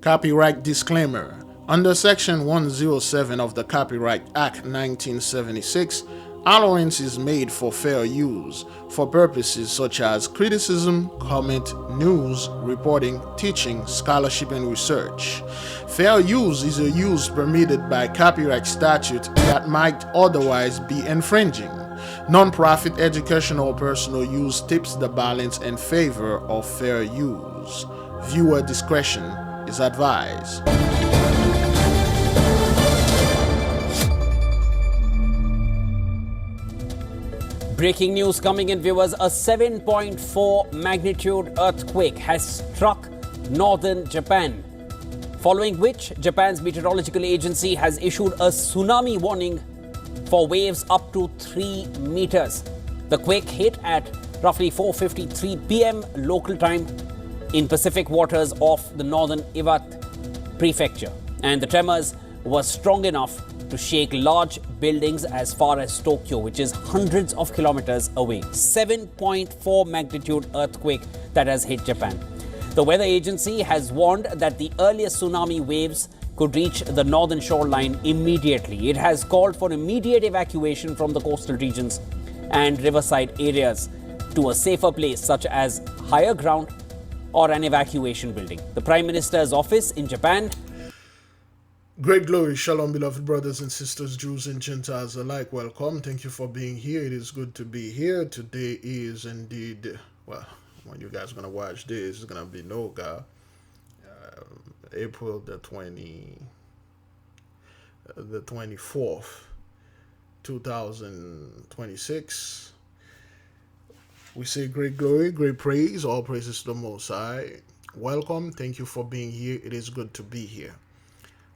Copyright disclaimer. Under Section 107 of the Copyright Act 1976, allowance is made for fair use for purposes such as criticism, comment, news, reporting, teaching, scholarship, and research. Fair use is a use permitted by copyright statute that might otherwise be infringing. Non-profit educational or personal use tips the balance in favor of fair use. Viewer discretion is advised. Breaking news coming in, viewers. A 7.4 magnitude earthquake has struck northern Japan, following which Japan's meteorological agency has issued a tsunami warning for waves up to 3 meters. The quake hit at roughly 4:53 p.m. local time in Pacific waters of the northern Iwate prefecture, and the tremors were strong enough to shake large buildings as far as Tokyo, which is hundreds of kilometers away. 7.4 magnitude earthquake that has hit Japan. The weather agency has warned that the earliest tsunami waves could reach the northern shoreline immediately. It has called for immediate evacuation from the coastal regions and riverside areas to a safer place, such as higher ground or an evacuation building. The Prime Minister's office in Japan. Great glory, shalom, beloved brothers and sisters, Jews and Gentiles alike. Welcome. Thank you for being here. It is good to be here. Today is indeed, well, when you guys are going to watch this, it's going to be Noga, April the 24th, 2026. We say great glory, great praise, all praises to the Most High. Welcome. Thank you for being here. It is good to be here.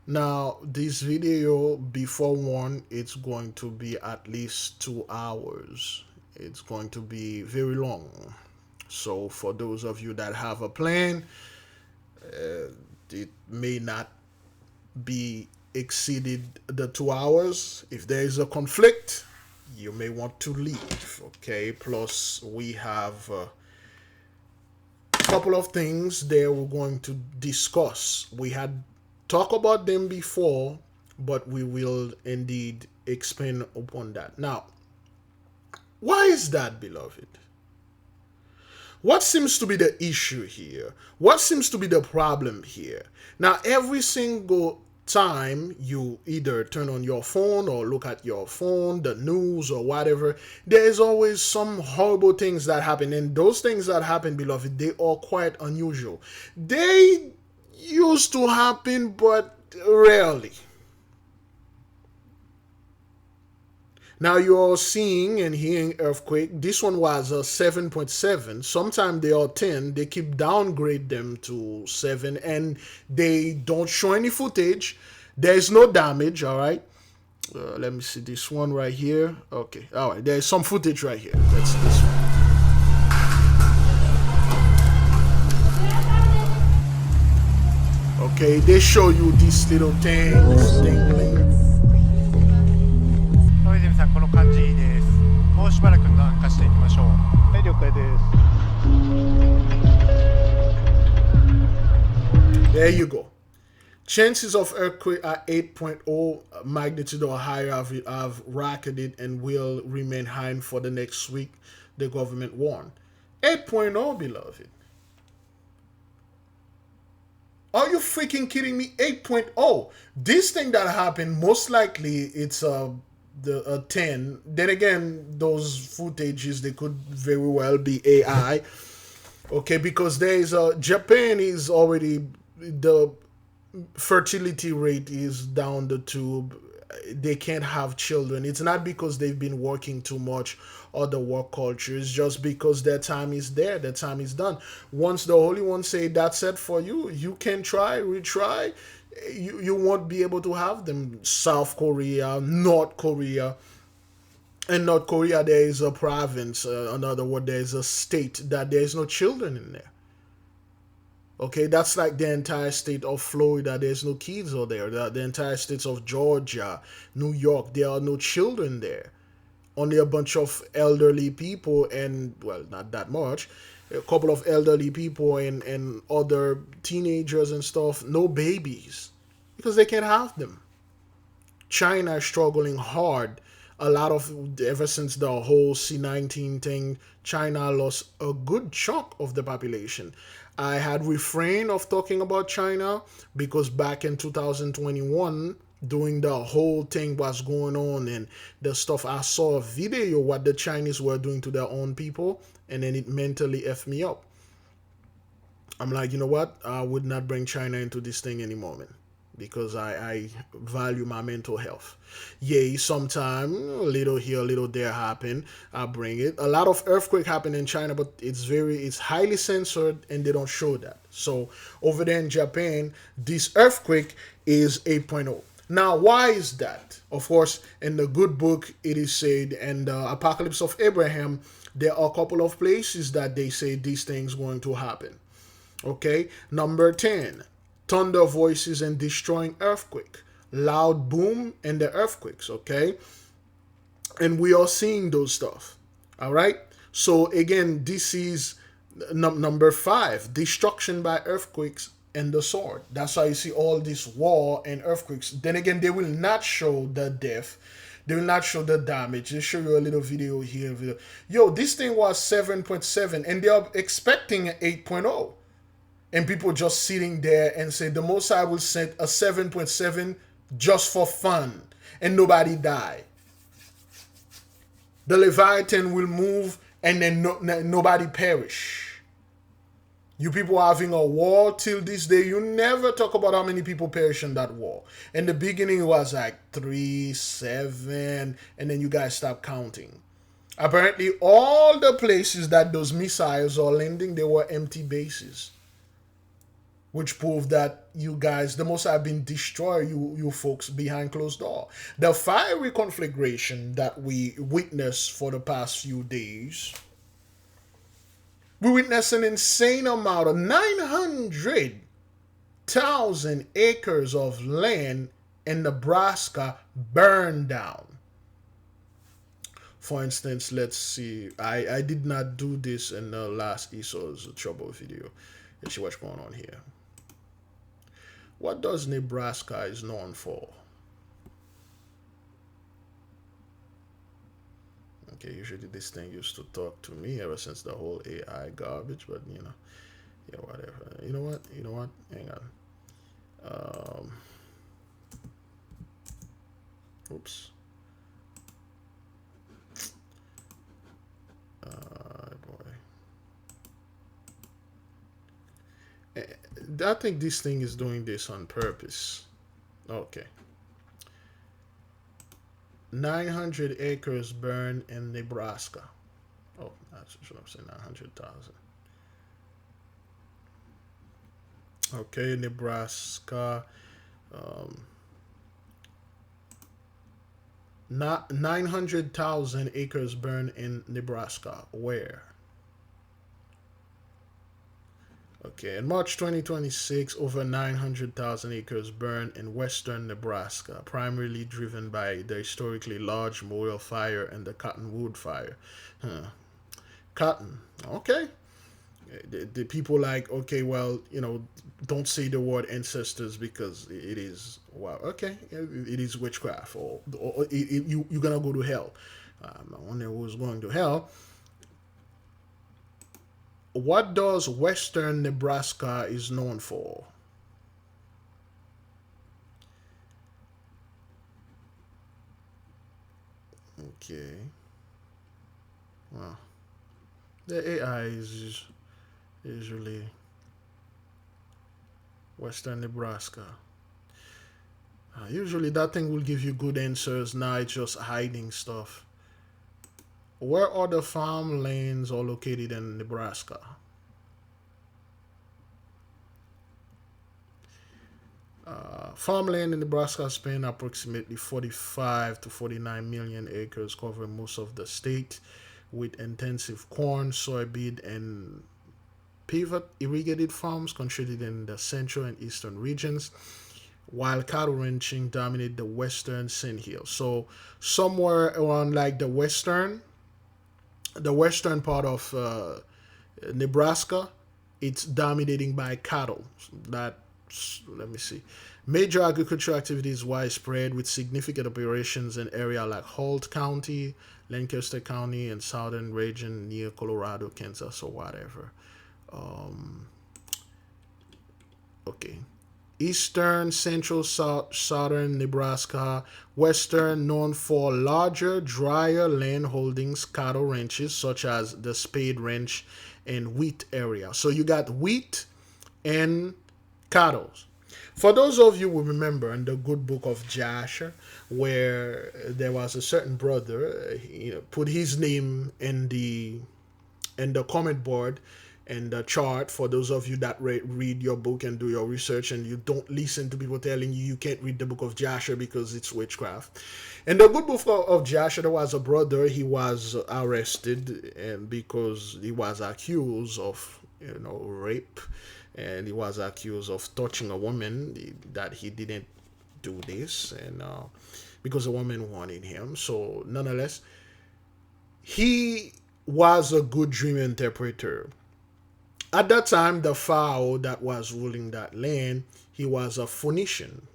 Now, this video, before one, it's going to be at least 2 hours. It's going to be very long. So for those of you that have a plan, it may not be exceeded the 2 hours. If there is a conflict, you may want to leave, okay? Plus, we have a couple of things there we're going to discuss. We had talked about them before, but we will indeed expand upon that. Now, why is that, beloved? What seems to be the issue here? What seems to be the problem here? Now, every single time you either turn on your phone or look at your phone, the news or whatever, there is always some horrible things that happen. And those things that happen, beloved, they are quite unusual. They used to happen, but rarely. Now you're seeing and hearing earthquake. This one was a 7.7. Sometimes they are 10. They keep downgrade them to 7, and they don't show any footage. There is no damage. All right. Let me see this one right here. Okay. All right. There is some footage right here. That's this one. Okay. They show you these little things. There you go. Chances of earthquake at 8.0 magnitude or higher have rocketed and will remain high for the next week, the government warned. 8.0, beloved. Are you freaking kidding me? 8.0. This thing that happened, most likely it's a 10. Then again, those footages, they could very well be AI. Okay, because there is Japan is already, the fertility rate is down the tube. They can't have children. It's not because they've been working too much or the work culture. It's just because their time is there. Their time is done. Once the Holy One say that's it for you, you can try, retry. You won't be able to have them. South Korea, North Korea. In North Korea, there is a province. In other words, there is a state that there is no children in there. Okay, that's like the entire state of Florida. There's no kids over there. The entire states of Georgia, New York, there are no children there. Only a bunch of elderly people and, well, not that much. a couple of elderly people and other teenagers and stuff, no babies because they can't have them. China is struggling hard. A lot of ever since the whole C-19 thing, China lost a good chunk of the population. I had refrained of talking about China because back in 2021, during the whole thing was going on and the stuff, I saw a video what the Chinese were doing to their own people, and then it mentally effed me up. I'm like, you know what? I would not bring China into this thing anymore, man, because I value my mental health. Yay, sometime a little here, a little there happen. I bring it. A lot of earthquake happen in China, but it's highly censored and they don't show that. So over there in Japan, this earthquake is 8.0. Now, why is that? Of course, in the good book, it is said, in the Apocalypse of Abraham, there are a couple of places that they say these things going to happen. Okay, number 10, thunder voices and destroying earthquake, loud boom and the earthquakes. Okay, and we are seeing those stuff. All right, so again, this is number 5, destruction by earthquakes and the sword. That's why you see all this war and earthquakes. Then again, they will not show the death. They will not show the damage. They show you a little video here. Yo, this thing was 7.7 and they are expecting 8.0. And people just sitting there and say, the Most High will send a 7.7 just for fun. And nobody die. The Leviathan will move and then nobody perish. You people are having a war till this day. You never talk about how many people perish in that war. In the beginning, it was like 3, 7, and then you guys stop counting. Apparently, all the places that those missiles are landing, they were empty bases, which proved that you guys, the Most have been destroyed, you folks behind closed door. The fiery conflagration that we witnessed for the past few days, we witnessed an insane amount of 900,000 acres of land in Nebraska burned down. For instance, let's see. I did not do this in the last Esau's Trouble video. Let's see what's going on here. What does Nebraska is known for? Okay, usually this thing used to talk to me ever since the whole AI garbage, but you know, yeah, whatever. You know what? You know what? Hang on. Oops. Boy. I think this thing is doing this on purpose. Okay. 900 acres burned in Nebraska. Oh, that's what I'm saying. 900,000. Okay, Nebraska. 900,000 acres burned in Nebraska. Where? Okay, in March 2026, over 900,000 acres burned in western Nebraska, primarily driven by the historically large wildfire and the cottonwood fire. Cotton, okay. The people like, okay, well, you know, don't say the word ancestors because it is, well, okay, it is witchcraft, or you're gonna go to hell. I wonder who's going to hell. What does western Nebraska is known for? Okay. Well, the AI is usually western Nebraska. Usually that thing will give you good answers. Now it's just hiding stuff. Where are the farmlands are located in Nebraska? Farmland in Nebraska span approximately 45 to 49 million acres, covering most of the state, with intensive corn, soybean, and pivot irrigated farms concentrated in the central and eastern regions, while cattle ranching dominate the western Sandhills. So somewhere around like the western part of Nebraska, it's dominating by cattle. That, let me see. Major agricultural activity is widespread with significant operations in areas like Holt County, Lancaster County, and southern region near Colorado, Kansas, or whatever. Okay. Eastern, central, southern Nebraska, western, known for larger, drier land holdings, cattle ranches, such as the Spade Ranch and wheat area. So you got wheat and cattle. For those of you who remember in the good book of Jasher, where there was a certain brother, put his name in the comment board and the chart. For those of you that read your book and do your research, and you don't listen to people telling you can't read the book of Jasher because it's witchcraft. In the good book of Jasher, there was a brother. He was arrested and because he was accused of rape, and he was accused of touching a woman that he didn't do this, and because a woman wanted him. So nonetheless, he was a good dream interpreter. At that time, the Pharaoh that was ruling that land, he was a Phoenician.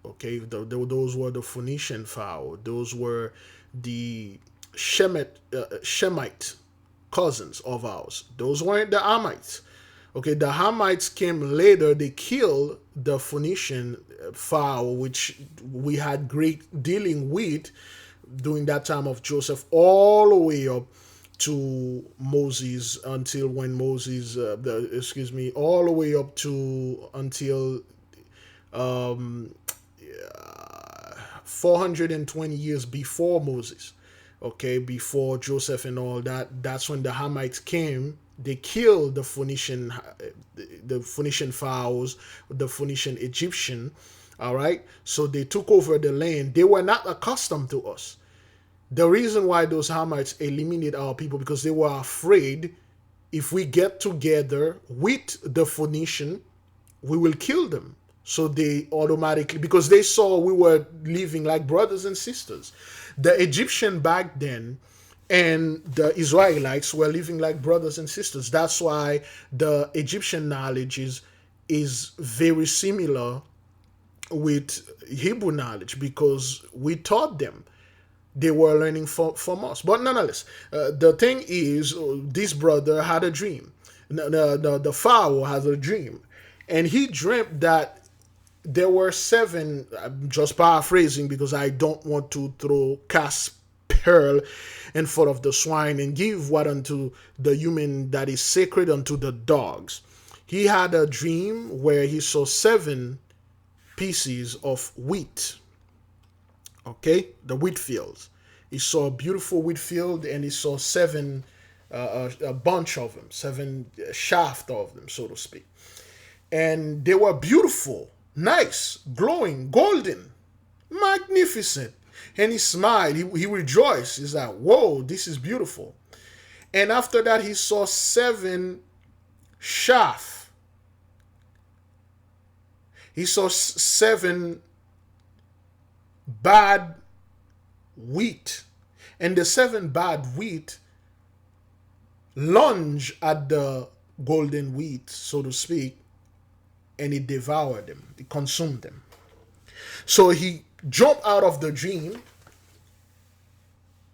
Okay, those were the Phoenician Pharaoh. Those were the Shemite cousins of ours. Those weren't the Hamites. Okay, the Hamites came later. They killed the Phoenician Pharaoh, which we had great dealing with during that time of Joseph, all the way up to Moses, until when Moses, all the way up to until 420 years before Moses. Okay, before Joseph and all that. That's when the Hamites came. They killed the Phoenician pharaohs, the Phoenician Egyptian. All right, so they took over the land. They were not accustomed to us. The reason why those Hamites eliminate our people, because they were afraid if we get together with the Phoenician, we will kill them. So they automatically, because they saw we were living like brothers and sisters. The Egyptian back then and the Israelites were living like brothers and sisters. That's why the Egyptian knowledge is very similar with Hebrew knowledge, because we taught them. They were learning from us. But nonetheless, the thing is, this brother had a dream. The Pharaoh has a dream. And he dreamt that there were 7, I'm just paraphrasing because I don't want to cast pearl in front of the swine and give what unto the human that is sacred unto the dogs. He had a dream where he saw 7 pieces of wheat. Okay, the wheat fields. He saw a beautiful wheat field, and he saw 7, a bunch of them, 7 shaft of them, so to speak. And they were beautiful, nice, glowing, golden, magnificent. And he smiled, he rejoiced. He's like, whoa, this is beautiful. And after that, he saw 7 shaft. He saw 7 bad wheat, and the 7 bad wheat lunge at the golden wheat, so to speak, and it devoured them, it consumed them. So he jumped out of the dream.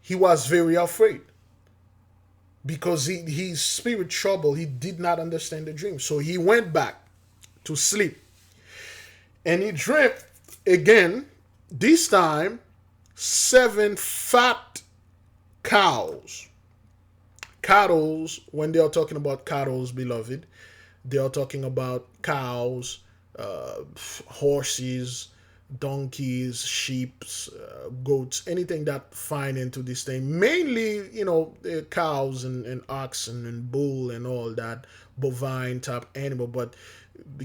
He was very afraid because his spirit troubled. He did not understand the dream, so he went back to sleep, and he dreamt again. This time, 7 fat cows. Cattle, when they are talking about cattle, beloved, they are talking about cows, horses, donkeys, sheep, goats, anything that find into this thing. Mainly, cows and oxen and bull and all that bovine type animal. But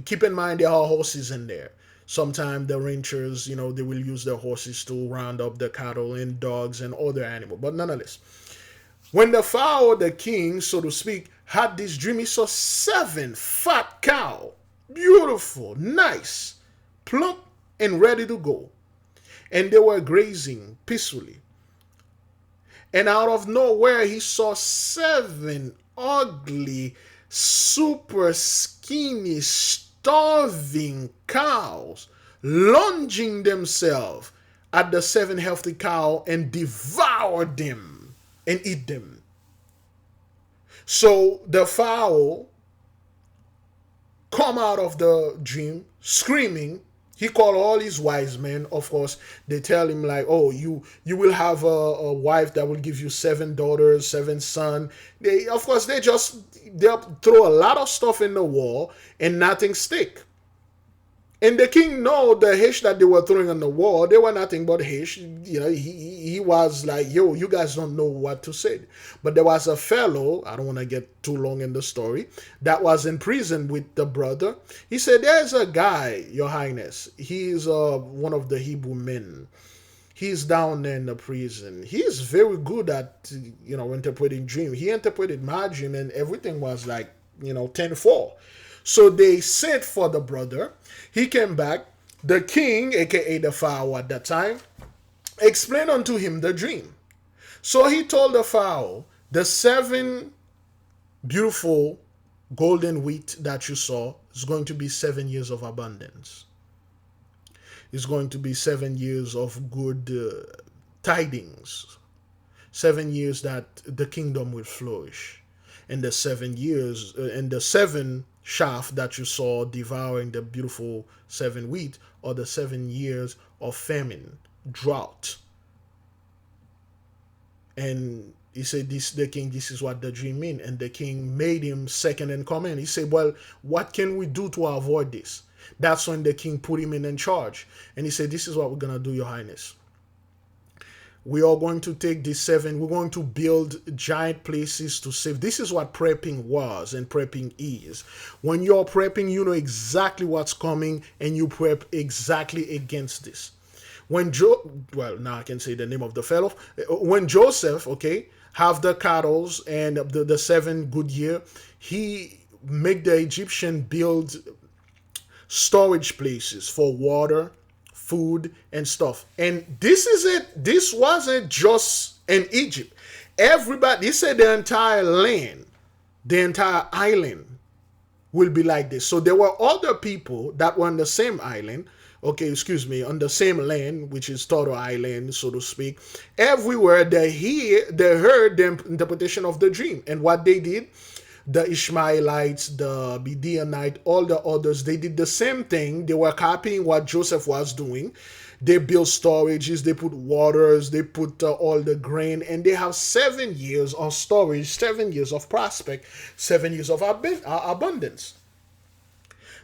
keep in mind there are horses in there. Sometimes the ranchers, they will use their horses to round up the cattle and dogs and other animals. But nonetheless, when the Pharaoh, the king, so to speak, had this dream, he saw 7 fat cow, beautiful, nice, plump, and ready to go. And they were grazing peacefully. And out of nowhere, he saw 7 ugly, super skinny, starving cows lunging themselves at the 7 healthy cow and devour them and eat them. So the fowl come out of the dream screaming. He called all his wise men. Of course, they tell him like, "Oh, you will have a wife that will give you 7 daughters, 7 sons." They, of course, they'll throw a lot of stuff in the wall and nothing stick. And the king know the hash that they were throwing on the wall, they were nothing but hash. You know, he was like, yo, you guys don't know what to say. But there was a fellow, I don't want to get too long in the story, that was in prison with the brother. He said, there's a guy, Your Highness. He's one of the Hebrew men. He's down there in the prison. He's very good at, interpreting dream. He interpreted my dream and everything was like, 10-4. So they sent for the brother. He came back. The king, aka the Pharaoh at that time, explained unto him the dream. So he told the Pharaoh, the 7 beautiful golden wheat that you saw is going to be 7 years of abundance. It's going to be 7 years of good tidings. 7 years that the kingdom will flourish. And the 7 years, and the 7 shaft that you saw devouring the beautiful 7 wheat, or the 7 years of famine, drought. And he said, the king, this is what the dream means. And the king made him second in command. He said, well, what can we do to avoid this? That's when the king put him in charge. And he said, this is what we're going to do, Your Highness. We are going to take these 7, we're going to build giant places to save. This is what prepping was and prepping is. When you're prepping, you know exactly what's coming and you prep exactly against this. When now I can say the name of the fellow. When Joseph, have the cattle and the 7 good year, he make the Egyptian build storage places for water, food and stuff. And this is it. This wasn't just in Egypt. Everybody, he said the entire land, the entire island will be like this. So there were other people that were on the same island, on the same land, which is Turtle Island, so to speak. Everywhere they heard the interpretation of the dream. And what they did, the Ishmaelites, the Midianites, all the others, they did the same thing. They were copying what Joseph was doing. They built storages, they put waters, they put all the grain, and they have 7 years of storage, 7 years of prospect, 7 years of abundance.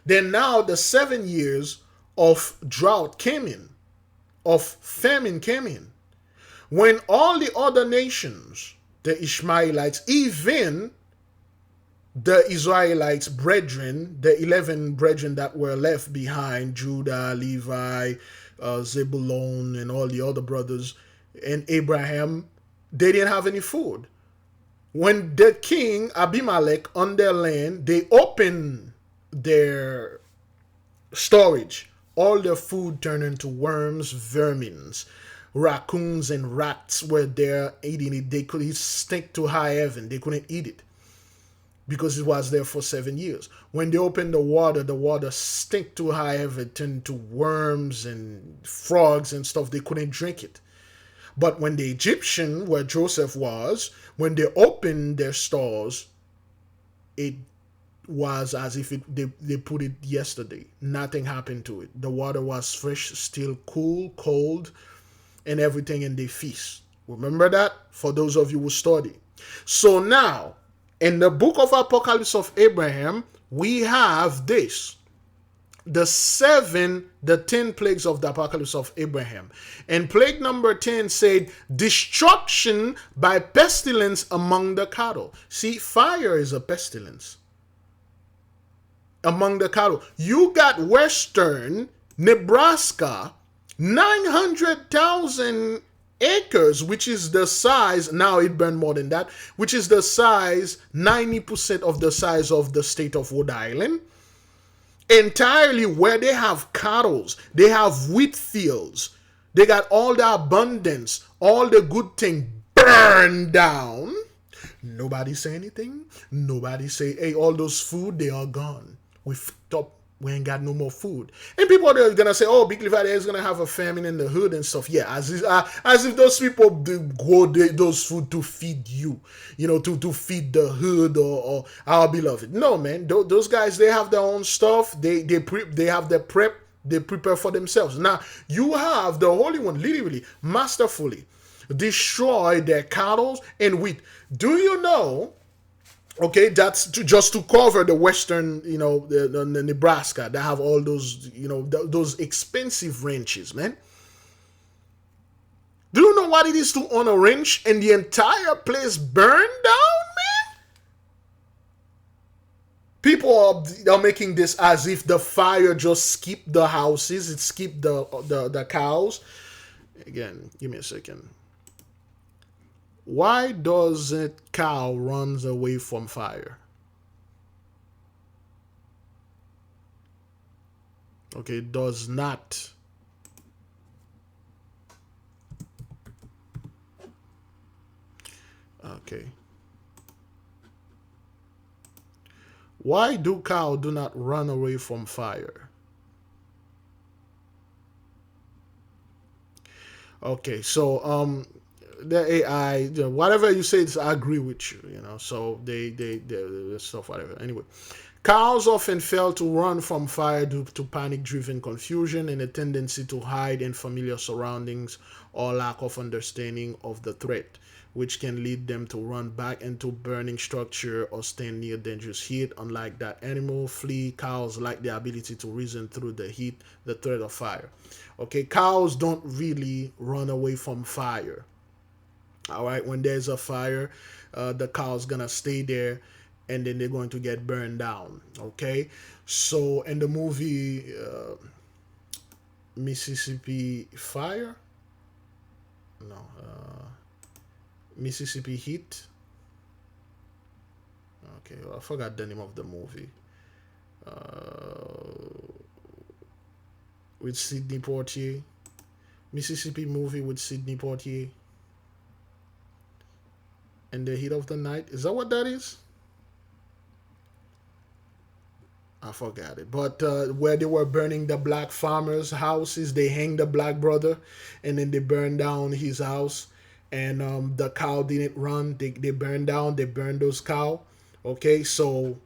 Then now the 7 years of drought came in, of famine came in. When all the other nations, the Ishmaelites, even the Israelites' brethren, the 11 brethren that were left behind, Judah, Levi, Zebulun, and all the other brothers, and Abraham, they didn't have any food. When the king Abimelech on their land, they opened their storage. All their food turned into worms, vermins. Raccoons and rats were there eating it. They could stink to high heaven. They couldn't eat it, because it was there for 7 years. When they opened the water stank too high, it turned to worms and frogs and stuff. They couldn't drink it. But when the Egyptian, where Joseph was, when they opened their stores, it was as if they put it yesterday. Nothing happened to it. The water was fresh, still cool, cold, and everything, and they feast. Remember that? For those of you who study. So now, in the book of Apocalypse of Abraham, we have this. The 10 plagues of the Apocalypse of Abraham. And plague number 10 said, destruction by pestilence among the cattle. See, fire is a pestilence among the cattle. You got western Nebraska, 900,000 acres, which is the size, now it burned more than that, which is the size, 90% of the size of the state of Rhode Island. Entirely where they have cattle, they have wheat fields, they got all the abundance, all the good thing burned down. Nobody say anything. Nobody say, hey, all those food, they are gone. We fucked up. We ain't got no more food. And people are gonna say, oh, Big Levi is gonna have a famine in the hood and stuff. Yeah, as if those people grow those food to feed you, to feed the hood or our beloved. No, man, those guys, they have their own stuff. They have their prep. They prepare for themselves. Now you have the Holy One literally, masterfully destroy their cattle and wheat. Do you know? Okay, that's just to cover the western, the Nebraska that have all those, those expensive ranches, man. Do you know what it is to own a ranch and the entire place burn down, man? People are making this as if the fire just skipped the houses, it skipped the cows. Again, give me a second. Why doesn't cow runs away from fire? Okay, does not. Okay. Why do cow do not run away from fire? Okay, so the AI, whatever you say, I agree with you, so they stuff, whatever. Anyway, cows often fail to run from fire due to panic-driven confusion and a tendency to hide in familiar surroundings or lack of understanding of the threat, which can lead them to run back into burning structure or stand near dangerous heat. Unlike that animal, cows lack the ability to reason through the heat, the threat of fire. Okay, cows don't really run away from fire. All right, when there's a fire, the cow's gonna stay there and then they're going to get burned down. Okay, so in the movie Mississippi Fire, no, Mississippi Heat. Okay, well, I forgot the name of the movie. With Sidney Poitier, Mississippi movie with Sidney Poitier. In the Heat of the Night. Is that what that is? I forgot it. But where they were burning the black farmers' houses, they hanged the black brother and then they burned down his house. And the cow didn't run. They burned down. They burned those cow. Okay, so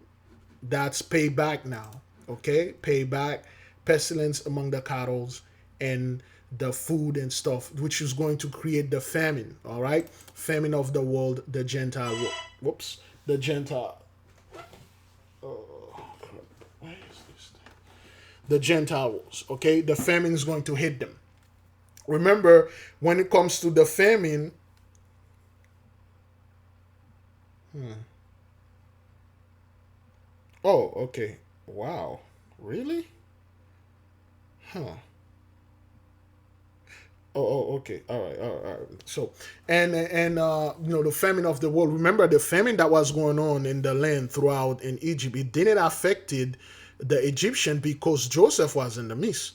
that's payback now. Okay, payback. Pestilence among the cattle and the food and stuff, which is going to create the famine. All right, famine of the world, the Gentile. Whoops, the Gentile. Oh, where is this thing? The Gentiles. Okay, the famine is going to hit them. Remember, when it comes to the famine, oh, okay, wow, really? Huh. Okay. All right. So, and the famine of the world. Remember the famine that was going on in the land throughout in Egypt. It didn't affected the Egyptian because Joseph was in the midst.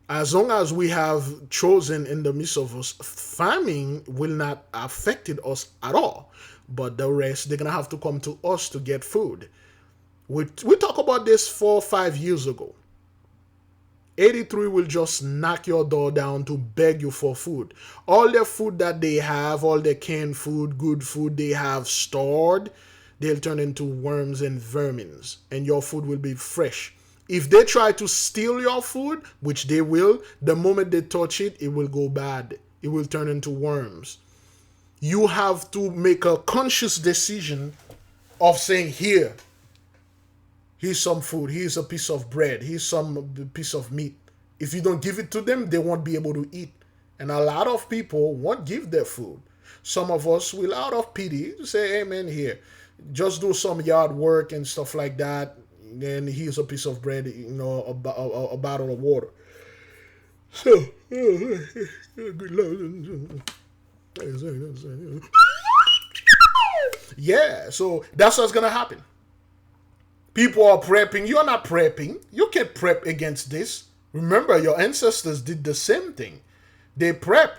As long as we have chosen in the midst of us, famine will not affected us at all. But the rest, they're gonna have to come to us to get food. We talked about this 4 or 5 years ago. 83 will just knock your door down to beg you for food. All the food that they have, all the canned food, good food they have stored, they'll turn into worms and vermins, and your food will be fresh. If they try to steal your food, which they will, the moment they touch it, it will go bad. It will turn into worms. You have to make a conscious decision of saying, here's some food, here's a piece of bread, here's some piece of meat. If you don't give it to them, they won't be able to eat. And a lot of people won't give their food. Some of us will, out of pity, say, hey man, here, just do some yard work and stuff like that. Then here's a piece of bread, a bottle of water. So, good Lord. Yeah, so that's what's gonna happen. People are prepping. You're not prepping. You can't prep against this. Remember, your ancestors did the same thing. They prep.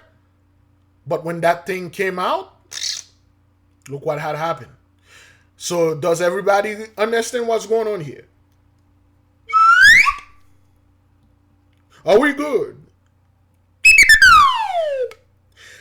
But when that thing came out, Look what had happened. So does everybody understand what's going on here? Are we good?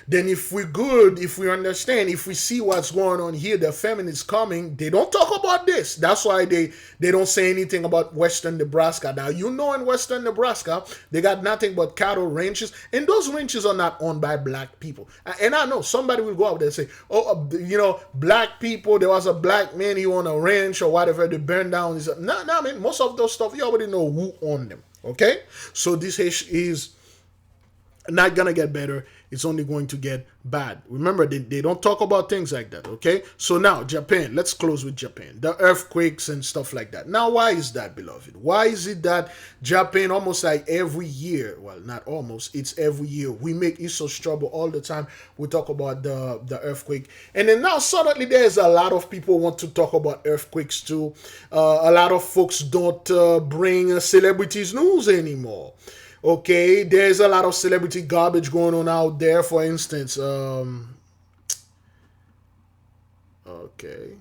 Then if we're good, if we understand, if we see what's going on here, the famine is coming, they don't talk about this. That's why they don't say anything about Western Nebraska. Now, you know, in Western Nebraska, they got nothing but cattle ranches, and those ranches are not owned by black people. And I know somebody will go out there and say, oh, you know, black people, there was a black man, he owned a ranch or whatever, they burned down. No, man, most of those stuff, you already know who owned them, okay? So this is not gonna get better. It's only going to get bad. Remember, they don't talk about things like that, okay? So now, Japan. Let's close with Japan. The earthquakes and stuff like that. Now, why is that, beloved? Why is it that Japan, almost like every year, well, not almost, it's every year, we make Isos trouble all the time. We talk about the earthquake. And then now, suddenly, there's a lot of people want to talk about earthquakes too. A lot of folks don't bring celebrities news anymore. Okay, there's a lot of celebrity garbage going on out there. For instance, okay. Okay,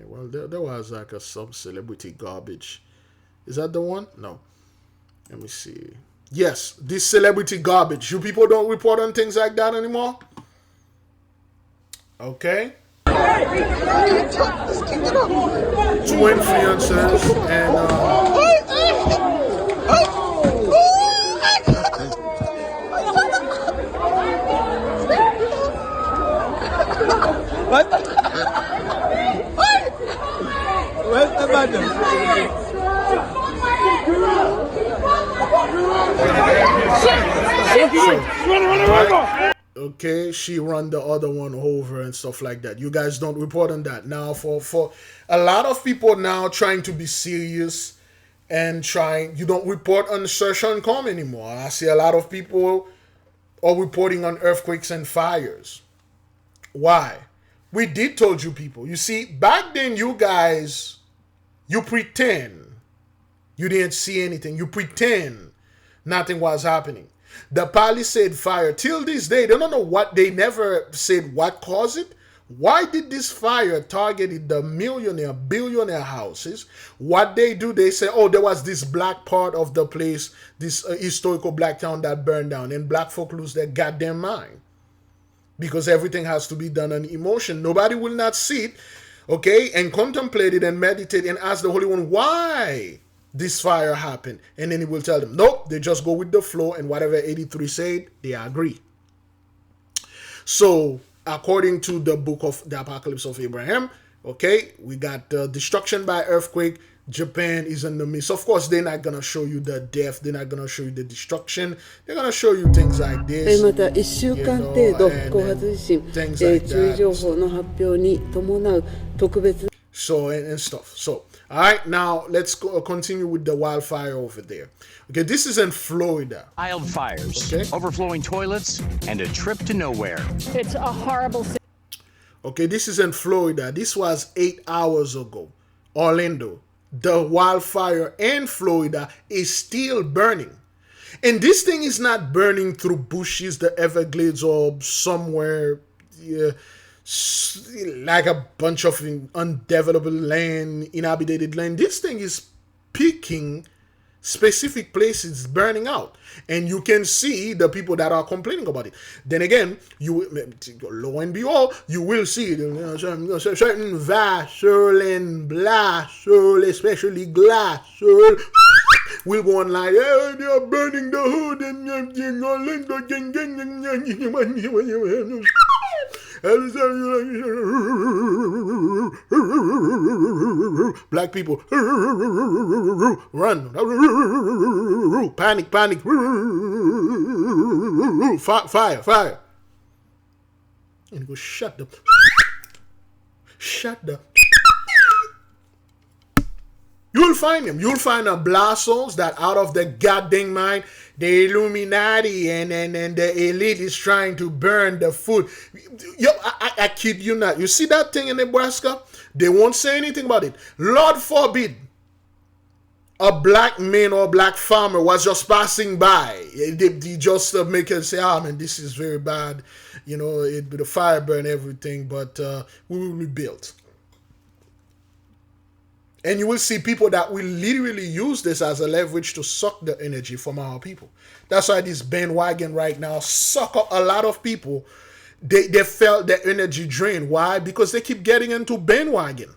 well, there was like some celebrity garbage. Is that the one? No. Let me see. Yes, this celebrity garbage. You people don't report on things like that anymore? Okay. Two influencers and what? Where's the button? Okay, she run the other one over and stuff like that. You guys don't report on that. Now, for a lot of people now trying to be serious and you don't report on search and calm anymore. I see a lot of people are reporting on earthquakes and fires. Why? We did told you people. You see, back then you guys, you pretend you didn't see anything. You pretend nothing was happening. The Palisade fire, till this day, they don't know what, they never said what caused it. Why did this fire target the millionaire, billionaire houses? What they do, they say, oh, there was this black part of the place, this historical black town that burned down, and black folk lose their goddamn mind. Because everything has to be done on emotion. Nobody will not sit, okay, and contemplate it and meditate and ask the Holy One why this fire happened. And then he will tell them, nope, they just go with the flow, and whatever 83 said, they agree. So, according to the book of the Apocalypse of Abraham, okay, we got destruction by earthquake. Japan is in the midst. Of course, they're not going to show you the death. They're not going to show you the destruction. They're going to show you things like this. また1週間程度後発地震、注意情報の発表に伴う特別 So, and stuff. So, all right, now let's continue with the wildfire over there. Okay, this is in Florida. Wildfires, okay. Overflowing toilets, and a trip to nowhere. It's a horrible situation. Okay, this is in Florida. This was 8 hours ago. Orlando. The wildfire in Florida is still burning. And this thing is not burning through bushes, the Everglades, or somewhere like a bunch of undeveloped land, inhabited land. This thing is picking specific places burning out, and you can see the people that are complaining about it. Then again, lo and behold, you will see certain vessel and vessel, especially glass will go online. Hey, they are burning the hood and black people run, panic, fire, and go shut the. You'll find them. You'll find the blassos that out of the goddamn mind, the Illuminati and the elite is trying to burn the food. Yo, I kid you not. You see that thing in Nebraska? They won't say anything about it. Lord forbid a black man or black farmer was just passing by. They just make it say, man, this is very bad. The fire burn everything, but we will rebuild. And you will see people that will literally use this as a leverage to suck the energy from our people. That's why this bandwagon right now suck up a lot of people. They felt their energy drained. Why? Because they keep getting into bandwagon.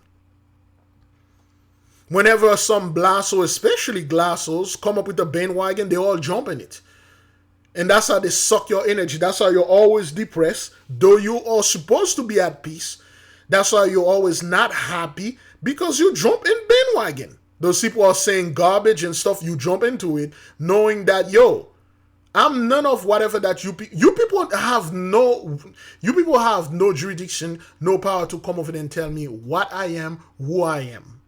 Whenever some blasso, especially glassos, come up with a bandwagon, they all jump in it. And that's how they suck your energy. That's how you're always depressed, though you are supposed to be at peace. That's why you're always not happy, because you jump in bandwagon. Those people are saying garbage and stuff, you jump into it, knowing that, I'm none of whatever that you people have no jurisdiction, no power to come over and tell me what I am, who I am.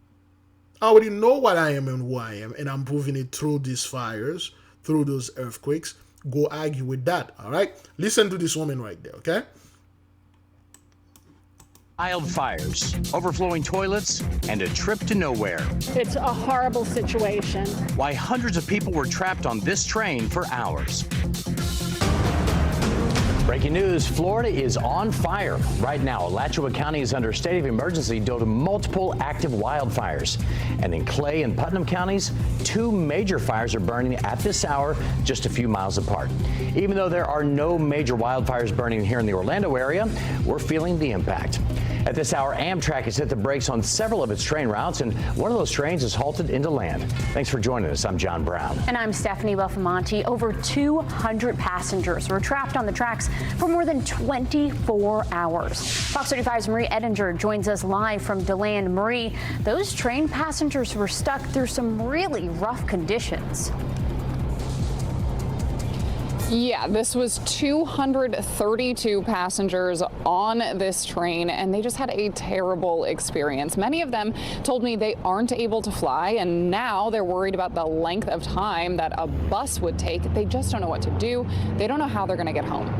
I already know what I am and who I am, and I'm proving it through these fires, through those earthquakes. Go argue with that, all right? Listen to this woman right there, okay? Wildfires, overflowing toilets, and a trip to nowhere. It's a horrible situation. Why hundreds of people were trapped on this train for hours. Breaking news, Florida is on fire. Right now, Alachua County is under a state of emergency due to multiple active wildfires. And in Clay and Putnam counties, 2 major fires are burning at this hour, just a few miles apart. Even though there are no major wildfires burning here in the Orlando area, we're feeling the impact. At this hour, Amtrak has hit the brakes on several of its train routes, and one of those trains is halted into land. Thanks for joining us. I'm John Brown. And I'm Stephanie Belfamonte. Over 200 passengers were trapped on the tracks for more than 24 hours. Fox 35's Marie Edinger joins us live from DeLand. Marie, those train passengers were stuck through some really rough conditions. Yeah, this was 232 passengers on this train, and they just had a terrible experience. Many of them told me they aren't able to fly, and now they're worried about the length of time that a bus would take. They just don't know what to do. They don't know how they're going to get home.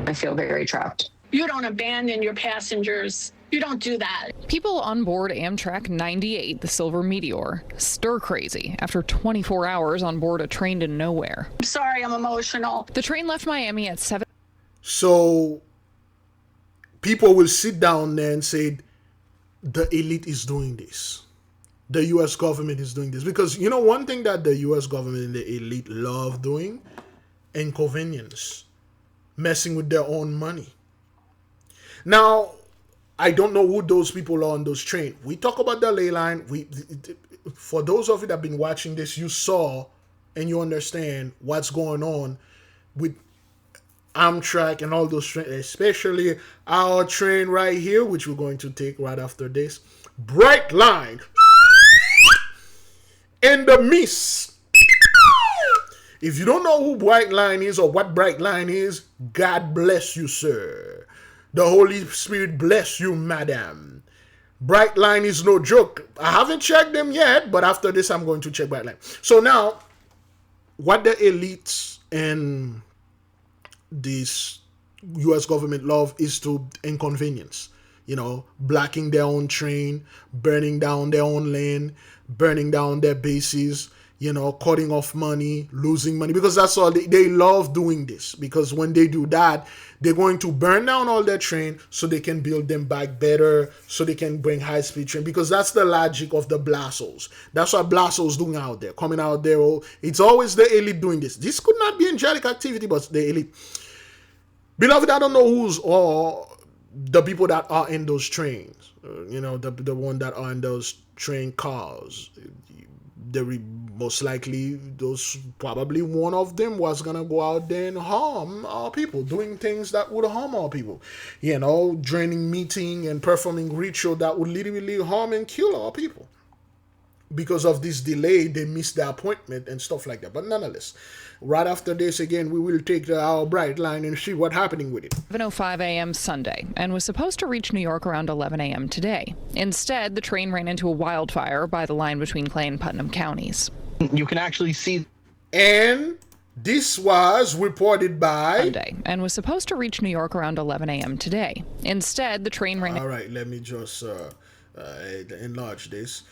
I feel very trapped. You don't abandon your passengers. You don't do that. People on board Amtrak 98, the Silver Meteor, stir crazy after 24 hours on board a train to nowhere. I'm sorry, I'm emotional. The train left Miami at 7. So people will sit down there and say, the elite is doing this. The U.S. government is doing this. Because, one thing that the U.S. government and the elite love doing? Inconvenience. Messing with their own money. Now, I don't know who those people are on those trains. We talk about the ley line. For those of you that have been watching this, you saw and you understand what's going on with Amtrak and all those trains, especially our train right here, which we're going to take right after this. Bright line. In the mist. If you don't know who Bright Line is or what Bright Line is, God bless you, sir. The Holy Spirit bless you, madam. Bright Line is no joke. I haven't checked them yet, but after this, I'm going to check Bright Line. So now, what the elites and this U.S. government love is to inconvenience. Blocking their own train, burning down their own lane, burning down their bases, cutting off money, losing money, because that's all they love doing this. Because when they do that, they're going to burn down all their train so they can build them back better, so they can bring high-speed train, because that's the logic of the blassos. That's what blassos doing out there, coming out there. It's always the elite doing this. This could not be angelic activity, but the elite. Beloved, I don't know who's all the people that are in those trains, the one that are in those train cars. Most likely, probably one of them was gonna go out there and harm our people, doing things that would harm our people, draining meeting and performing ritual that would literally harm and kill our people. Because of this delay, they missed the appointment and stuff like that. But nonetheless, right after this, again, we will take our Bright Line and see what's happening with it. 7:05 a.m. Sunday, and was supposed to reach New York around 11 a.m. today. Instead, the train ran into a wildfire by the line between Clay and Putnam counties. You can actually see. And this was reported by Sunday, and was supposed to reach New York around 11 a.m. today. Instead, the train ran. All right, let me just enlarge this.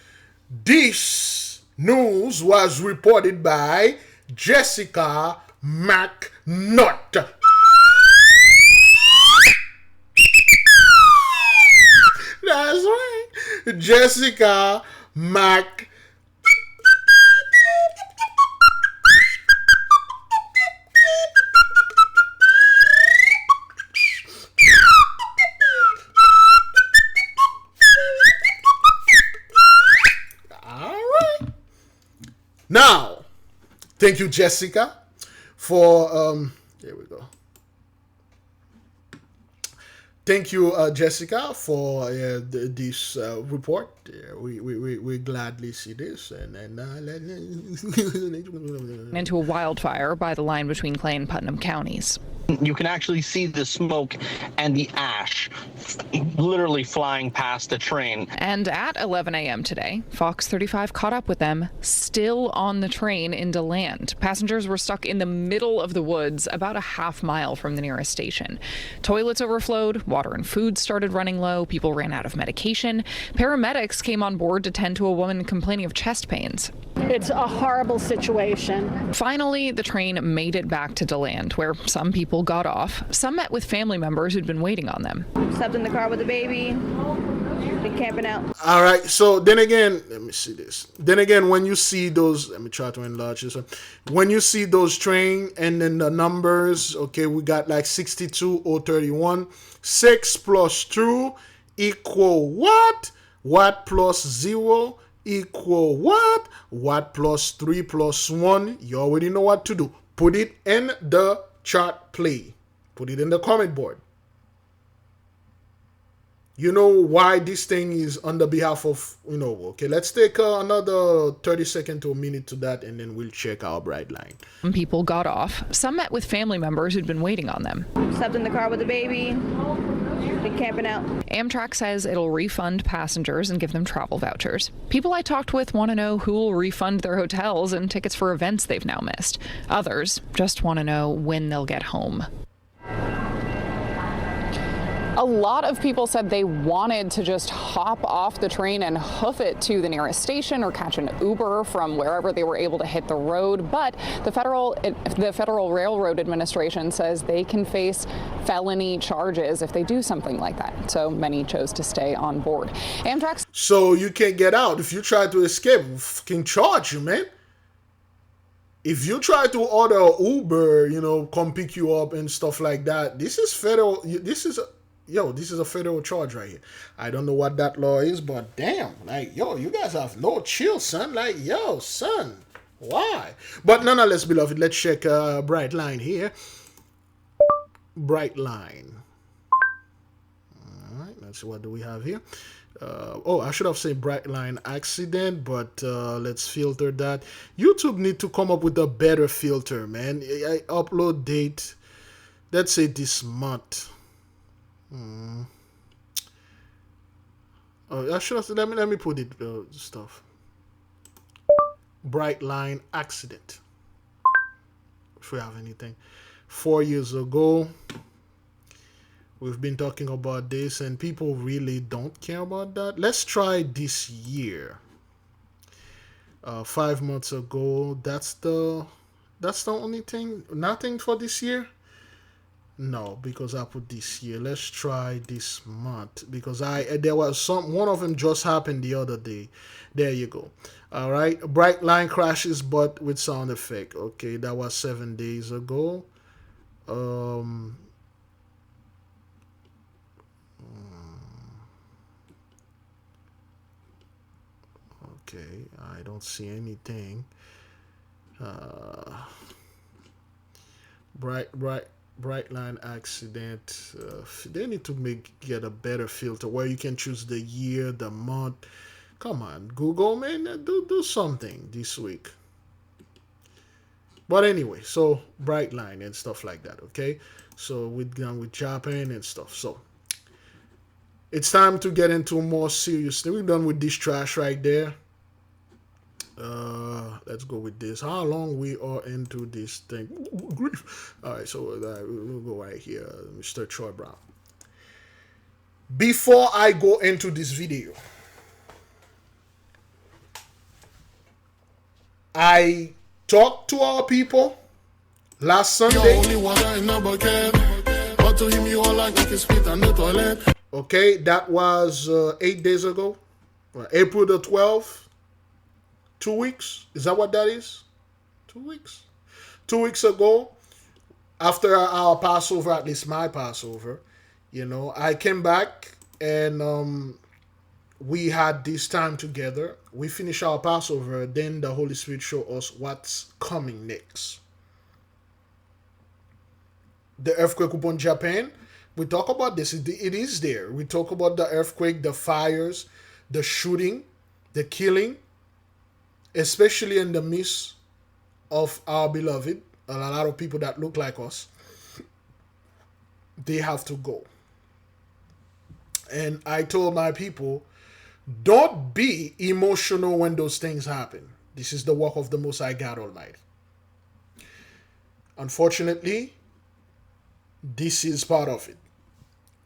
This News was reported by Jessica McNutt. That's right. Jessica Mac. All right. Now, thank you, Jessica, for here we go. Thank you, Jessica, for this report. We gladly see this. Into a wildfire by the line between Clay and Putnam counties. You can actually see the smoke and the ash literally flying past the train. And at 11 a.m. today, Fox 35 caught up with them, still on the train in DeLand. Passengers were stuck in the middle of the woods, about a half mile from the nearest station. Toilets overflowed, water and food started running low, people ran out of medication. Paramedics came on board to tend to a woman complaining of chest pains. It's a horrible situation. Finally, the train made it back to DeLand, where some people got off. Some met with family members who'd been waiting on them. Slept in the car with the baby. Been camping out. All right. So then again, let me see this. Then again, when you see those, let me try to enlarge this one. When you see those train and then the numbers, okay, we got like 62031. 6 plus 2 equal what? What plus 0 equal what? What plus 3 plus 1? You already know what to do. Put it in the chart play. Put it in the comment board. You know why this thing is on the behalf of, okay, let's take another 30 seconds to a minute to that, and then we'll check our bright line. Some people got off. Some met with family members who'd been waiting on them. Slept in the car with the baby. Been camping out. Amtrak says it'll refund passengers and give them travel vouchers. People I talked with want to know who will refund their hotels and tickets for events they've now missed. Others just want to know when they'll get home. A lot of people said they wanted to just hop off the train and hoof it to the nearest station or catch an Uber from wherever they were able to hit the road. But the Federal Railroad Administration says they can face felony charges if they do something like that. So many chose to stay on board. Amtrak. So you can't get out. If you try to escape, can charge you, man. If you try to order Uber, come pick you up and stuff like that, this is federal. This is a federal charge right here. I don't know what that law is, but damn, you guys have no chill, son. Son, why? But nonetheless, beloved, let's check bright line here. Bright line. All right, let's see, what do we have here? I should have said bright line accident, but let's filter that. YouTube need to come up with a better filter, man. I upload date, let's say this month. I should have, let me put it stuff. Bright line accident. If we have anything. 4 years ago, we've been talking about this, and people really don't care about that. Let's try this year. 5 months ago. That's the only thing. Nothing for this year. No, because I put this year. Let's try this month, because there was one of them just happened the other day. There you go. All right, bright line crashes, but with sound effect. Okay, that was 7 days ago. Okay, I don't see anything. Bright line accident. They need to get a better filter where you can choose the year, the month. Come on, Google, man, do something this week. But anyway, so bright line and stuff like that. Okay, so we're done with Japan and stuff. So it's time to get into more serious thing. We're done with this trash right there. Let's go with this. How long we are into this thing? All right, so we'll go right here, Mr. Troy Brown. Before I go into this video, I talked to our people last Sunday. Okay, that was 8 days ago. April the 12th. 2 weeks. Is that what that is? 2 weeks. 2 weeks ago, after our Passover, at least my Passover, I came back and we had this time together. We finished our Passover. Then the Holy Spirit showed us what's coming next. The earthquake upon Japan. We talk about this. It is there. We talk about the earthquake, the fires, the shooting, the killing, especially in the midst of our beloved. A lot of people that look like us, they have to go. And I told my people, don't be emotional when those things happen. This is the work of the Most High God Almighty. Unfortunately, this is part of it.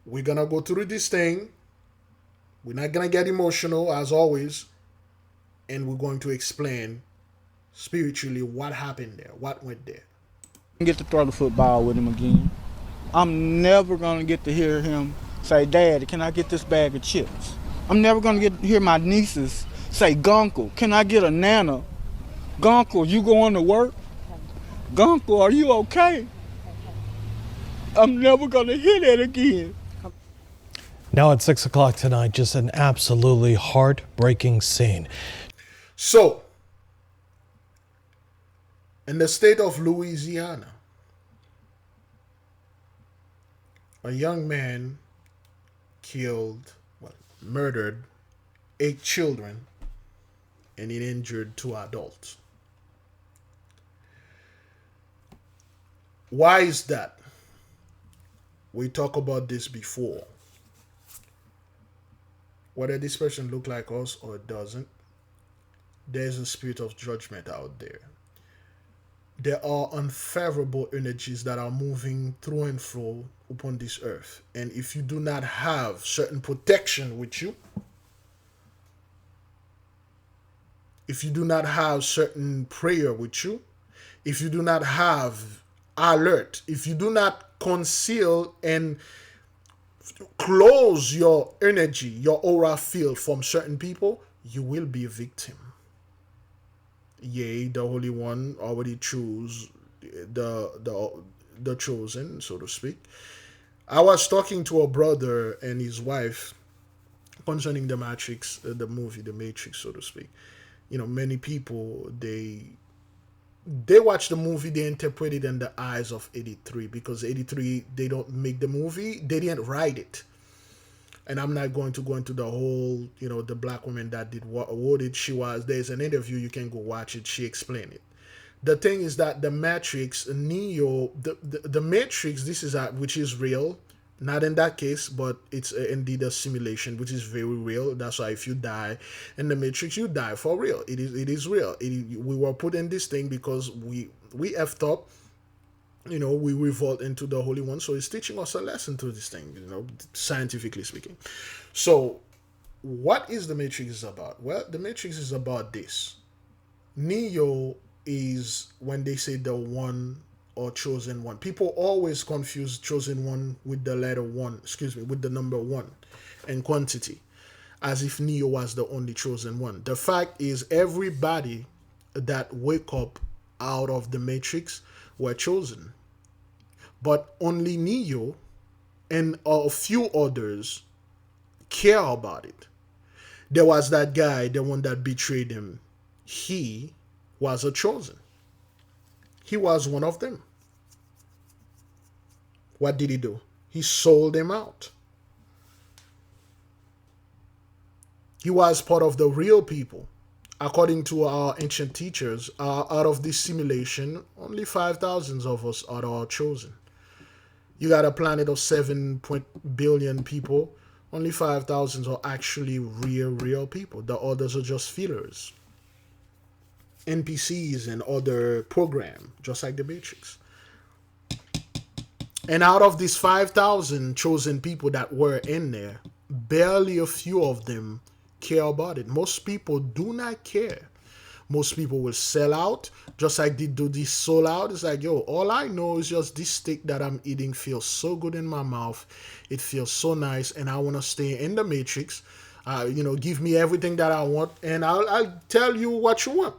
We're going to go through this thing. We're not going to get emotional, as always. And we're going to explain spiritually what happened there, what went there. Get to throw the football with him again. I'm never going to get to hear him say, Daddy, can I get this bag of chips? I'm never going to hear my nieces say, Gunkle, can I get a nana? Gunkle, you going to work? Gunkle, are you okay? I'm never going to hear that again. Now at 6 o'clock tonight, just an absolutely heartbreaking scene. So, in the state of Louisiana, a young man murdered 8 children and he injured 2 adults. Why is that? We talked about this before. Whether this person look like us or it doesn't, there's a spirit of judgment out there. There are unfavorable energies that are moving through and fro upon this earth. And if you do not have certain protection with you, if you do not have certain prayer with you, if you do not have alert, if you do not conceal and close your energy, your aura field from certain people, you will be a victim. Yea, the Holy One already chose the chosen, so to speak. I was talking to a brother and his wife concerning the Matrix, the movie, the Matrix, so to speak. Many people, they watch the movie, they interpret it in the eyes of 83, because 83, they don't make the movie, they didn't write it. And I'm not going to go into the whole, the black woman that did what it she was. There's an interview, you can go watch it, she explained it. The thing is that the Matrix, Neo, the Matrix, this is which is real, not in that case, but it's indeed a simulation, which is very real. That's why if you die in the Matrix, you die for real. It is real. We were put in this thing because we effed up. We revolt into the Holy One, so it's teaching us a lesson to this thing, scientifically speaking. So, what is the Matrix about? Well, the Matrix is about this. Neo is when they say the one or chosen one. People always confuse chosen one with the letter 1, with the number 1 and quantity, as if Neo was the only chosen one. The fact is, everybody that wake up out of the Matrix were chosen, but only Neo and a few others care about it. There was that guy, the one that betrayed him. He was a chosen. He was one of them. What did he do? He sold them out. He was part of the real people. According to our ancient teachers, out of this simulation, only 5,000 of us are chosen. You got a planet of 7 billion people. Only 5,000 are actually real people. The others are just fillers, NPCs and other program, just like the Matrix. And out of these 5,000 chosen people that were in there, barely a few of them care about it. Most people do not care. Most people will sell out, just like they do this sold out. It's like, yo, all I know is just this steak that I'm eating feels so good in my mouth. It feels so nice, and I want to stay in the matrix. Give me everything that I want, and I'll tell you what you want.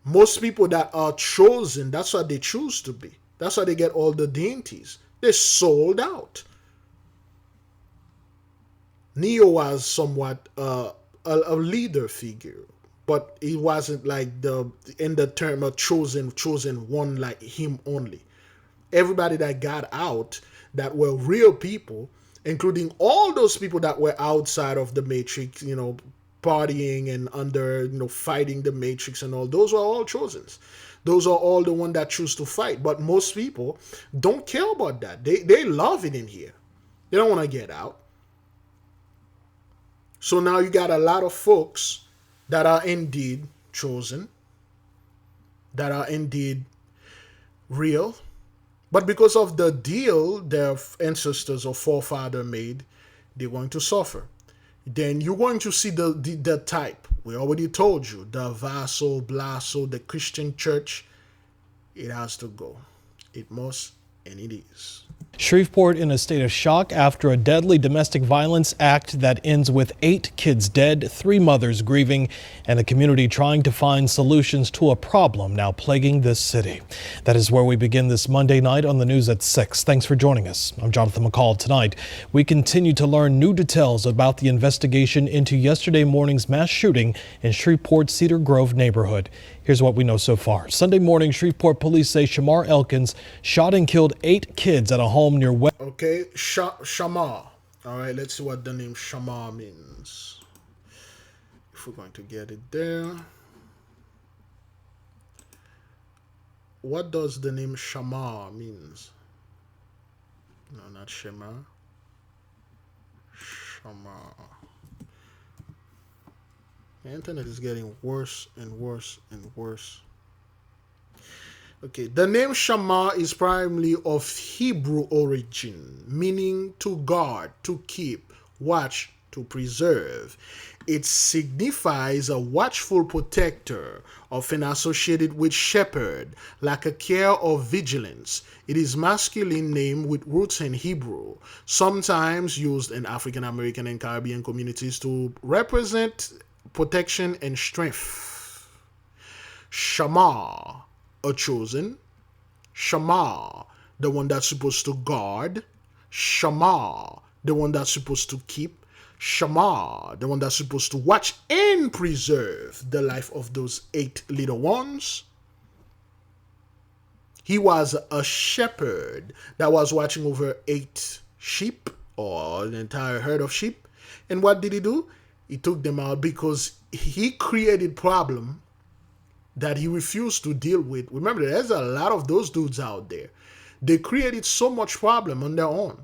Most people that are chosen, that's what they choose to be. That's why they get all the dainties. They're sold out. Neo was somewhat a leader figure, but he wasn't like in the term of chosen one, like him only. Everybody that got out that were real people, including all those people that were outside of the matrix, partying and under, fighting the matrix and all, those were all chosens. Those are all the ones that choose to fight. But most people don't care about that. They love it in here. They don't want to get out. So now you got a lot of folks that are indeed chosen, that are indeed real, but because of the deal their ancestors or forefather made, they're going to suffer. Then you're going to see the type. We already told you, the vassal, blasso, the Christian church, it has to go. It must, and it is. Shreveport in a state of shock after a deadly domestic violence act that ends with 8 kids dead, 3 mothers grieving, and the community trying to find solutions to a problem now plaguing this city. That is where we begin this Monday night on the news at 6. Thanks for joining us. I'm Jonathan McCall. Tonight, we continue to learn new details about the investigation into yesterday morning's mass shooting in Shreveport's Cedar Grove neighborhood. Here's what we know so far. Sunday morning, Shreveport police say Shamar Elkins shot and killed 8 kids at a home near West. Okay, Shamar. All right, let's see what the name Shamar means. If we're going to get it there. What does the name Shamar means? No, not Shema. Shamar. The internet is getting worse and worse and worse. Okay, the name Shamar is primarily of Hebrew origin, meaning to guard, to keep, watch, to preserve. It signifies a watchful protector, often associated with shepherd, like a care or vigilance. It is masculine name with roots in Hebrew, sometimes used in African American and Caribbean communities to represent protection and strength. Shamar, a chosen. Shamar, the one that's supposed to guard. Shamar, the one that's supposed to keep. Shamar, the one that's supposed to watch and preserve the life of those 8 little ones. He was a shepherd that was watching over 8 sheep or an entire herd of sheep. And what did he do? He took them out because he created problem that he refused to deal with. Remember, there's a lot of those dudes out there. They created so much problem on their own.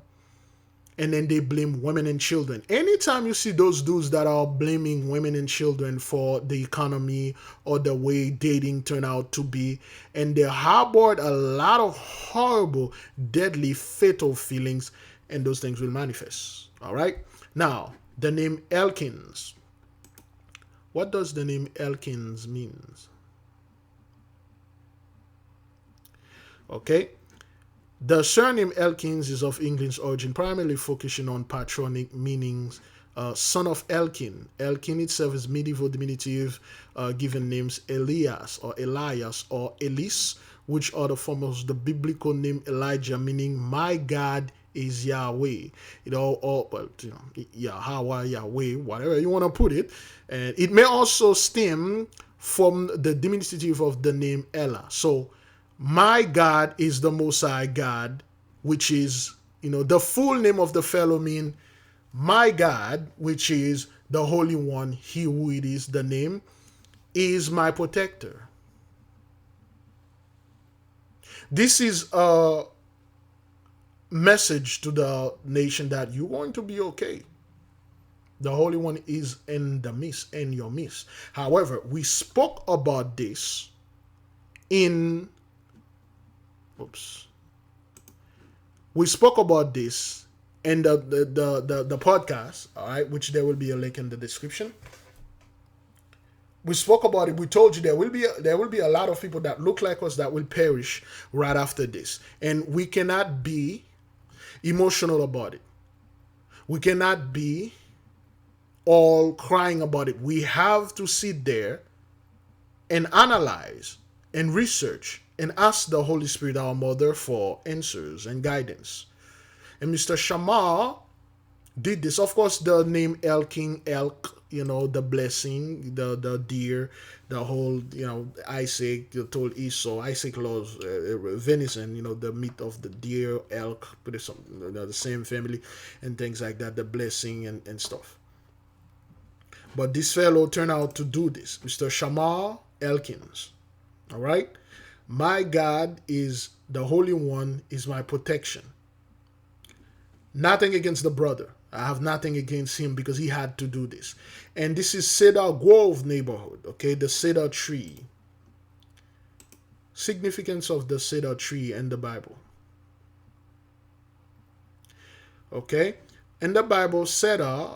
And then they blame women and children. Anytime you see those dudes that are blaming women and children for the economy or the way dating turned out to be, and they harbored a lot of horrible, deadly, fatal feelings, and those things will manifest. All right? Now, the name Elkins. What does the name Elkins means? Okay. The surname Elkins is of English origin, primarily focusing on patronymic meanings. Son of Elkin. Elkin itself is medieval diminutive given names Elias or Elias or Elis, which are the form of the biblical name Elijah, meaning my God is Yahweh. Yahweh, Yahweh, whatever you want to put it. And it may also stem from the diminutive of the name Ella. So my God is the Most High God, which is, the full name of the fellow mean my God, which is the Holy One, he who it is, the name, is my protector. This is a message to the nation that you're going to be okay. The Holy One is in the midst, in your midst. However, we spoke about this in we spoke about this in the podcast, all right, which there will be a link in the description. We spoke about it. We told you there will be a lot of people that look like us that will perish right after this. And we cannot be emotional about it. We cannot be all crying about it. We have to sit there and analyze and research and ask the Holy Spirit, our mother, for answers and guidance. And Mr. Shamar did this. Of course, the name elk, the blessing, the deer, the whole, Isaac told Esau, Isaac loves venison, the meat of the deer, elk, but it's the same family and things like that, the blessing and stuff. But this fellow turned out to do this, Mr. Shamar Elkins. All right? My God is the Holy One, is my protection. Nothing against the brother. I have nothing against him because he had to do this. And this is Cedar Grove neighborhood, okay? The cedar tree. Significance of the cedar tree in the Bible. Okay? In the Bible, cedar,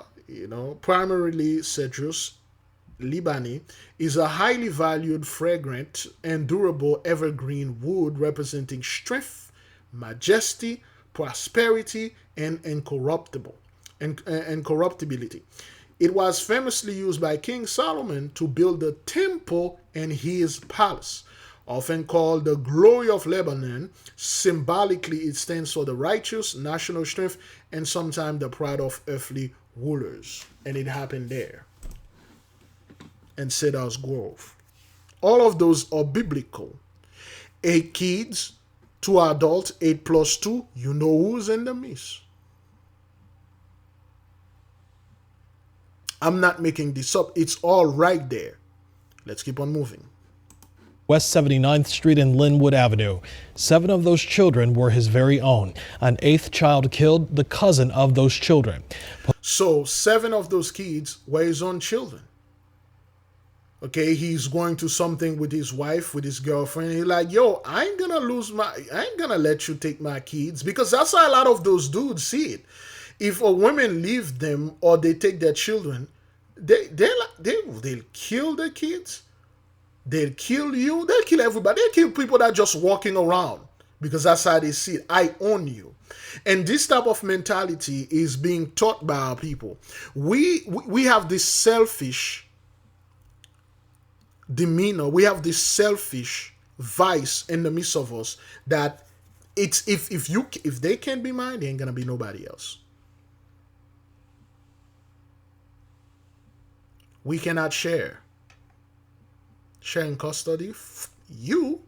primarily Cedrus libani, is a highly valued, fragrant, and durable evergreen wood representing strength, majesty, prosperity, and incorruptibility. It was famously used by King Solomon to build the temple and his palace. Often called the glory of Lebanon, symbolically it stands for the righteous, national strength, and sometimes the pride of earthly rulers. And it happened there. And Cedar's Grove. All of those are biblical. 8 kids, 2 adults, 8 plus 2, you know who's in the midst. I'm not making this up. It's all right there. Let's keep on moving. West 79th Street and Linwood Avenue. 7 of those children were his very own. An 8th child killed the cousin of those children. So 7 of those kids were his own children. Okay, he's going to something with his wife, with his girlfriend. He's like, yo, I ain't gonna let you take my kids, because that's how a lot of those dudes see it. If a woman leave them or they take their children, they'll kill the kids. They'll kill you. They'll kill everybody. They'll kill people that are just walking around, because that's how they see it. I own you. And this type of mentality is being taught by our people. We have this selfish demeanor. We have this selfish vice in the midst of us that it's if they can't be mine, there ain't gonna be nobody else. We cannot share. Sharing custody, I'm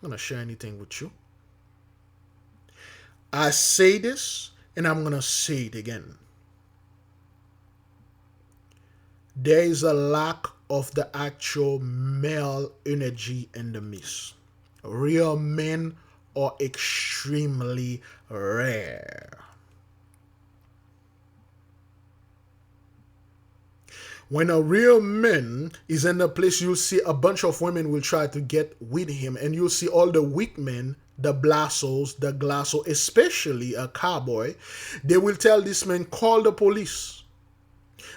gonna share anything with you. I say this, and I'm gonna say it again. There is a lack of the actual male energy in the midst. Real men are extremely rare. When a real man is in a place, you'll see a bunch of women will try to get with him, and you'll see all the weak men, the blassos, the glasso, especially a cowboy. They will tell this man, call the police.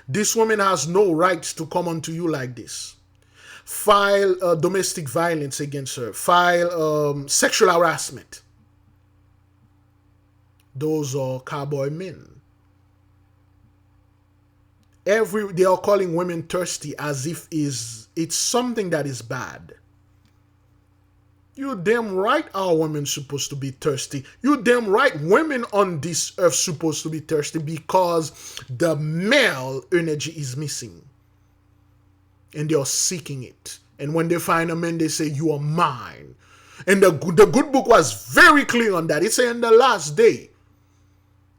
This woman has no rights to come onto you like this. File domestic violence against her. File sexual harassment. Those are cowboy men. They are calling women thirsty as if it's something that is bad. You're damn right our women supposed to be thirsty. You're damn right women on this earth supposed to be thirsty, because the male energy is missing. And they are seeking it. And when they find a man, they say, you are mine. And the good book was very clear on that. It said in the last day,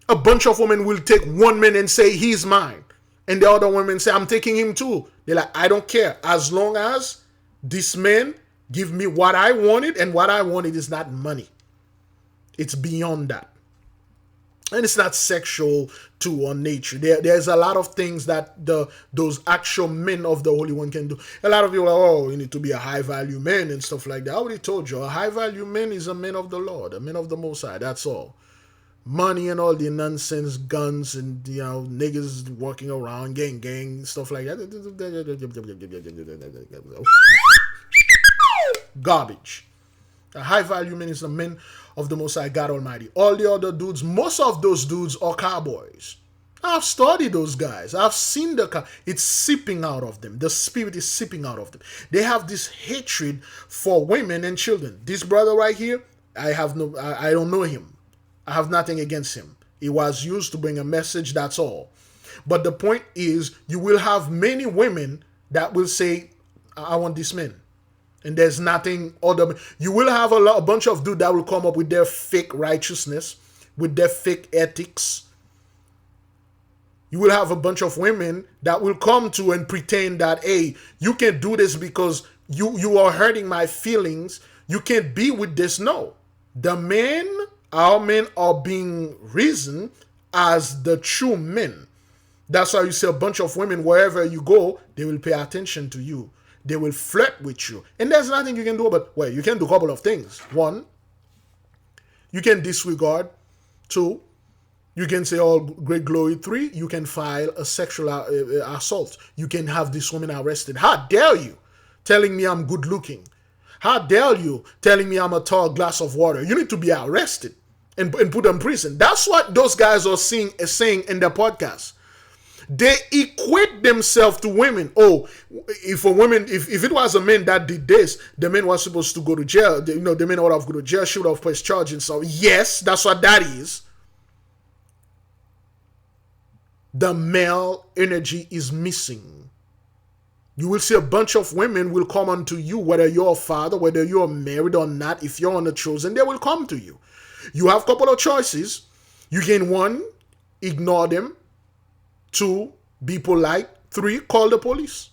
a bunch of women will take one man and say, he's mine. And the other women say, I'm taking him too. They're like, I don't care. As long as this man give me what I wanted, and what I wanted is not money. It's beyond that. And it's not sexual to or nature. There's a lot of things that those actual men of the Holy One can do. A lot of people are, oh, you need to be a high value man and stuff like that. I already told you, a high value man is a man of the Lord, a man of the Most High. That's all. money and all the nonsense, guns and niggas walking around, gang, stuff like that. Garbage. A high value men is the men of the Most High God Almighty. All the other dudes, most of those dudes are cowboys. I've studied those guys. I've seen it's seeping out of them. The spirit is seeping out of them. They have this hatred for women and children. This brother right here, I don't know him. I have nothing against him. He was used to bring a message, that's all. But the point is, you will have many women that will say, I want this man. And there's nothing other. You will have a bunch of dudes that will come up with their fake righteousness, with their fake ethics. You will have a bunch of women that will come to and pretend that, hey, you can't do this because you are hurting my feelings. You can't be with this. No. Our men are being reasoned as the true men. That's why you see a bunch of women, wherever you go, they will pay attention to you. They will flirt with you. And there's nothing you can do about it. Well, you can do a couple of things. One, you can disregard. Two, you can say, oh, great glory. Three, you can file a sexual assault. You can have this woman arrested. How dare you telling me I'm good looking? How dare you telling me I'm a tall glass of water? You need to be arrested and put in prison. That's what those guys are saying in their podcast. They equate themselves to women. Oh, if it was a man that did this, the man was supposed to go to jail. The man would have go to jail, should have pressed charges. So yes, that's what that is. The male energy is missing. You will see a bunch of women will come unto you, whether you're a father, whether you're married or not. If you're on the chosen, they will come to you. You have a couple of choices. You can, 1, ignore them. 2, be polite. 3, call the police.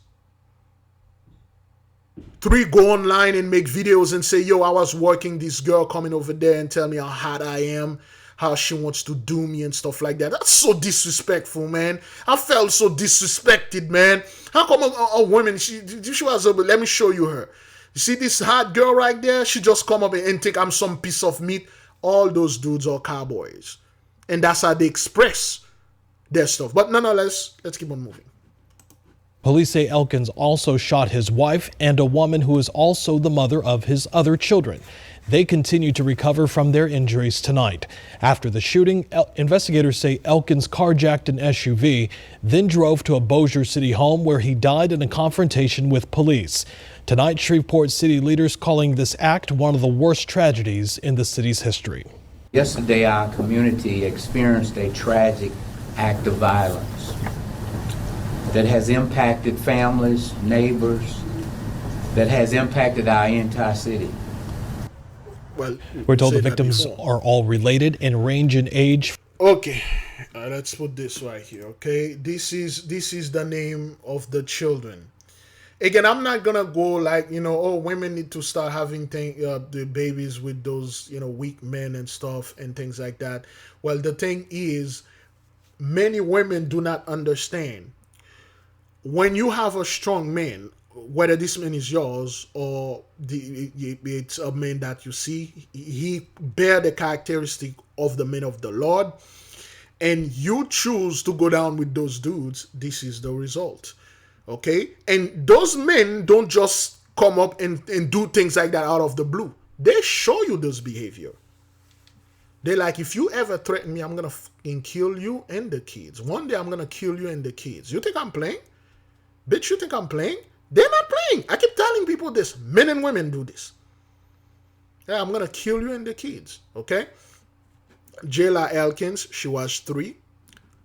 3, go online and make videos and say, yo, I was working this girl coming over there and tell me how hot I am, how she wants to do me and stuff like that. That's so disrespectful, man. I felt so disrespected, man. How come a woman, she was, let me show you her. You see this hot girl right there? She just come up and think I'm some piece of meat. All those dudes are cowboys. And that's how they express their stuff. But nonetheless, let's keep on moving. Police say Elkins also shot his wife and a woman who is also the mother of his other children. They continue to recover from their injuries tonight. After the shooting, investigators say Elkins carjacked an SUV, then drove to a Bossier City home where he died in a confrontation with police. Tonight, Shreveport city leaders calling this act one of the worst tragedies in the city's history. Yesterday, our community experienced a tragic act of violence that has impacted families, neighbors, that has impacted our entire city. Well, we're told the victims are all related and range in age. Okay, let's put this right here. Okay, this is the name of the children. Again, I'm not gonna go like, oh, women need to start having the babies with those weak men and stuff and things like that. Well, the thing is, many women do not understand. When you have a strong man, whether this man is yours or it's a man that you see, he bear the characteristic of the men of the Lord, and you choose to go down with those dudes, this is the result. Okay? And those men don't just come up and do things like that out of the blue. They show you this behavior. They're like, if you ever threaten me, I'm going to fucking kill you and the kids. One day I'm going to kill you and the kids. You think I'm playing? Bitch, you think I'm playing? They're not playing. I keep telling people this. Men and women do this. Yeah, I'm going to kill you and the kids. Okay? Jayla Elkins, she was 3.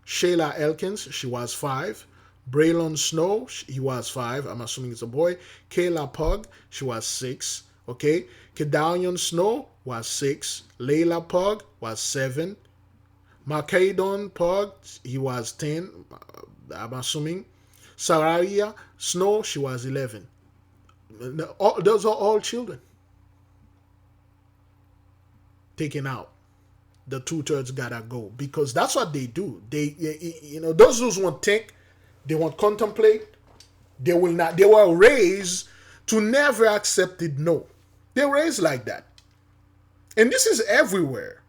Shayla Elkins, she was 5. Braylon Snow, he was 5. I'm assuming it's a boy. Kayla Pug, she was 6. Okay? Kedalion Snow was 6. Layla Pug was 7. Macadon Pug, he was 10. I'm assuming. Sararia Snow, she was 11. Those are all children taken out. The 2/3 gotta go because that's what they do. They, those who won't think, they won't contemplate, they will not. They were raised to never accept it. No, they're raised like that, and this is everywhere.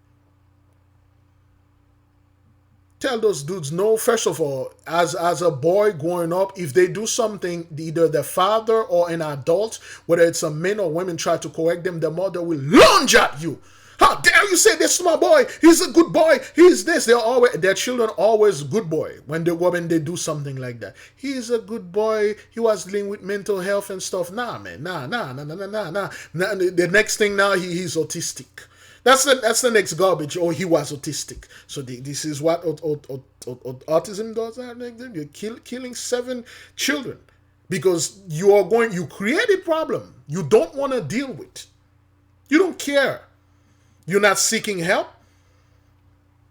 Tell those dudes no. First of all, as a boy growing up, if they do something, either the father or an adult, whether it's a man or women, try to correct them, the mother will lunge at you. How dare you say this to my boy? He's a good boy. He's this. Their children always good boy when they go and they do something like that. He's a good boy. He was dealing with mental health and stuff. Nah, man. Nah. The next thing now, he's autistic. That's the next garbage. Oh, he was autistic. So this is what autism does. You're killing 7 children because you create a problem you don't want to deal with. You don't care. You're not seeking help.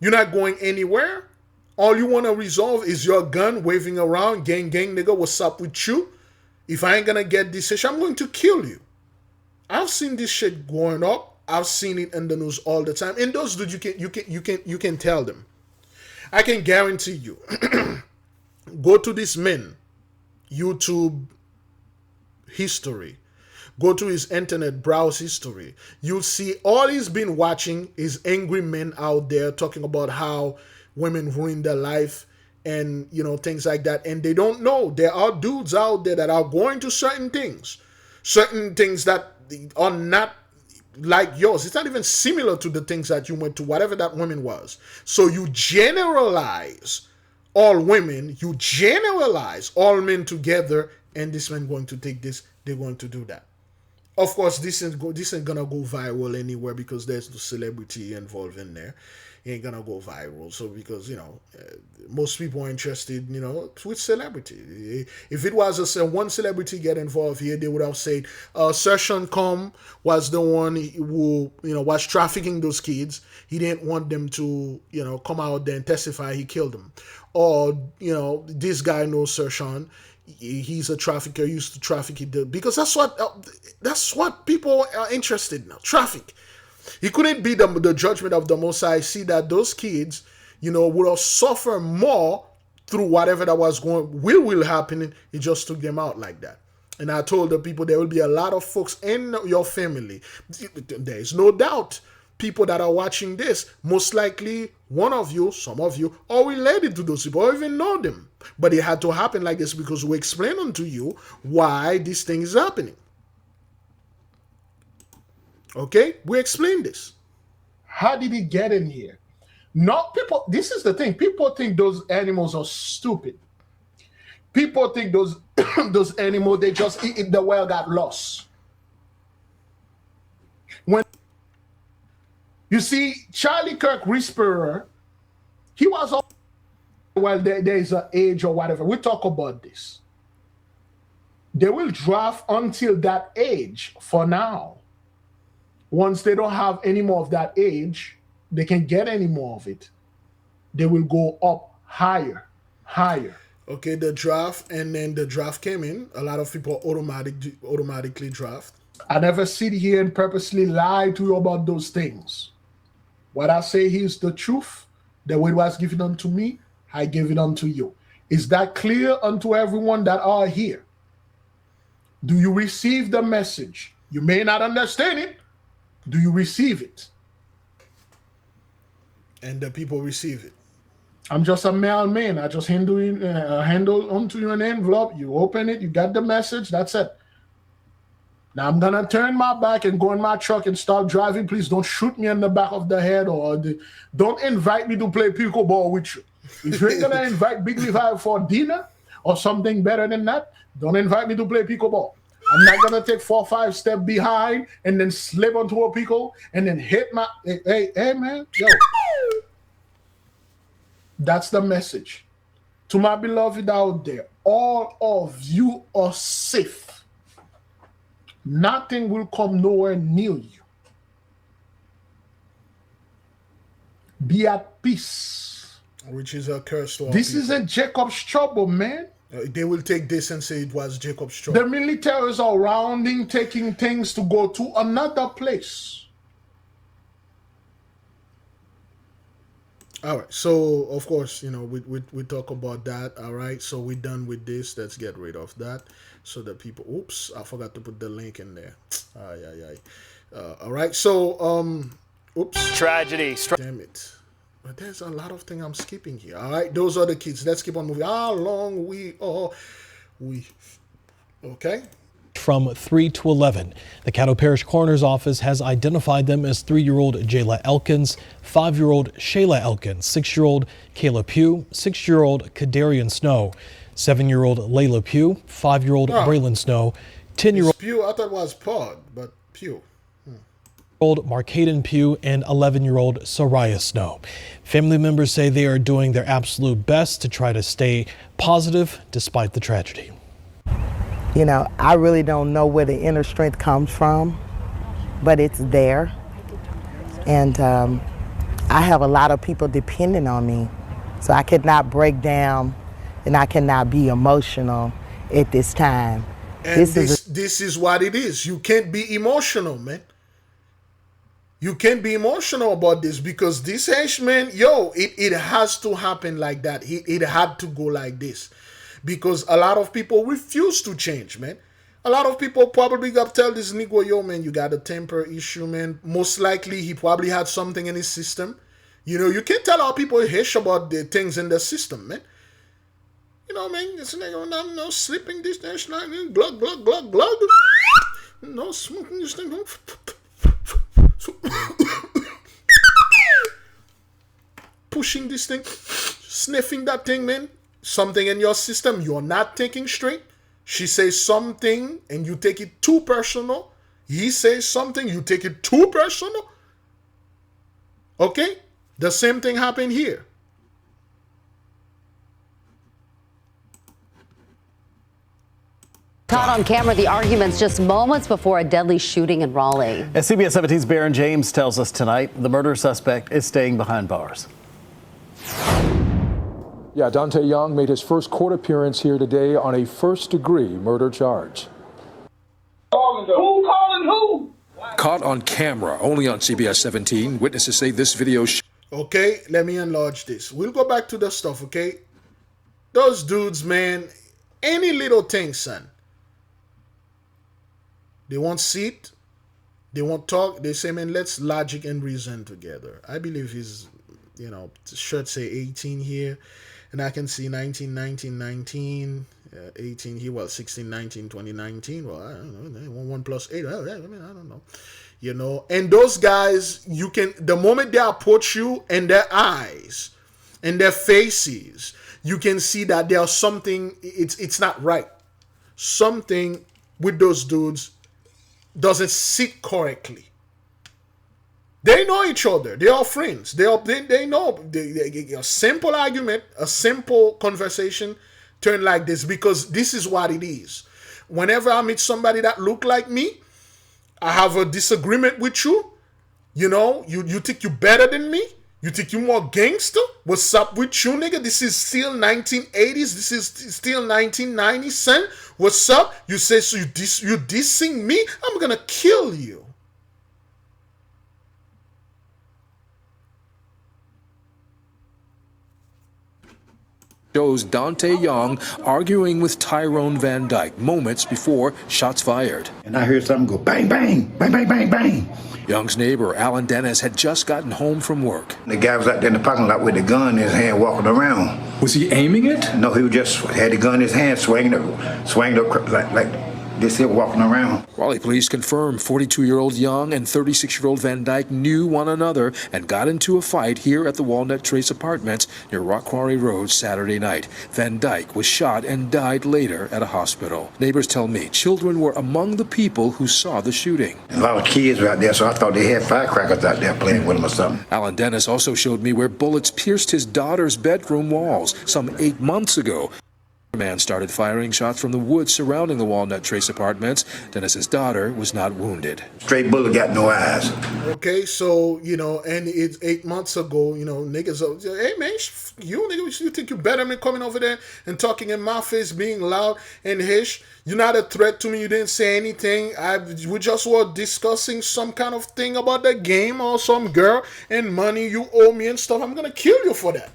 You're not going anywhere. All you want to resolve is your gun waving around. Gang, nigga, what's up with you? If I ain't gonna get this shit, I'm going to kill you. I've seen this shit growing up. I've seen it in the news all the time. And those dudes, you can tell them. I can guarantee you. Go to this man YouTube history. Go to his internet browse history. You'll see all he's been watching is angry men out there talking about how women ruin their life and things like that. And they don't know there are dudes out there that are going to certain things that are not like yours. It's not even similar to the things that you went to, whatever that woman was. So you generalize all women, you generalize all men together, and this man going to take this, they're going to do that. Of course, this ain't gonna go viral anywhere because there's no celebrity involved in there. It ain't gonna go viral. So because most people are interested, with celebrity. If it was one celebrity get involved here, they would have said, Session Com was the one who was trafficking those kids. He didn't want them to come out there and testify. He killed them. Or this guy knows Session. He's a trafficker, used to traffic it because that's what people are interested in now. Traffic. He couldn't be the judgment of the Most High. See that those kids, would have suffered more through whatever that was will happen. He just took them out like that. And I told the people there will be a lot of folks in your family. There is no doubt. People that are watching this, most likely one of you, some of you, are related to those people or even know them. But it had to happen like this because we explain unto you why this thing is happening. Okay? We explain this. How did he get in here? Not people. This is the thing. People think those animals are stupid. People think those those animals, they just eat the well got lost. When you see, Charlie Kirk Whisperer, he was all, well, there is an age or whatever. We talk about this. They will draft until that age for now. Once they don't have any more of that age, they can get any more of it. They will go up higher. Okay, the draft, and then the draft came in. A lot of people automatically draft. I never sit here and purposely lie to you about those things. What I say here is the truth. The way it was given unto me, I give it unto you. Is that clear unto everyone that are here? Do you receive the message? You may not understand it. Do you receive it? And the people receive it. I'm just a mailman. I just handle onto you an envelope. You open it. You got the message. That's it. Now I'm gonna turn my back and go in my truck and start driving. Please don't shoot me in the back of the head don't invite me to play pickleball with you. If you ain't gonna invite Big Levi for dinner or something better than that, don't invite me to play pickleball. I'm not gonna take 4 or 5 steps behind and then slip onto a pickle and then hit my hey man, yo. That's the message. To my beloved out there, all of you are safe. Nothing will come nowhere near you. Be at peace. Which is a curse to all This people. Isn't Jacob's trouble, man. They will take this and say it was Jacob's trouble. The militaries are rounding, taking things to go to another place. All right, so of course, we talk about that. All right, so we're done with this. Let's get rid of that. So the people, oops, I forgot to put the link in there. All right, so oops, tragedy. Damn it. But there's a lot of things I'm skipping here. All right, those are the kids. Let's keep on moving. How long okay? From 3 to 11. The Caddo Parish Coroner's Office has identified them as 3-year-old Jayla Elkins, 5-year-old Shayla Elkins, 6-year-old Kayla Pugh, 6-year-old Kadarian Snow, 7-year-old Layla Pugh, 5-year-old Braylon Snow, 10-year-old Pugh. I thought it was Pod, but Pugh. Marcaden Pugh, and 11-year-old Soraya Snow. Family members say they are doing their absolute best to try to stay positive despite the tragedy. You know, I really don't know where the inner strength comes from, but it's there. And I have a lot of people depending on me, so I could not break down and I cannot be emotional at this time. And this is what it is. You can't be emotional, man. You can't be emotional about this because this hash, man, it has to happen like that. It had to go like this. Because a lot of people refuse to change, man. A lot of people probably got to tell this nigga, yo, man, you got a temper issue, man. Most likely, he probably had something in his system. You know, you can't tell our people hish about the things in the system, man. You know, man, this nigga, I'm no sleeping this, that's not, glug, glug, glug, glug. No smoking this thing. Pushing this thing, sniffing that thing, man. Something in your system you're not thinking straight. She says something and you take it too personal. He says something, you take it too personal. Okay? The same thing happened here. Caught on camera the arguments just moments before a deadly shooting in Raleigh. As CBS 17's Baron James tells us tonight, the murder suspect is staying behind bars. Yeah, Dante Young made his first court appearance here today on a first-degree murder charge. Who calling who? Caught on camera, only on CBS 17. Witnesses say this video... Okay, let me enlarge this. We'll go back to the stuff, okay? Those dudes, man, any little thing, son. They won't sit. They won't talk. They say, man, let's logic and reason together. I believe he's, you know, should say 18 here. And I can see 19, 19, 19, 18 here, well, 16, 19, 20, 19. Well, I don't know, 1 plus 8, I don't know. You know, and those guys, you can, the moment they approach you and their eyes and their faces, you can see that there's something, it's not right. Something with those dudes doesn't sit correctly. They know each other. They are friends. They know. A simple argument, a simple conversation turn like this because this is what it is. Whenever I meet somebody that look like me, I have a disagreement with you. You know, you think you better than me? You think you more gangster? What's up with you, nigga? This is still 1980s. This is still 1990s, son. What's up? You say so you dissing me? I'm gonna kill you. Shows Dante Young arguing with Tyrone Van Dyke moments before shots fired. And I heard something go bang, bang, bang, bang, bang, bang. Young's neighbor, Alan Dennis, had just gotten home from work. The guy was out there in the parking lot with the gun in his hand walking around. Was he aiming it? No, he just had the gun in his hand swinging up like this here walking around. Raleigh police confirm 42-year-old Young and 36-year-old Van Dyke knew one another and got into a fight here at the Walnut Trace Apartments near Rock Quarry Road Saturday night. Van Dyke was shot and died later at a hospital. Neighbors tell me children were among the people who saw the shooting. A lot of kids were out there, so I thought they had firecrackers out there playing with them or something. Alan Dennis also showed me where bullets pierced his daughter's bedroom walls some 8 months ago. The man started firing shots from the woods surrounding the Walnut Trace Apartments. Dennis's daughter was not wounded. Straight bullet, got no eyes. Okay, so, you know, and it's 8 months ago, you know, niggas, hey man, you niggas, you think you better than coming over there and talking in my face, being loud and hish? You're not a threat to me. You didn't say anything. We just were discussing some kind of thing about the game or some girl and money you owe me and stuff. I'm gonna kill you for that.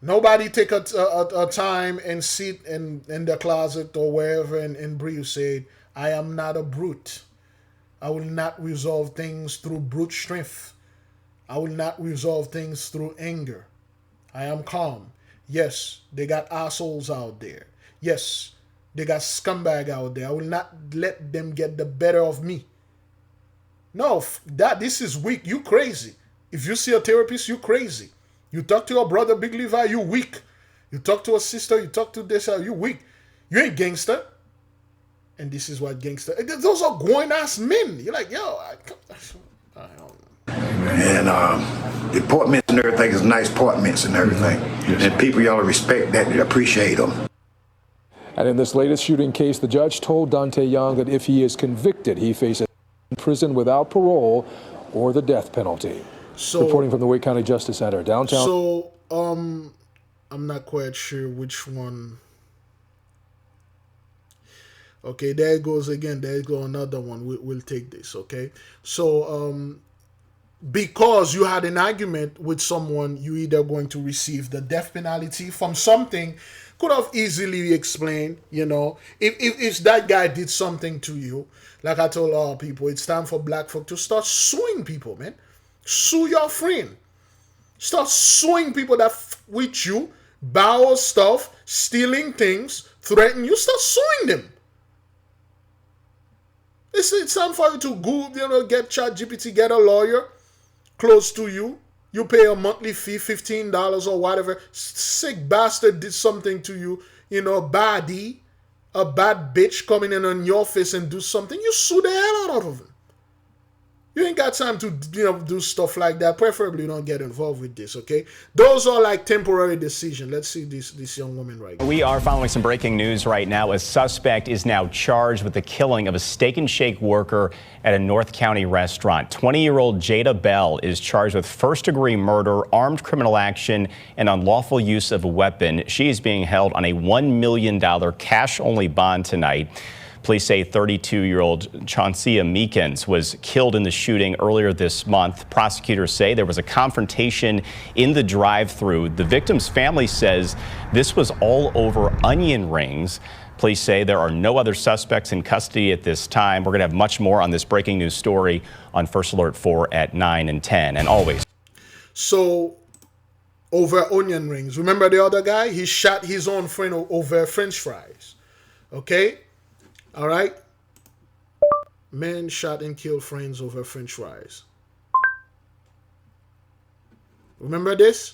Nobody take a time and sit in the closet or wherever and breathe. Say, I am not a brute. I will not resolve things through brute strength. I will not resolve things through anger. I am calm. Yes, they got assholes out there. Yes, they got scumbag out there. I will not let them get the better of me. No, this is weak. You crazy. If you see a therapist, you crazy. You talk to your brother, Big Levi, you weak. You talk to a sister, you talk to this, you weak. You ain't gangster. And this is what gangster. Those are grown ass men. You're like, yo, I don't know. And the apartments and everything is nice apartments and everything. Yes. And people y'all respect that, they appreciate them. And in this latest shooting case, the judge told Dante Young that if he is convicted, he faces prison without parole or the death penalty. So, reporting from the Wake County Justice Center, downtown. So, I'm not quite sure which one. Okay, there it goes again. There you go, another one. We'll take this, okay? So, because you had an argument with someone, you either going to receive the death penalty from something, could have easily explained, you know, if that guy did something to you, like I told all people, it's time for black folk to start suing people, man. Sue your friend. Start suing people that with you, borrow stuff, stealing things, threaten you. Start suing them. It's time for you to go, you know, get ChatGPT, get a lawyer close to you. You pay a monthly fee, $15 or whatever. Sick bastard did something to you, you know, baddie, a bad bitch coming in on your face and do something. You sue the hell out of them. You ain't got time to, you know, do stuff like that. Preferably don't get involved with this, okay? Those are like temporary decisions. Let's see this young woman right now. We are following some breaking news right now. A suspect is now charged with the killing of a Steak and Shake worker at a North County restaurant. 20-year-old Jada Bell is charged with first-degree murder, armed criminal action, and unlawful use of a weapon. She is being held on a $1 million cash-only bond tonight. Police say 32-year-old Chauncey Meekins was killed in the shooting earlier this month. Prosecutors say there was a confrontation in the drive-thru. The victim's family says this was all over onion rings. Police say there are no other suspects in custody at this time. We're going to have much more on this breaking news story on First Alert 4 at 9 and 10, and always. So, over onion rings. Remember the other guy? He shot his own friend over French fries. Okay? All right? Man shot and killed friends over French fries. Remember this?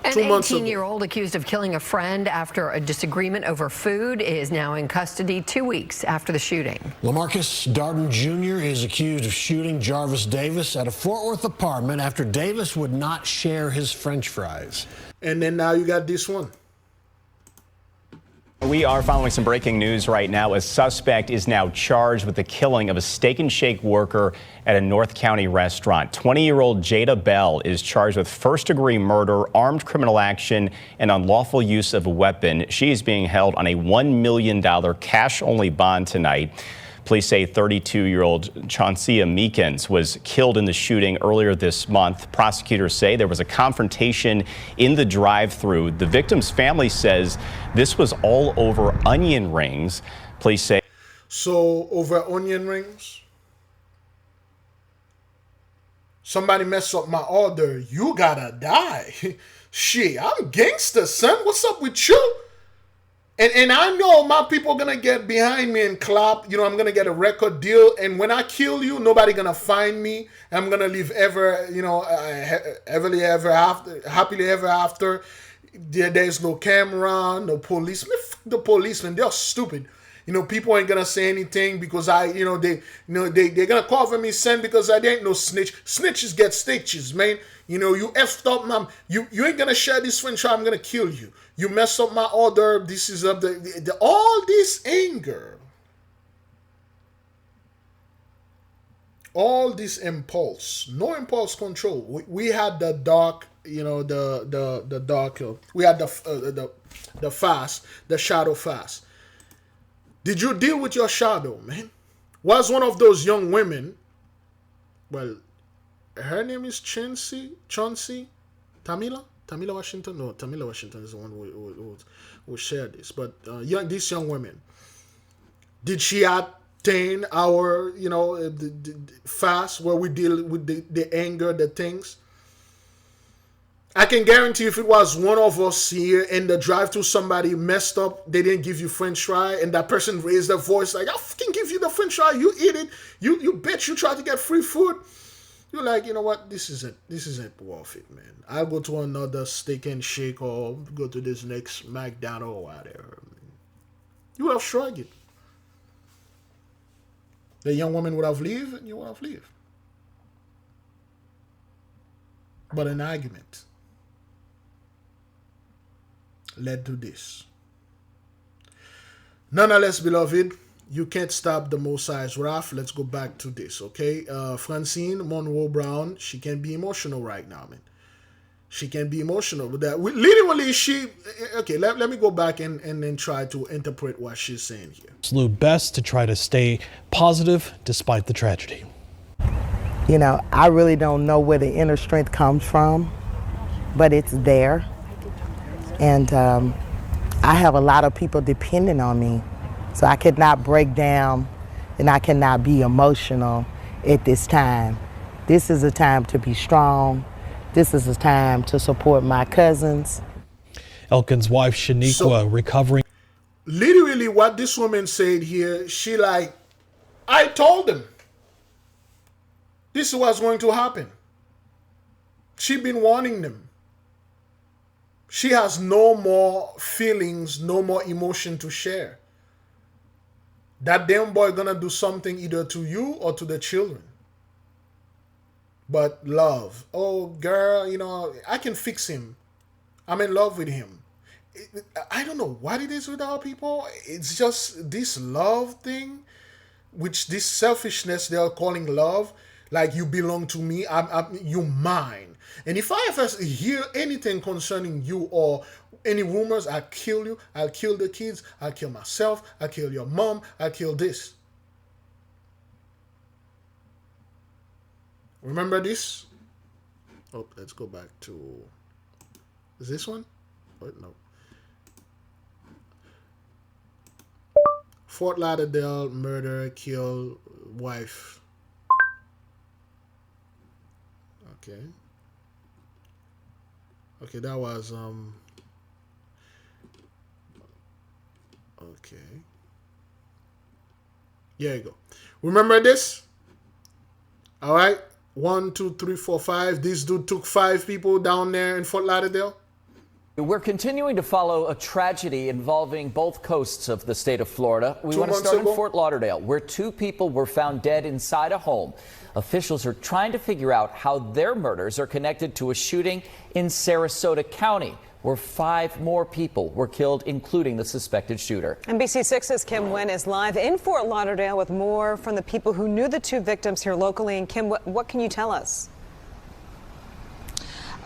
An 18-year-old accused of killing a friend after a disagreement over food is now in custody 2 weeks after the shooting. LaMarcus Darden Jr. is accused of shooting Jarvis Davis at a Fort Worth apartment after Davis would not share his French fries. And then now you got this one. We are following some breaking news right now. A suspect is now charged with the killing of a Steak and Shake worker at a North County restaurant. 20-year-old Jada Bell is charged with first-degree murder, armed criminal action, and unlawful use of a weapon. She is being held on a $1 million cash-only bond tonight. Police say 32-year-old Chauncey Meekins was killed in the shooting earlier this month. Prosecutors say there was a confrontation in the drive-thru. The victim's family says this was all over onion rings. Police say. So, over onion rings? Somebody messed up my order. You gotta die. Shit, I'm gangster, son. What's up with you? And I know my people are going to get behind me and clap. You know, I'm going to get a record deal. And when I kill you, nobody going to find me. I'm going to live ever, you know, happily ever after. There's no camera, no policeman. Fuck the policemen. They're stupid. You know, people ain't going to say anything because they're going to cover me, son, because I ain't no snitch. Snitches get stitches, man. You know, you effed up, mom. You ain't going to share this friendship. I'm going to kill you. You messed up my order. This is up all this anger. All this impulse. No impulse control. We had the dark, you know, the dark. We had the fast, the shadow fast. Did you deal with your shadow, man? Was one of those young women, well, her name is Chauncey, Tamila Washington? No, Tamila Washington is the one who shared this. But this young woman, did she 10-hour, fast where we deal with the anger, the things. I can guarantee if it was one of us here in the drive-thru, somebody messed up, they didn't give you French fry, and that person raised their voice like, I fucking give you the French fry, you eat it, you bitch, you try to get free food. You're like, you know what, this isn't worth it, man. I'll go to another Steak and Shake or go to this next McDonald's or whatever. You would have shrugged it. The young woman would have left, and you would have left. But an argument led to this. Nonetheless, beloved, you can't stop the Most High's wrath. Let's go back to this, okay? Francine Monroe Brown, she can be emotional right now, man. She can be emotional with that. Literally, okay, let me go back and then try to interpret what she's saying here. Do best to try to stay positive despite the tragedy. I really don't know where the inner strength comes from, but it's there. And I have a lot of people depending on me. So I could not break down and I cannot be emotional at this time. This is a time to be strong. This is a time to support my cousins. Elkin's wife, Shaniqua, recovering. Literally what this woman said here, she like, I told them this is what's going to happen. She been warning them. She has no more feelings, no more emotion to share. That damn boy gonna do something either to you or to the children. But love. Oh, girl, I can fix him. I'm in love with him. I don't know what it is with our people. It's just this love thing, which this selfishness they are calling love. Like, you belong to me, you're mine. And if I ever hear anything concerning you or any rumors, I'll kill you, I'll kill the kids, I'll kill myself, I'll kill your mom, I'll kill this. Remember this? Oh, let's go back to... Is this one? Oh, no. Fort-Lauderdale, murder, kill, wife. Okay. Okay, that was okay. There you go. Remember this? All right. 1, 2, 3, 4, 5. This dude took 5 people down there in Fort Lauderdale. We're continuing to follow a tragedy involving both coasts of the state of Florida. We want to start in Fort Lauderdale, where 2 people were found dead inside a home. Officials are trying to figure out how their murders are connected to a shooting in Sarasota County, where 5 more people were killed, including the suspected shooter. NBC6's Kim Nguyen is live in Fort Lauderdale with more from the people who knew the 2 victims here locally. And Kim, what can you tell us?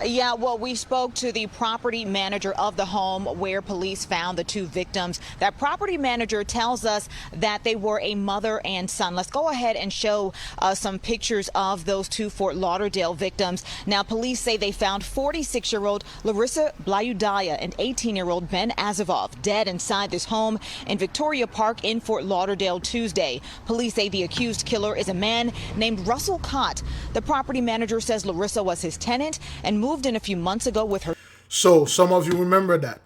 Yeah, well, we spoke to the property manager of the home where police found the 2 victims. That property manager tells us that they were a mother and son. Let's go ahead and show some pictures of those 2 Fort Lauderdale victims. Now, police say they found 46-year-old Larissa Blayudaya and 18-year-old Ben Azavov dead inside this home in Victoria Park in Fort Lauderdale Tuesday. Police say the accused killer is a man named Russell Cott. The property manager says Larissa was his tenant and moved in a few months ago with her. So some of you remember that.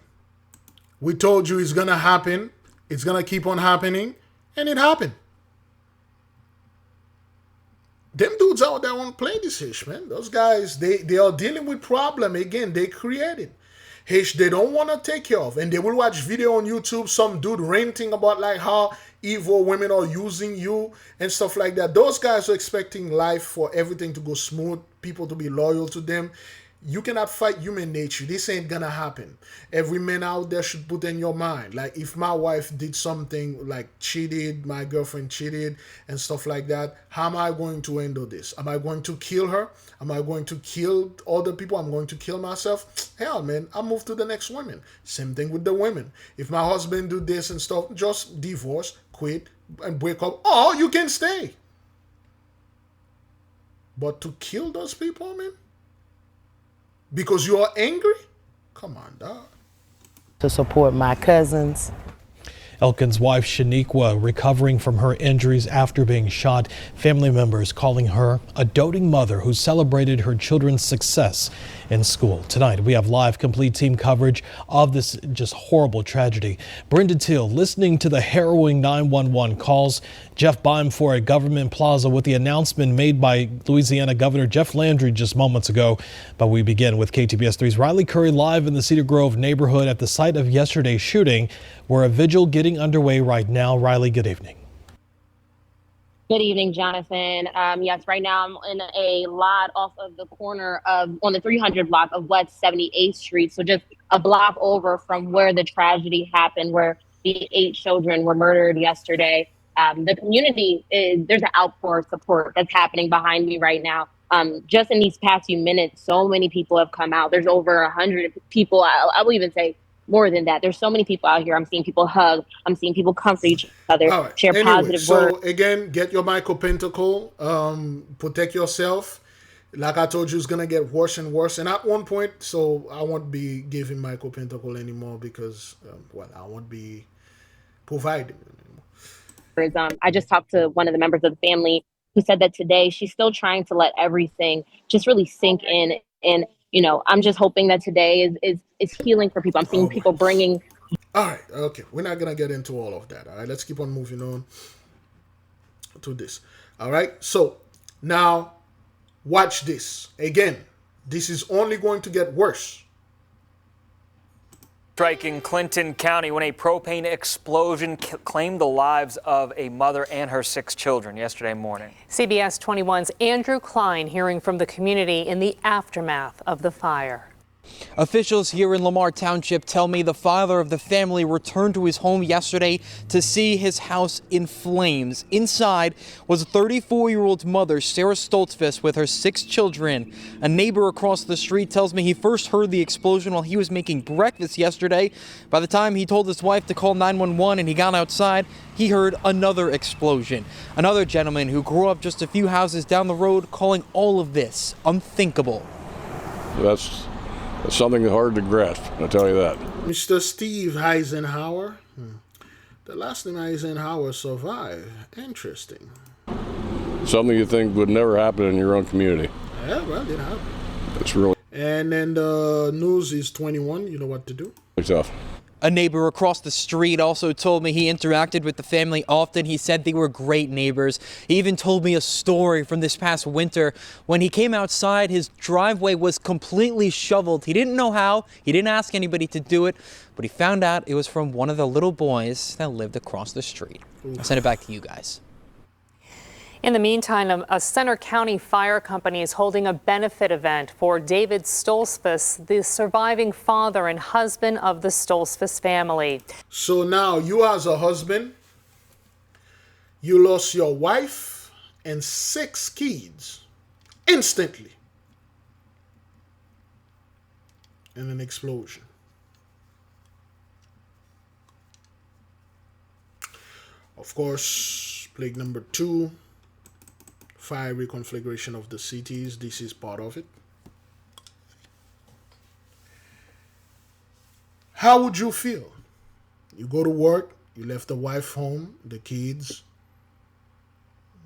We told you it's going to happen. It's going to keep on happening. And it happened. Them dudes out there won't play this ish, man. Those guys, they are dealing with problem. Again, they created. Ish they don't want to take care of. And they will watch video on YouTube, some dude ranting about like how evil women are using you and stuff like that. Those guys are expecting life for everything to go smooth, people to be loyal to them. You cannot fight human nature. This ain't gonna happen. Every man out there should put in your mind, like, if my wife did something like cheated, my girlfriend cheated and stuff like that, how am I going to handle this? Am I going to kill her? Am I going to kill other people? I'm going to kill myself? Hell, man, I'll move to the next woman. Same thing with the women. If my husband do this and stuff, just divorce, quit, and break up. Or you can stay. But to kill those people, man? Because you are angry? Come on, dog. To support my cousins. Elkin's wife, Shaniqua, recovering from her injuries after being shot. Family members calling her a doting mother who celebrated her children's success in school. Tonight, we have live, complete team coverage of this just horrible tragedy. Brenda Teal listening to the harrowing 911 calls. Jeff Beimfor at Government Plaza with the announcement made by Louisiana Governor Jeff Landry just moments ago. But we begin with KTBS 3's Riley Curry live in the Cedar Grove neighborhood at the site of yesterday's shooting, where a vigil getting underway right now. Riley, good evening. Good evening, Jonathan. Yes, right now I'm in a lot off of the corner of on the 300 block of West 78th Street. So just a block over from where the tragedy happened, where the 8 children were murdered yesterday. The community there's an outpour of support that's happening behind me right now. Just in these past few minutes, so many people have come out. There's over 100 people. I will even say more than that. There's so many people out here. I'm seeing people hug. I'm seeing people comfort each other, share positive words. So again, get your Michael Pentacle. Protect yourself. Like I told you, it's gonna get worse and worse. And at one point, so I won't be giving Michael Pentacle anymore because, I won't be providing anymore. I just talked to one of the members of the family who said that today she's still trying to let everything just really sink in. And I'm just hoping that today is healing for people. I'm seeing people bringing. All right, okay. We're not gonna get into all of that. All right, let's keep on moving on to this. All right, so now watch this again. This is only going to get worse. Striking Clinton County when a propane explosion claimed the lives of a mother and her 6 children yesterday morning. CBS 21's Andrew Klein hearing from the community in the aftermath of the fire. Officials here in Lamar Township tell me the father of the family returned to his home yesterday to see his house in flames. Inside was 34-year-old mother Sarah Stoltzfus with her 6 children. A neighbor across the street tells me he first heard the explosion while he was making breakfast yesterday. By the time he told his wife to call 911 and he got outside, he heard another explosion. Another gentleman who grew up just a few houses down the road calling all of this unthinkable. That's something hard to grasp, I'll tell you that. Mr. Steve Eisenhower. The last name Eisenhower survived. Interesting. Something you think would never happen in your own community. Yeah, well, it happened. It's really. And then the news is 21. You know what to do. Tough. A neighbor across the street also told me he interacted with the family often. He said they were great neighbors. He even told me a story from this past winter. When he came outside, his driveway was completely shoveled. He didn't know how. He didn't ask anybody to do it, but he found out it was from one of the little boys that lived across the street. I'll send it back to you guys. In the meantime, a Center County Fire Company is holding a benefit event for David Stoltzfus, the surviving father and husband of the Stoltzfus family. So now you as a husband, you lost your wife and 6 kids instantly in an explosion. Of course, plague number 2. Fire reconfiguration of the cities. This is part of it. How would you feel? You go to work, you left the wife home, the kids,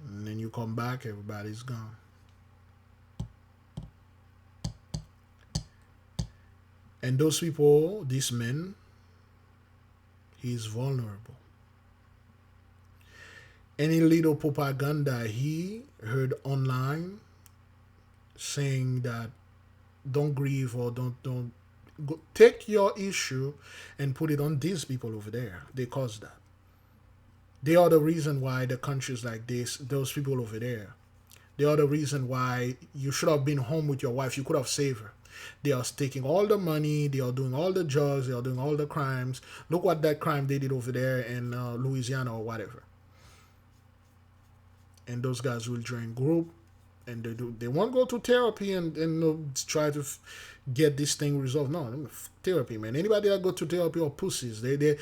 and then you come back, everybody's gone. And those people, these men, he's vulnerable. Any little propaganda he heard online saying that don't grieve or don't go, take your issue and put it on these people over there. They caused that. They are the reason why the countries like this, those people over there, they are the reason why you should have been home with your wife. You could have saved her. They are taking all the money. They are doing all the drugs. They are doing all the crimes. Look what that crime they did over there in Louisiana or whatever. And those guys will join group, and they won't go to therapy and try to get this thing resolved. No, therapy, man. Anybody that go to therapy are pussies. They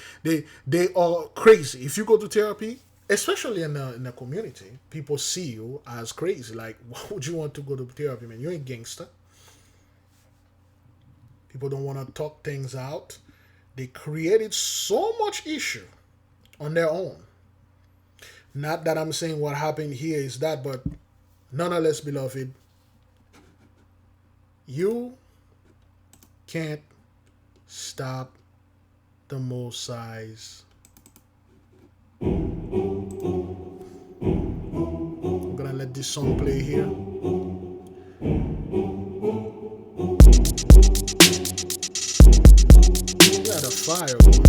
are crazy. If you go to therapy, especially in the community, people see you as crazy. Like, why would you want to go to therapy, man? You're a gangster. People don't want to talk things out. They created so much issue on their own. Not that I'm saying what happened here is that, but nonetheless, beloved, you can't stop the Most High's. I'm gonna let this song play here. Got a fire going on.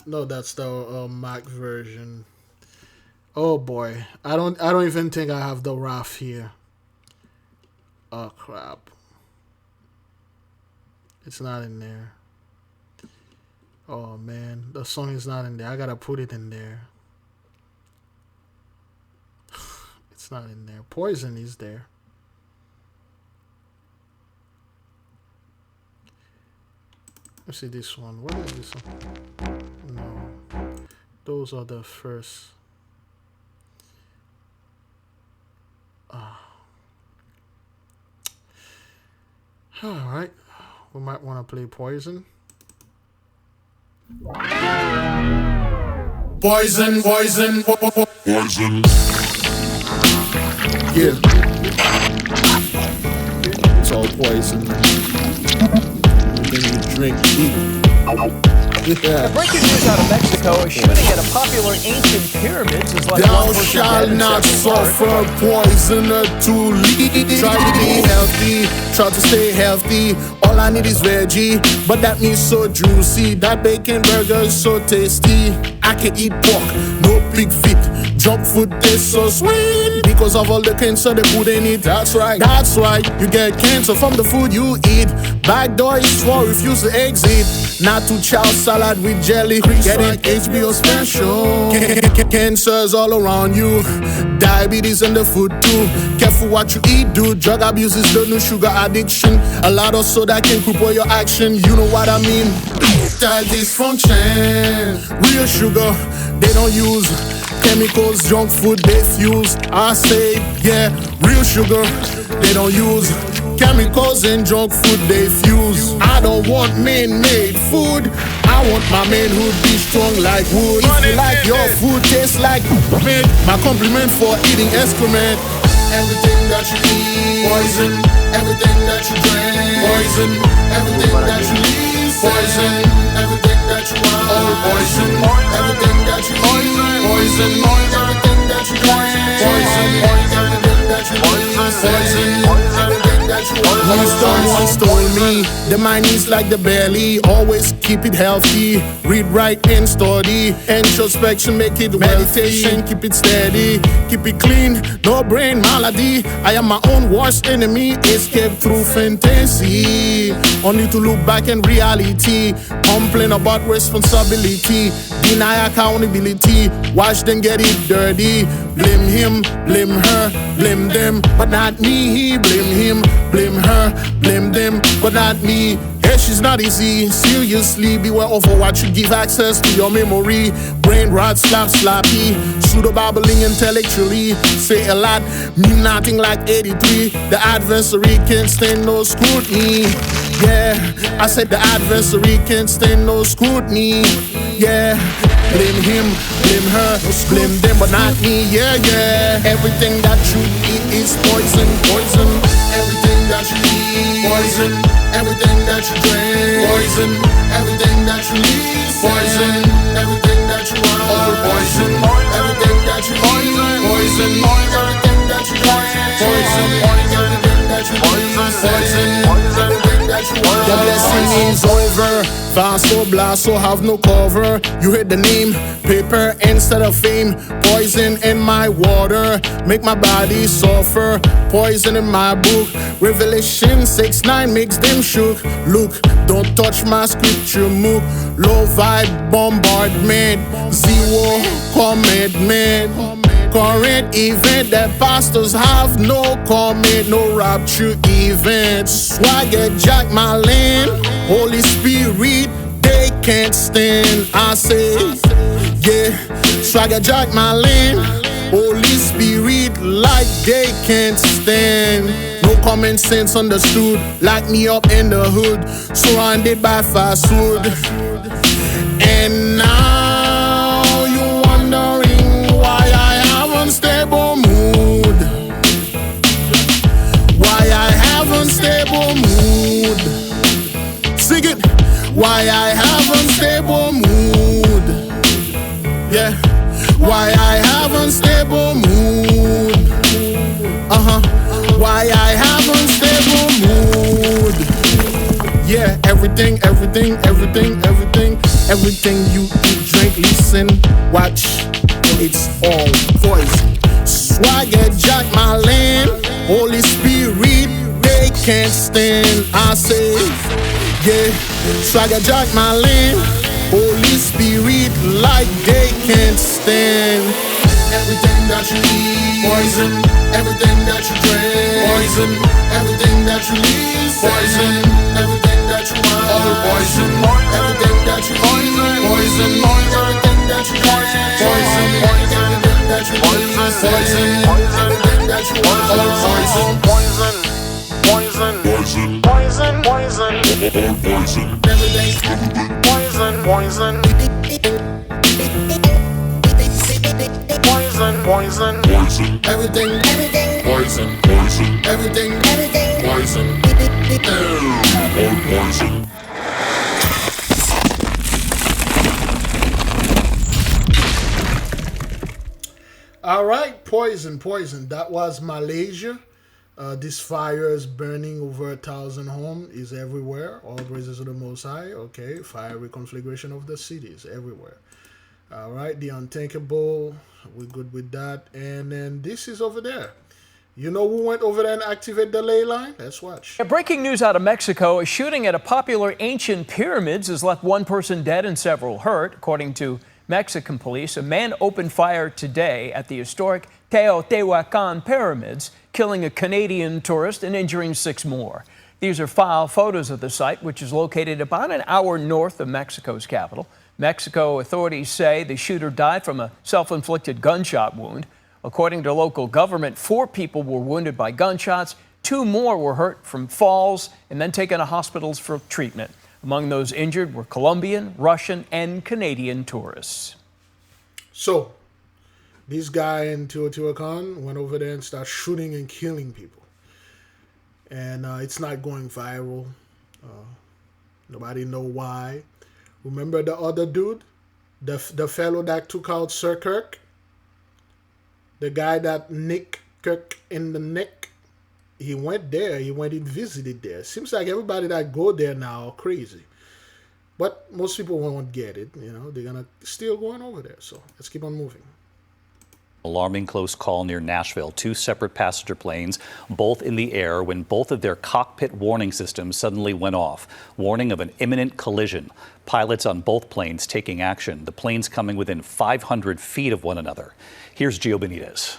No, that's the Mac version. Oh boy, I don't even think I have the RAF here. Oh crap, it's not in there. Oh man, the song is not in there. I gotta put it in there. It's not in there. Poison is there. Let's see this one. What is this one? No, those are the first. All right, we might want to play Poison. Poison, poison, poison. Yeah, it's all poison. And then you drink, eat. Yeah. Breaking news out of Mexico, a shooting at a popular ancient pyramids has left Thou one person shalt dead not and several suffer poisoner to lead. Try to be healthy, try to stay healthy. All I need is veggie, but that means so juicy. That bacon burger is so tasty. I can eat pork, no pig feet. Junk food tastes so sweet because of all the cancer they put in it. That's right, you get cancer from the food you eat. Back door is for refuse to exit. Not to chow salad with jelly. Getting HBO special. Cancers all around you. Diabetes in the food too. Careful what you eat, dude. Drug abuse is the new sugar addiction. A lot of soda can cripple your action. You know what I mean? Child dysfunction. Real sugar, they don't use. Chemicals, junk food, they fuse. I say, yeah, real sugar, they don't use. Chemicals and junk food, they fuse. I don't want man-made food. I want my manhood be strong like wood. If you like your food tastes like meat, my compliment for eating excrement. Everything that you eat, poison. Everything that you drink, poison. Everything that you eat, poison. Everything that you want, poison. Everything that you eat, poison. Everything that you drink, poison. Everything that you eat, poison. Everything that you want. Wisdom once told me the mind is like the belly. Always keep it healthy. Read, write, and study. Introspection, make it meditation. Keep it steady. Keep it clean. No brain malady. I am my own worst enemy. Escape through fantasy. Only to look back in reality. Complain about responsibility. Deny accountability. Watch them get it dirty. Blame him, blame her, blame them, but not me. Blame him, blame her, blame them, but not me. Yeah, she's not easy. Seriously, beware of what you give access to your memory. Brain rot, slappy. Pseudo-babbling intellectually. Say a lot, mean nothing like 83. The adversary can't stand no scrutiny. Yeah, I said the adversary can't stand no scrutiny. Yeah, blame him, blame her, blame them, but not me. Yeah, everything that you eat is poison, poison. Everything that you eat, poison. Everything that you drink, poison. Everything that you eat, poison. Everything that you want, poison. Everything that you eat, poison. Everything that you drink, poison. Everything that you eat, poison. Everything that you want. The blessing is over. Fast or blast or have no cover. You heard the name, paper instead of fame. Poison in my water, make my body suffer. Poison in my book, Revelation 6:9 makes them shook. Look, don't touch my scripture mook. Low vibe bombardment, zero commitment. Current event that pastors have no comment, no rapture event. Swagger jack my land, Holy Spirit, they can't stand. I say, yeah, swagger jack my land, Holy Spirit, like they can't stand. No common sense understood. Lock me up in the hood, surrounded by fast food. And now you're wondering why I have unstable mood. Why I have unstable mood. Sing it. Why I have unstable mood. Yeah. Why I have unstable mood. Why I have unstable mood. Yeah, everything you eat, drink, listen, watch, it's all poison. Swagger jack my land, Holy Spirit, they can't stand. I say, yeah, swagger jack my land, Holy Spirit, like they can't stand. Everything that you eat, poison. Everything that you drink, poison. Everything that you eat, poison. Everything that you want, all poison. Everything that you eat, poison. Everything that you drink, poison. Everything that you eat, poison. Everything that you want, all poison. Poison, poison, poison, poison, poison, poison. Everything, poison, poison. Poison, poison, everything, poison, poison, everything, poison, all poison. All right, poison. That was Malaysia. This fire is burning over 1,000 homes, is everywhere. All praises to the Most High. Okay, fire reconfiguration of the cities everywhere. All right, the unthinkable, we're good with that. And then this is over there. You know who went over there and activated the ley line? Let's watch. Breaking news out of Mexico. A shooting at a popular ancient pyramids has left one person dead and several hurt. According to Mexican police, a man opened fire today at the historic Teotihuacan pyramids, killing a Canadian tourist and injuring 6 more. These are file photos of the site, which is located about an hour north of Mexico's capital. Mexico authorities say the shooter died from a self-inflicted gunshot wound. According to local government, 4 people were wounded by gunshots. 2 more were hurt from falls and then taken to hospitals for treatment. Among those injured were Colombian, Russian, and Canadian tourists. So, this guy in Teotihuacan went over there and started shooting and killing people. And it's not going viral. Nobody know why. Remember the other dude? The fellow that took out Sir Kirk? The guy that nicked Kirk in the neck? He went there. He went and visited there. Seems like everybody that go there now are crazy. But most people won't get it. You know, they're going to still going over there. So let's keep on moving. Alarming close call near Nashville. 2 separate passenger planes, both in the air, when both of their cockpit warning systems suddenly went off. Warning of an imminent collision. Pilots on both planes taking action. The planes coming within 500 feet of one another. Here's Gio Benitez.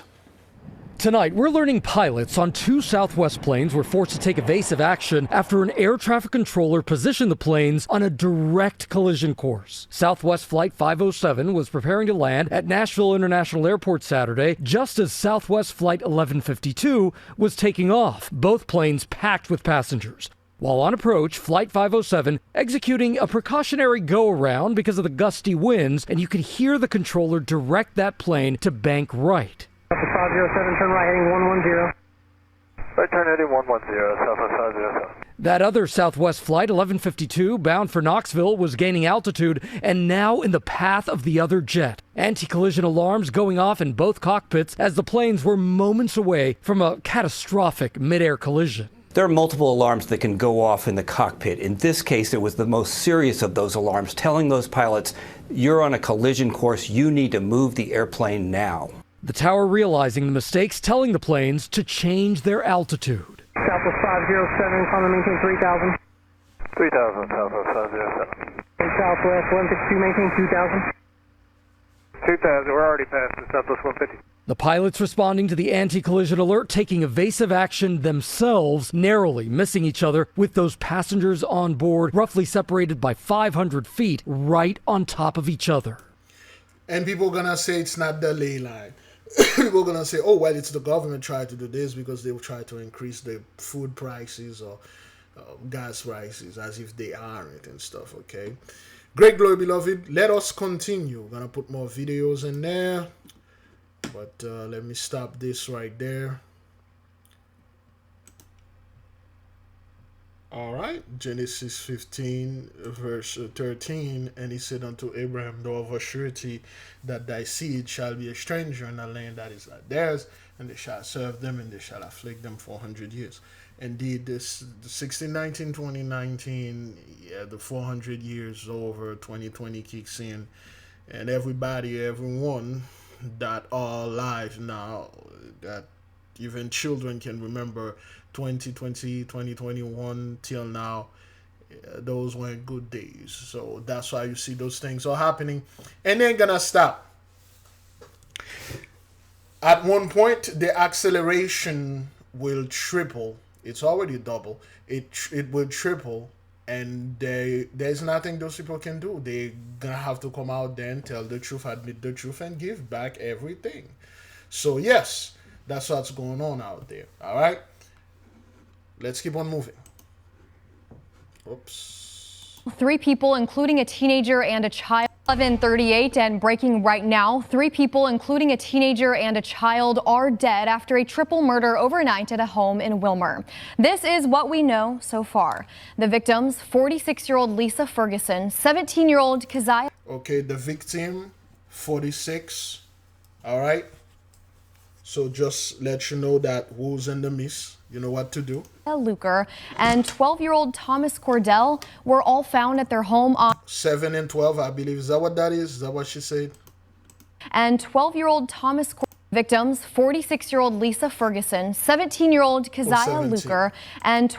Tonight, we're learning pilots on 2 Southwest planes were forced to take evasive action after an air traffic controller positioned the planes on a direct collision course. Southwest Flight 507 was preparing to land at Nashville International Airport Saturday, just as Southwest Flight 1152 was taking off, both planes packed with passengers. While on approach, Flight 507 executing a precautionary go-around because of the gusty winds, and you could hear the controller direct that plane to bank right. 507, turn right heading 110. Right turn heading 110, Southwest 507. That other Southwest Flight 1152 bound for Knoxville was gaining altitude and now in the path of the other jet. Anti-collision alarms going off in both cockpits as the planes were moments away from a catastrophic mid-air collision. There are multiple alarms that can go off in the cockpit. In this case, it was the most serious of those alarms, telling those pilots, you're on a collision course, you need to move the airplane now. The tower realizing the mistakes, telling the planes to change their altitude. Southwest 507, calling to maintain 3,000. 3,000, Southwest 507. Southwest 152, maintain 2,000. 2,000, we're already past the Southwest 150. The pilots responding to the anti-collision alert, taking evasive action themselves, narrowly missing each other with those passengers on board, roughly separated by 500 feet, right on top of each other. And people are going to say it's not the ley line. people are gonna say, "Oh, well, it's the government tried to do this because they try to increase the food prices or gas prices," as if they aren't and stuff. Okay, great, glory, beloved. Let us continue. We're gonna put more videos in there, but let me stop this right there. All right, Genesis 15, verse 13, and he said unto Abraham, "Thou of a surety that thy seed shall be a stranger in a land that is not theirs, and they shall serve them, and they shall afflict them 400 years." Indeed, this 1619, 2019, yeah, the 400 years over, 2020 kicks in, and everyone that are alive now, that even children can remember 2020, 2021 till now, those weren't good days. So that's why you see those things are happening, and they ain't gonna stop. At one point, the acceleration will triple. It's already double. It will triple, and there's nothing those people can do. They're gonna have to come out there and tell the truth, admit the truth, and give back everything. So yes, that's what's going on out there. All right. Let's keep on moving. Oops. 3 people, including a teenager and a child. 11:38 and breaking right now. 3 people, including a teenager and a child, are dead after a triple murder overnight at a home in Wilmer. This is what we know so far. The victims, 46-year-old Lisa Ferguson, 17-year-old Keziah. Okay, the victim, 46. All right. So just let you know that who's in the midst. You know what to do. Luker and 12-year-old Thomas Cordell were all found at their home on 7 and 12, I believe. Is that what that is? Is that what she said? And 12-year-old Thomas victims, 46-year-old Lisa Ferguson, 17-year-old Keziah Luker, and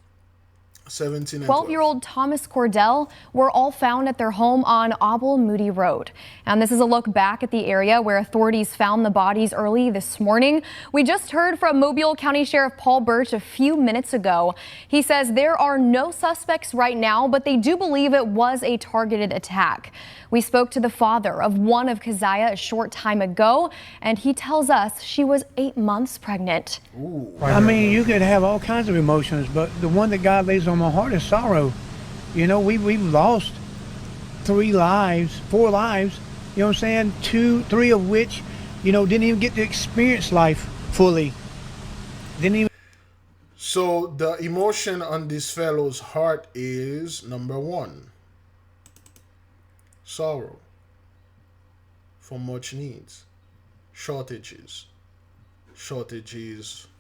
12-year-old Thomas Cordell were all found at their home on Abel Moody Road. And this is a look back at the area where authorities found the bodies early this morning. We just heard from Mobile County Sheriff Paul Birch a few minutes ago. He says there are no suspects right now, but they do believe it was a targeted attack. We spoke to the father of one of Keziah a short time ago, and he tells us she was 8 months pregnant. Ooh. I mean, you could have all kinds of emotions, but the one that God lays on my heart is sorrow. You know, we've lost 4 lives, you know what I'm saying? 3 of which, you know, didn't even get to experience life fully. So the emotion on this fellow's heart is, number 1, sorrow for much needs, shortages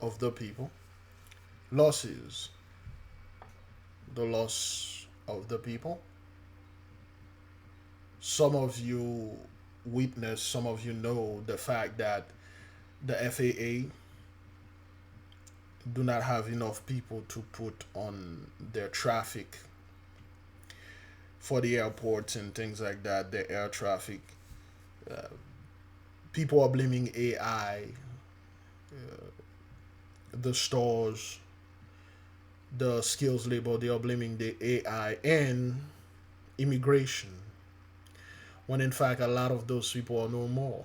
of the people, losses, the loss of the people. Some of you witness, some of you know the fact that the FAA do not have enough people to put on their traffic for the airports and things like that, the air traffic. People are blaming AI, the stores, the skills labor, they are blaming the AI and immigration, when in fact a lot of those people are no more.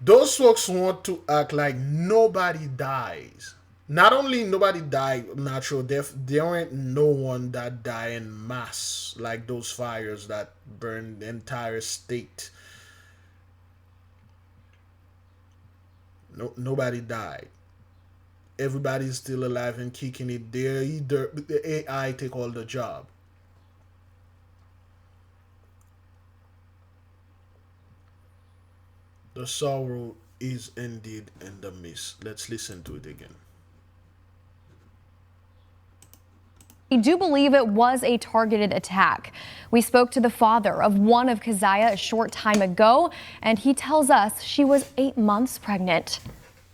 Those folks want to act like nobody dies. Not only nobody died natural death, there ain't no one that died in mass, like those fires that burned the entire state. Nobody died. Everybody's still alive and kicking it. They're either the AI take all the job. The sorrow is indeed in the midst. Let's listen to it again. We do believe it was a targeted attack. We spoke to the father of one of Keziah a short time ago, and he tells us she was 8 months pregnant.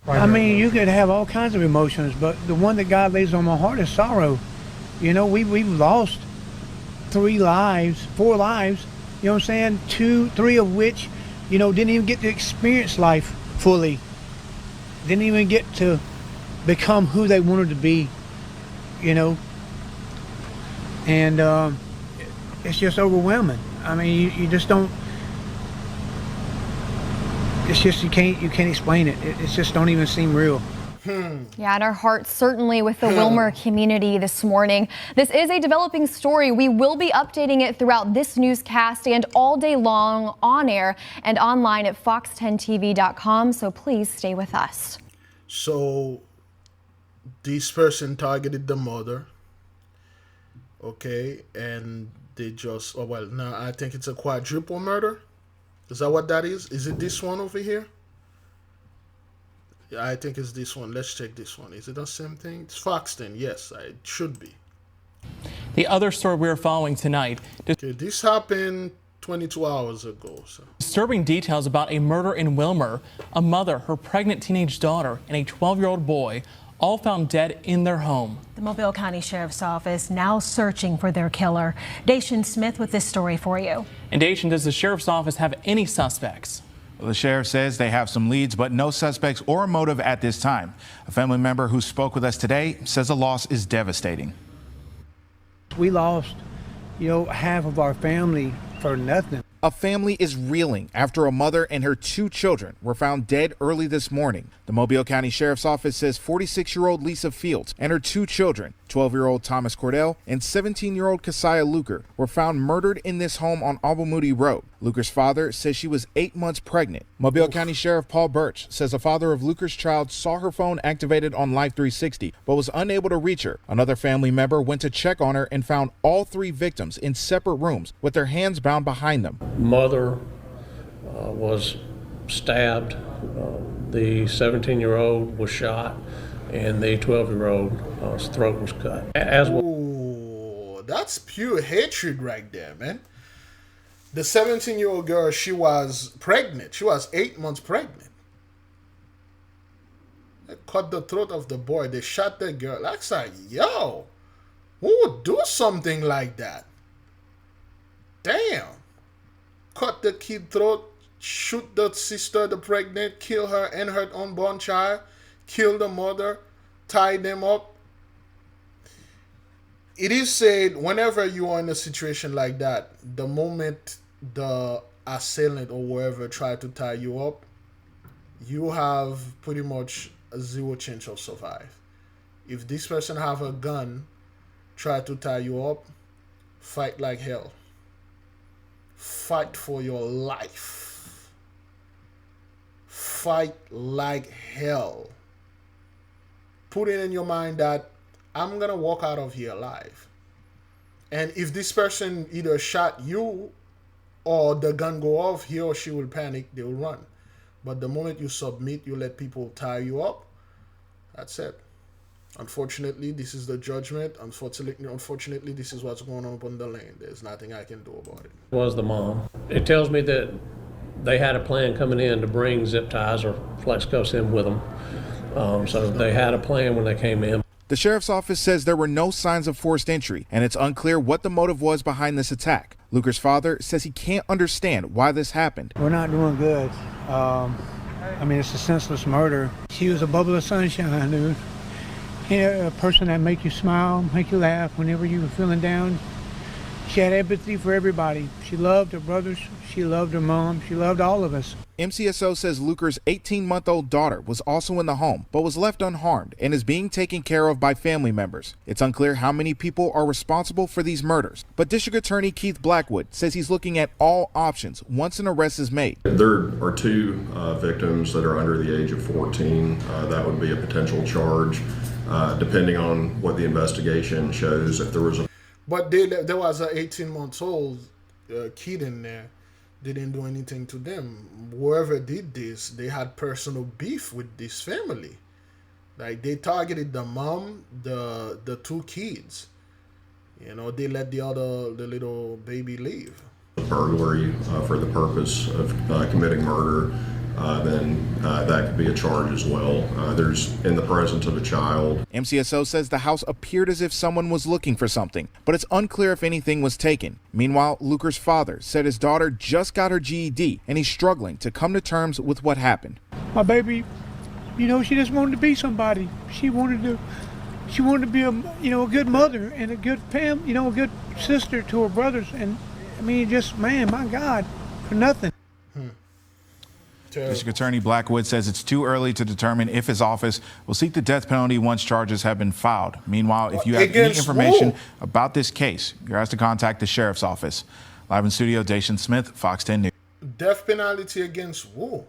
I mean, you could have all kinds of emotions, but the one that God lays on my heart is sorrow. You know, we've lost 4 lives, you know what I'm saying? 3 of which, you know, didn't even get to experience life fully. Didn't even get to become who they wanted to be, you know? And it's just overwhelming. I mean, you just don't, it's just you can't explain it. It just don't even seem real. Yeah, and our hearts certainly with the Wilmer community this morning. This is a developing story. We will be updating it throughout this newscast and all day long on air and online at fox10tv.com. So please stay with us. So this person targeted the mother. Okay, and they just, oh well, now I think it's a quadruple murder. Is that what that is? Is it this one over here? Yeah, I think it's this one. Let's check this one. Is it the same thing? It's Foxton. Yes, it should be. The other story we're following tonight. Okay, this happened 22 hours ago. So. Disturbing details about a murder in Wilmer. A mother, her pregnant teenage daughter, and a 12-year-old boy all found dead in their home. The Mobile County Sheriff's Office now searching for their killer. Dacian Smith with this story for you. And Dacian, does the Sheriff's Office have any suspects? Well, the sheriff says they have some leads, but no suspects or motive at this time. A family member who spoke with us today says the loss is devastating. We lost, half of our family for nothing. A family is reeling after a mother and her 2 children were found dead early this morning. The Mobile County Sheriff's Office says 46-year-old Lisa Fields and her 2 children, 12-year-old Thomas Cordell and 17-year-old Keziah Luker, were found murdered in this home on Abel Moody Road. Luker's father says she was 8 months pregnant. Mobile County Sheriff Paul Birch says the father of Luker's child saw her phone activated on Life 360, but was unable to reach her. Another family member went to check on her and found all 3 victims in separate rooms with their hands bound behind them. Mother was stabbed. The 17-year-old was shot, and the 12-year-old's throat was cut. Ooh, that's pure hatred right there, man. The 17-year-old girl, she was pregnant. She was 8 months pregnant. They cut the throat of the boy. They shot the girl. That's like, yo, who would do something like that? Damn. Cut the kid throat, shoot the sister, the pregnant, kill her and her unborn child, kill the mother, tie them up. It is said whenever you are in a situation like that, the moment the assailant or whoever try to tie you up, you have pretty much a 0 chance of survive. If this person have a gun, try to tie you up, fight like hell. Fight for your life. Fight like hell. Put it in your mind that I'm gonna walk out of here alive. And if this person either shot you or the gun go off, he or she will panic, they will run. But the moment you submit, you let people tie you up, that's it. Unfortunately, this is the judgment. Unfortunately, this is what's going on up on the lane. There's nothing I can do about it. Was the mom. It tells me that they had a plan coming in to bring zip ties or flex cuffs in with them. So they had a plan when they came in. The sheriff's office says there were no signs of forced entry, and it's unclear what the motive was behind this attack. Luker's father says he can't understand why this happened. We're not doing good. It's a senseless murder. She was a bubble of sunshine, dude. A person that make you smile, make you laugh whenever you were feeling down. She had empathy for everybody. She loved her brothers. She loved her mom. She loved all of us. MCSO says Luker's 18-month-old daughter was also in the home, but was left unharmed and is being taken care of by family members. It's unclear how many people are responsible for these murders, but District Attorney Keith Blackwood says he's looking at all options once an arrest is made. There are 2 victims that are under the age of 14. That would be a potential charge, depending on what the investigation shows. If there was a But there was an 18-month-old kid in there. They didn't do anything to them. Whoever did this, they had personal beef with this family. Like, they targeted the mom, the 2 kids. They let the little baby leave. Burglary for the purpose of committing murder, then that could be a charge as well. There's in the presence of a child. MCSO says the house appeared as if someone was looking for something, but it's unclear if anything was taken. Meanwhile, Luker's father said his daughter just got her GED and he's struggling to come to terms with what happened. My baby, she just wanted to be somebody. She wanted to be a good mother and a good a good sister to her brothers. And my God, for nothing. District Attorney Blackwood says it's too early to determine if his office will seek the death penalty once charges have been filed. Meanwhile, if you have any information about this case, you're asked to contact the sheriff's office. Live in studio, Dacian Smith, Fox 10 News. Death penalty against who?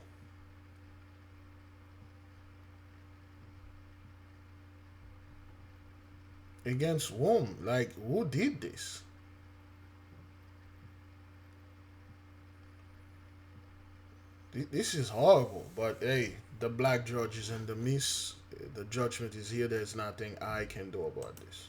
Against whom? Like, who did this? This is horrible, but hey, the black judge is in the midst. The judgment is here. There's nothing I can do about this.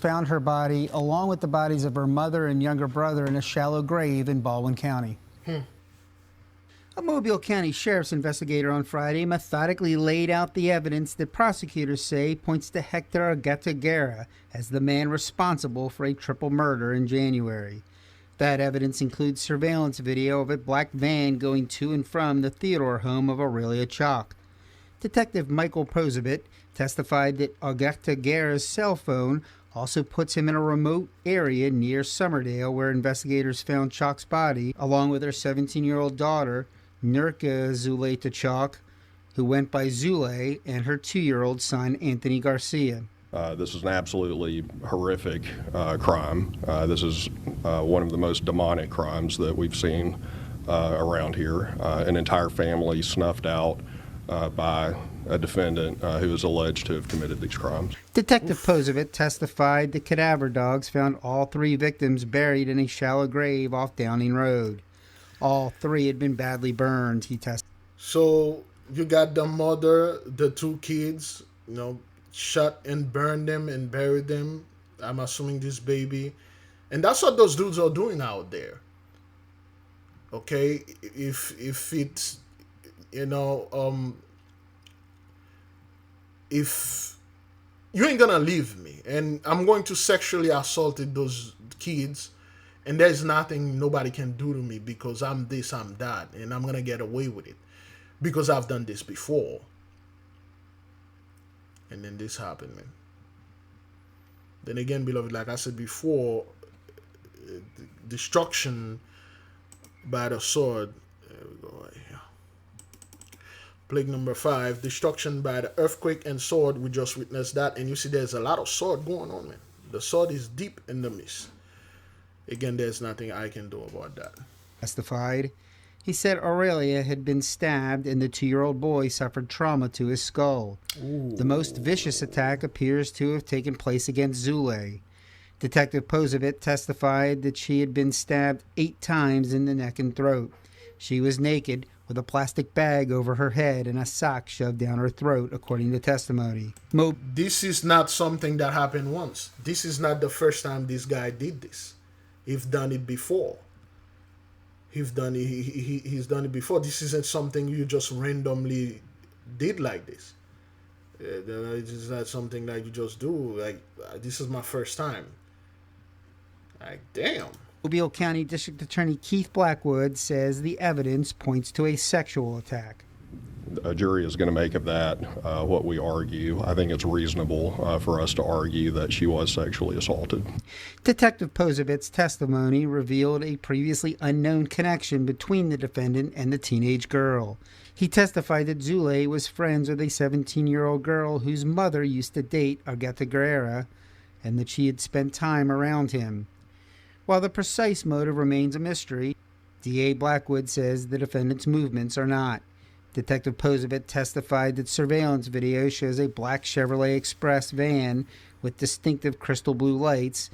Found her body along with the bodies of her mother and younger brother in a shallow grave in Baldwin County. A Mobile County Sheriff's investigator on Friday methodically laid out the evidence that prosecutors say points to Hector Argueta as the man responsible for a triple murder in January. That evidence includes surveillance video of a black van going to and from the Theodore home of Aurelia Chalk. Detective Michael Posabit testified that Argueta's cell phone also puts him in a remote area near Summerdale, where investigators found Chalk's body, along with her 17-year-old daughter, Nurka Zuleta Chalk, who went by Zule, and her 2-year-old son, Anthony Garcia. This is an absolutely horrific crime. This is one of the most demonic crimes that we've seen around here. An entire family snuffed out by a defendant who is alleged to have committed these crimes. Detective Posavit testified the cadaver dogs found all 3 victims buried in a shallow grave off Downing Road. All 3 had been badly burned, he testified. So you got the mother, the 2 kids, shot and burned them and buried them. I'm assuming this baby. And that's what those dudes are doing out there. Okay? If it's, if you ain't gonna leave me and I'm going to sexually assault those kids and there's nothing nobody can do to me because I'm this, I'm that, and I'm gonna get away with it because I've done this before. And then this happened, man. Then again, beloved, like I said before, destruction by the sword. There we go right here. Plague number 5, destruction by the earthquake and sword. We just witnessed that, and you see there's a lot of sword going on, man. The sword is deep in the mist. Again, there's nothing I can do about that. Testified. He said Aurelia had been stabbed and the 2-year-old boy suffered trauma to his skull. Ooh. The most vicious attack appears to have taken place against Zule. Detective Posavit testified that she had been stabbed 8 times in the neck and throat. She was naked with a plastic bag over her head and a sock shoved down her throat, according to testimony. This is not something that happened once. This is not the first time this guy did this. He's done it before. He's done it before. This isn't something you just randomly did like this. It's not something that you just do. Like, this is my first time. Like, damn. Mobile County District Attorney Keith Blackwood says the evidence points to a sexual attack. A jury is going to make of that what we argue. I think it's reasonable for us to argue that she was sexually assaulted. Detective Posavit's testimony revealed a previously unknown connection between the defendant and the teenage girl. He testified that Zule was friends with a 17-year-old girl whose mother used to date Argueta, and that she had spent time around him. While the precise motive remains a mystery, DA Blackwood says the defendant's movements are not. Detective Posavit testified that surveillance video shows a black Chevrolet Express van with distinctive crystal blue lights.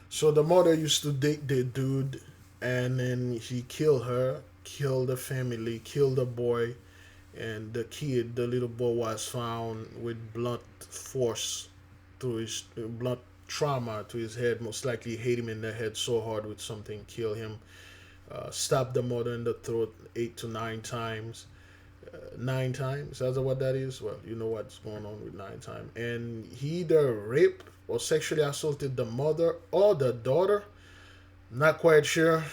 So the mother used to date the dude, and then he killed her, killed the family, killed the boy, and the kid, the little boy, was found with blunt force to his blunt trauma to his head. Most likely hit him in the head so hard with something, kill him. Stabbed the mother in the throat 8 to 9 times. 9 times, that's what that is. Well, you know what's going on with 9 times. And he either raped or sexually assaulted the mother or the daughter, not quite sure.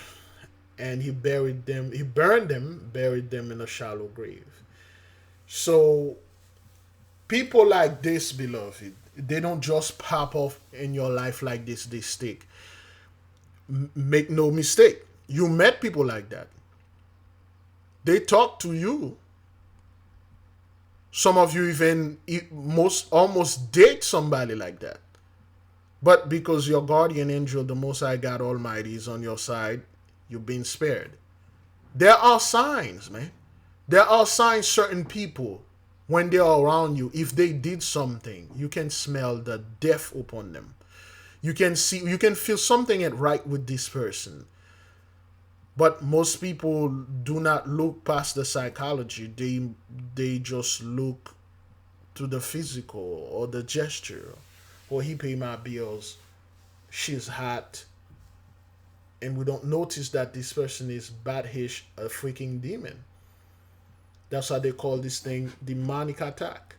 And he buried them, he burned them, buried them in a shallow grave. So people like this, beloved, they don't just pop off in your life like this, they stick. Make no mistake, You met people like that. They talk to you. Some of you even almost date somebody like that. But because your guardian angel, the Most High God Almighty, is on your side, you've been spared. There are signs, man. There are signs certain people, when they are around you, if they did something, you can smell the death upon them. You can feel something ain't right with this person. But most people do not look past the psychology. They just look to the physical or the gesture. Or he pay my bills. She's hot. And we don't notice that this person is bad-ish, a freaking demon. That's why they call this thing demonic attack.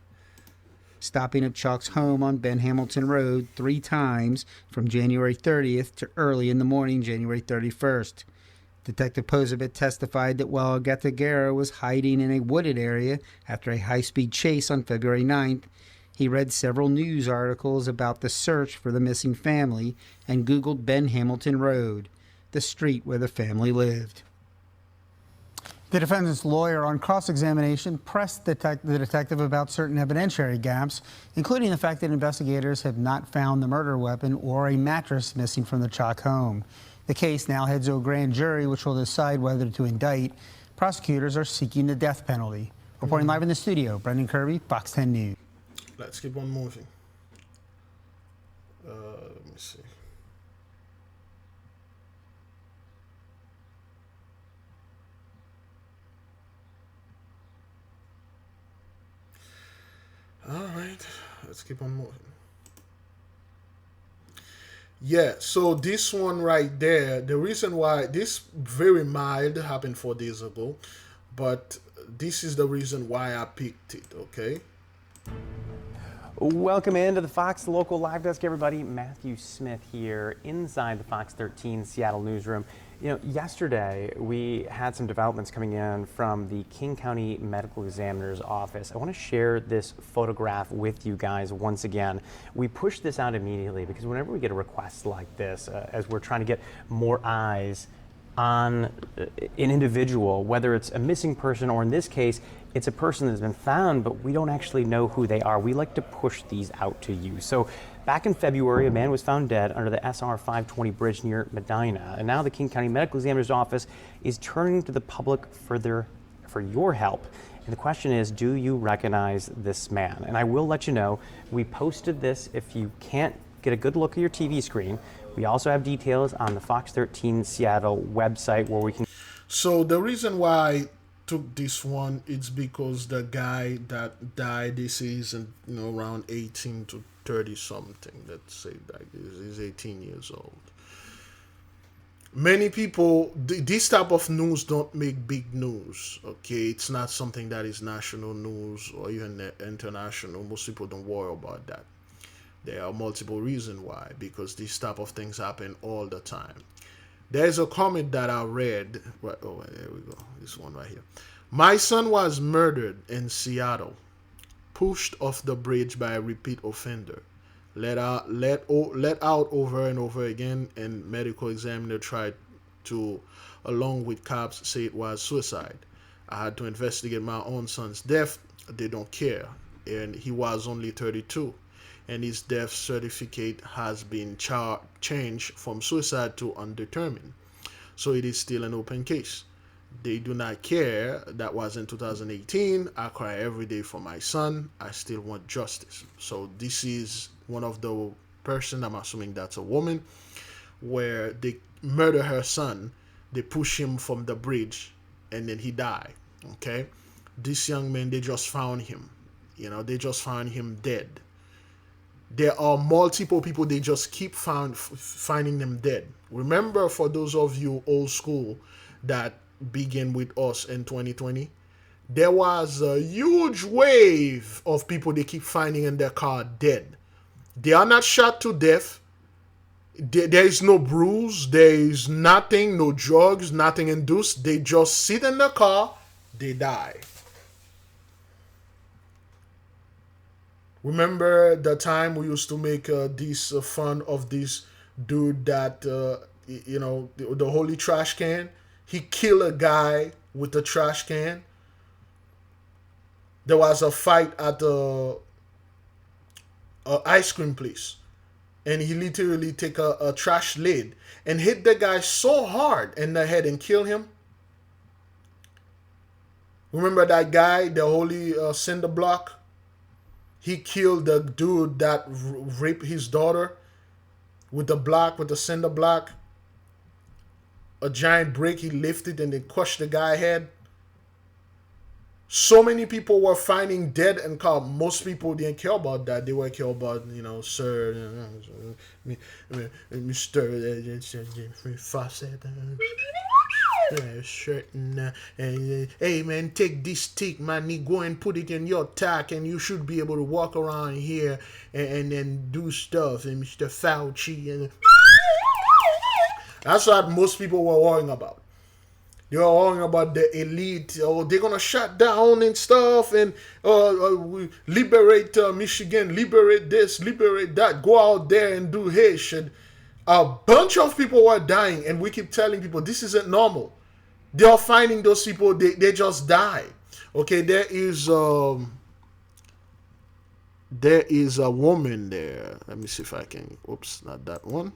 Stopping at Chalk's home on Ben Hamilton Road 3 times from January 30th to early in the morning, January 31st. Detective Posabit testified that while Getagera was hiding in a wooded area after a high-speed chase on February 9th, he read several news articles about the search for the missing family and Googled Ben Hamilton Road, the street where the family lived. The defendant's lawyer on cross-examination pressed the detective about certain evidentiary gaps, including the fact that investigators have not found the murder weapon or a mattress missing from the Chalk home. The case now heads to a grand jury, which will decide whether to indict. Prosecutors are seeking the death penalty. Reporting live in the studio, Brendan Kirby, Fox 10 News. Let's keep on moving. Let me see. All right, let's keep on moving. Yeah, so this one right there, the reason why this very mild happened 4 days ago, but this is the reason why I picked it, okay? Welcome into the Fox Local Live Desk, everybody. Matthew Smith here inside the Fox 13 Seattle newsroom. You know, yesterday we had some developments coming in from the King County Medical Examiner's office. I want to share this photograph with you guys once again. We pushed this out immediately because whenever we get a request like this, as we're trying to get more eyes on an individual, whether it's a missing person or in this case, it's a person that's been found, but we don't actually know who they are. We like to push these out to you. So back in February, a man was found dead under the SR 520 bridge near Medina. And now the King County Medical Examiner's office is turning to the public for your help. And the question is, do you recognize this man? And I will let you know, we posted this. If you can't get a good look at your TV screen, we also have details on the Fox 13 Seattle website where we can. So the reason why I took this one is because the guy that died, this is around 18 to 30 something. Let's say that he's 18 years old. Many people, this type of news don't make big news. Okay, it's not something that is national news or even international. Most people don't worry about that. There are multiple reasons why, because these type of things happen all the time. There's a comment that I read. Right, oh, there we go. This one right here. My son was murdered in Seattle, pushed off the bridge by a repeat offender, let out over and over again, and medical examiner tried to, along with cops, say it was suicide. I had to investigate my own son's death. They don't care, and he was only 32. And his death certificate has been changed from suicide to undetermined. So it is still an open case. They do not care. That was in 2018. I cry every day for my son. I still want justice. So this is one of the person, I'm assuming that's a woman, where they murder her son. They push him from the bridge and then he died. Okay. This young man, they just found him. They just found him dead. There are multiple people, they just keep finding them dead. Remember, for those of you old school that began with us in 2020, there was a huge wave of people they keep finding in their car dead. They are not shot to death. There is no bruise. There is nothing, no drugs, nothing induced. They just sit in the car, they die. Remember the time we used to make this fun of this dude that you know, the holy trash can. He killed a guy with the trash can. There was a fight at the ice cream place, and he literally take a trash lid and hit the guy so hard in the head and kill him. Remember that guy, the holy cinder block? He killed the dude that raped his daughter with the cinder block. A giant brick he lifted and then crushed the guy's head. So many people were finding dead and car. Most people didn't care about that. They were care about, you know, sir, Mr. Fawcett, certain. Hey man, take this stick, man. Go and put it in your tack, and you should be able to walk around here and then do stuff. And Mr. Fauci, and that's what most people were worrying about. They were worrying about the elite. Oh, they're gonna shut down and stuff, and we liberate Michigan, liberate this, liberate that. Go out there and do his shit. A bunch of people were dying, and we keep telling people this isn't normal. They are finding those people. They just die. Okay, there is a woman there. Let me see if I can. Oops, not that one.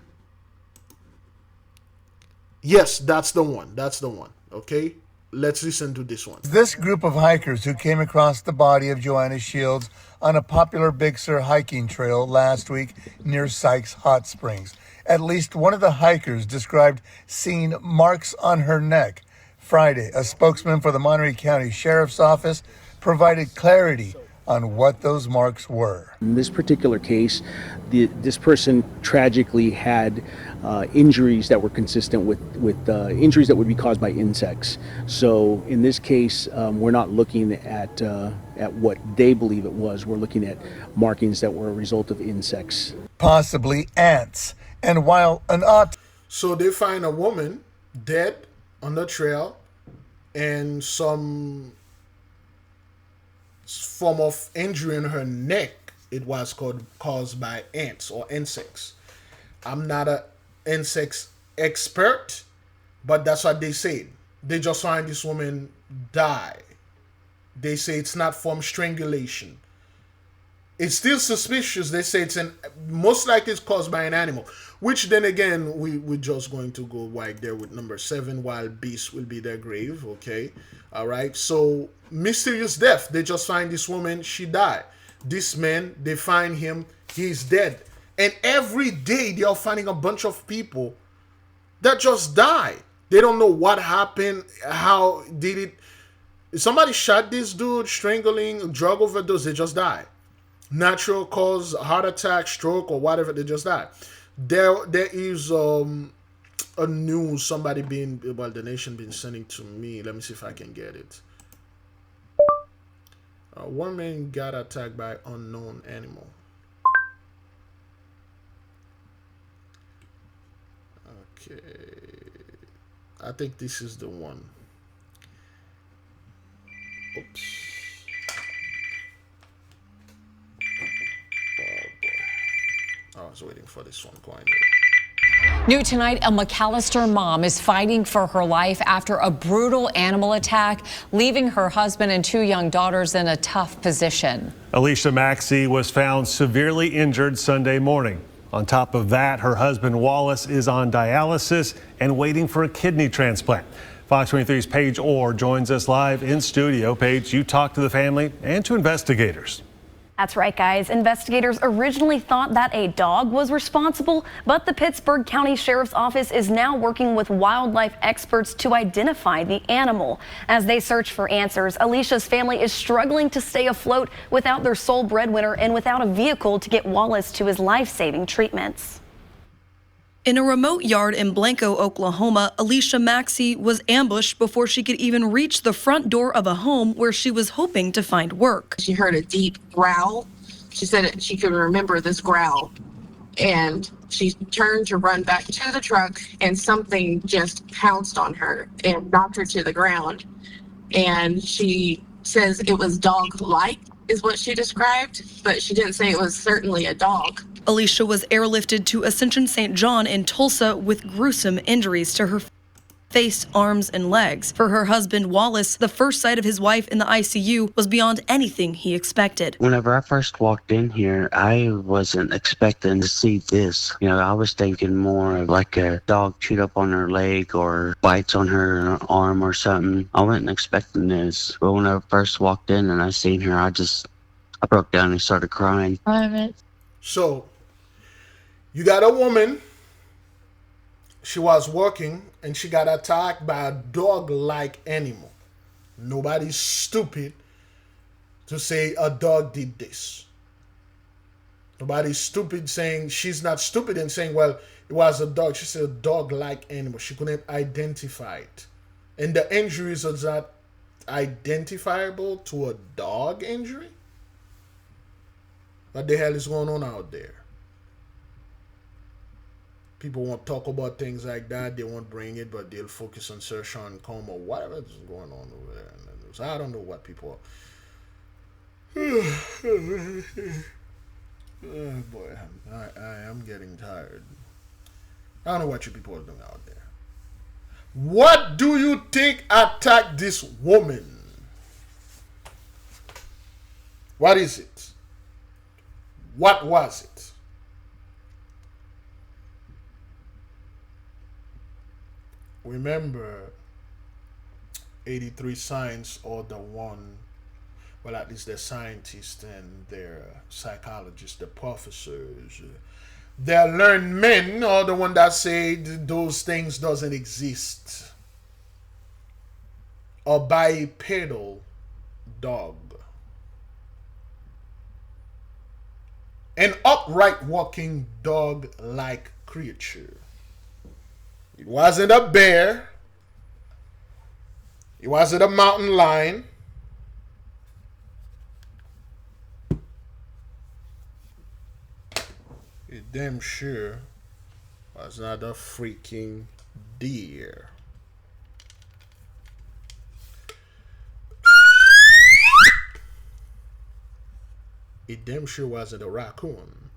Yes, that's the one. That's the one. Okay, let's listen to this one. This group of hikers who came across the body of Joanna Shields on a popular Big Sur hiking trail last week near Sykes Hot Springs. At least one of the hikers described seeing marks on her neck. Friday, a spokesman for the Monterey County Sheriff's Office provided clarity on what those marks were. In this particular case, this person tragically had injuries that were consistent with injuries that would be caused by insects. So in this case, we're not looking at what they believe it was. We're looking at markings that were a result of insects. Possibly ants. And while an So they find a woman dead on the trail and some form of injury in her neck. It was caused by ants or insects. I'm not an insects expert, but that's what they said. They just find this woman die. They say it's not from strangulation. It's still suspicious. They say most likely it's caused by an animal, which then again, we're just going to go right there with number 7, wild beasts will be their grave, okay? All right, so mysterious death. They just find this woman, she died. This man, they find him, he's dead. And every day they are finding a bunch of people that just die. They don't know what happened, how did it. Somebody shot this dude, strangling, drug overdose, they just died. Natural cause, heart attack, stroke, or whatever, they just died. There is a news somebody the nation been sending to me. Let me see if I can get it. One man got attacked by unknown animal. Okay, I think this is the one. Oops. I was waiting for this one going. New tonight, a McAllister mom is fighting for her life after a brutal animal attack, leaving her husband and 2 young daughters in a tough position. Alicia Maxey was found severely injured Sunday morning. On top of that, her husband Wallace is on dialysis and waiting for a kidney transplant. Fox 23's Paige Orr joins us live in studio. Paige, you talked to the family and to investigators. That's right, guys. Investigators originally thought that a dog was responsible, but the Pittsburgh County Sheriff's Office is now working with wildlife experts to identify the animal. As they search for answers, Alicia's family is struggling to stay afloat without their sole breadwinner and without a vehicle to get Wallace to his life-saving treatments. In a remote yard in Blanco, Oklahoma, Alicia Maxey was ambushed before she could even reach the front door of a home where she was hoping to find work. She heard a deep growl. She said she could remember this growl. And she turned to run back to the truck, and something just pounced on her and knocked her to the ground. And she says it was dog-like, is what she described, but she didn't say it was certainly a dog. Alicia was airlifted to Ascension St. John in Tulsa with gruesome injuries to her face, arms, and legs. For her husband, Wallace, the first sight of his wife in the ICU was beyond anything he expected. Whenever I first walked in here, I wasn't expecting to see this. You know, I was thinking more of like a dog chewed up on her leg or bites on her arm or something. I wasn't expecting this. But when I first walked in and I seen her, I broke down and started crying. So, you got a woman. She was working and she got attacked by a dog-like animal. Nobody's stupid to say a dog did this. Nobody's stupid saying, she's not stupid in saying, well, it was a dog. She said a dog-like animal. She couldn't identify it. And the injuries are not identifiable to a dog injury? What the hell is going on out there? People won't talk about things like that. They won't bring it, but they'll focus on Sean Combe or whatever is going on over there. So I don't know what people oh boy, I am getting tired. I don't know what you people are doing out there. What do you think attacked this woman? What is it? What was it? Remember, 83 science or the one, well, at least the scientists and their psychologists, the professors, their learned men are the one that say those things doesn't exist. A bipedal dog. An upright walking dog-like creature. It wasn't a bear. It wasn't a mountain lion. It damn sure was not a freaking deer. It damn sure wasn't a raccoon.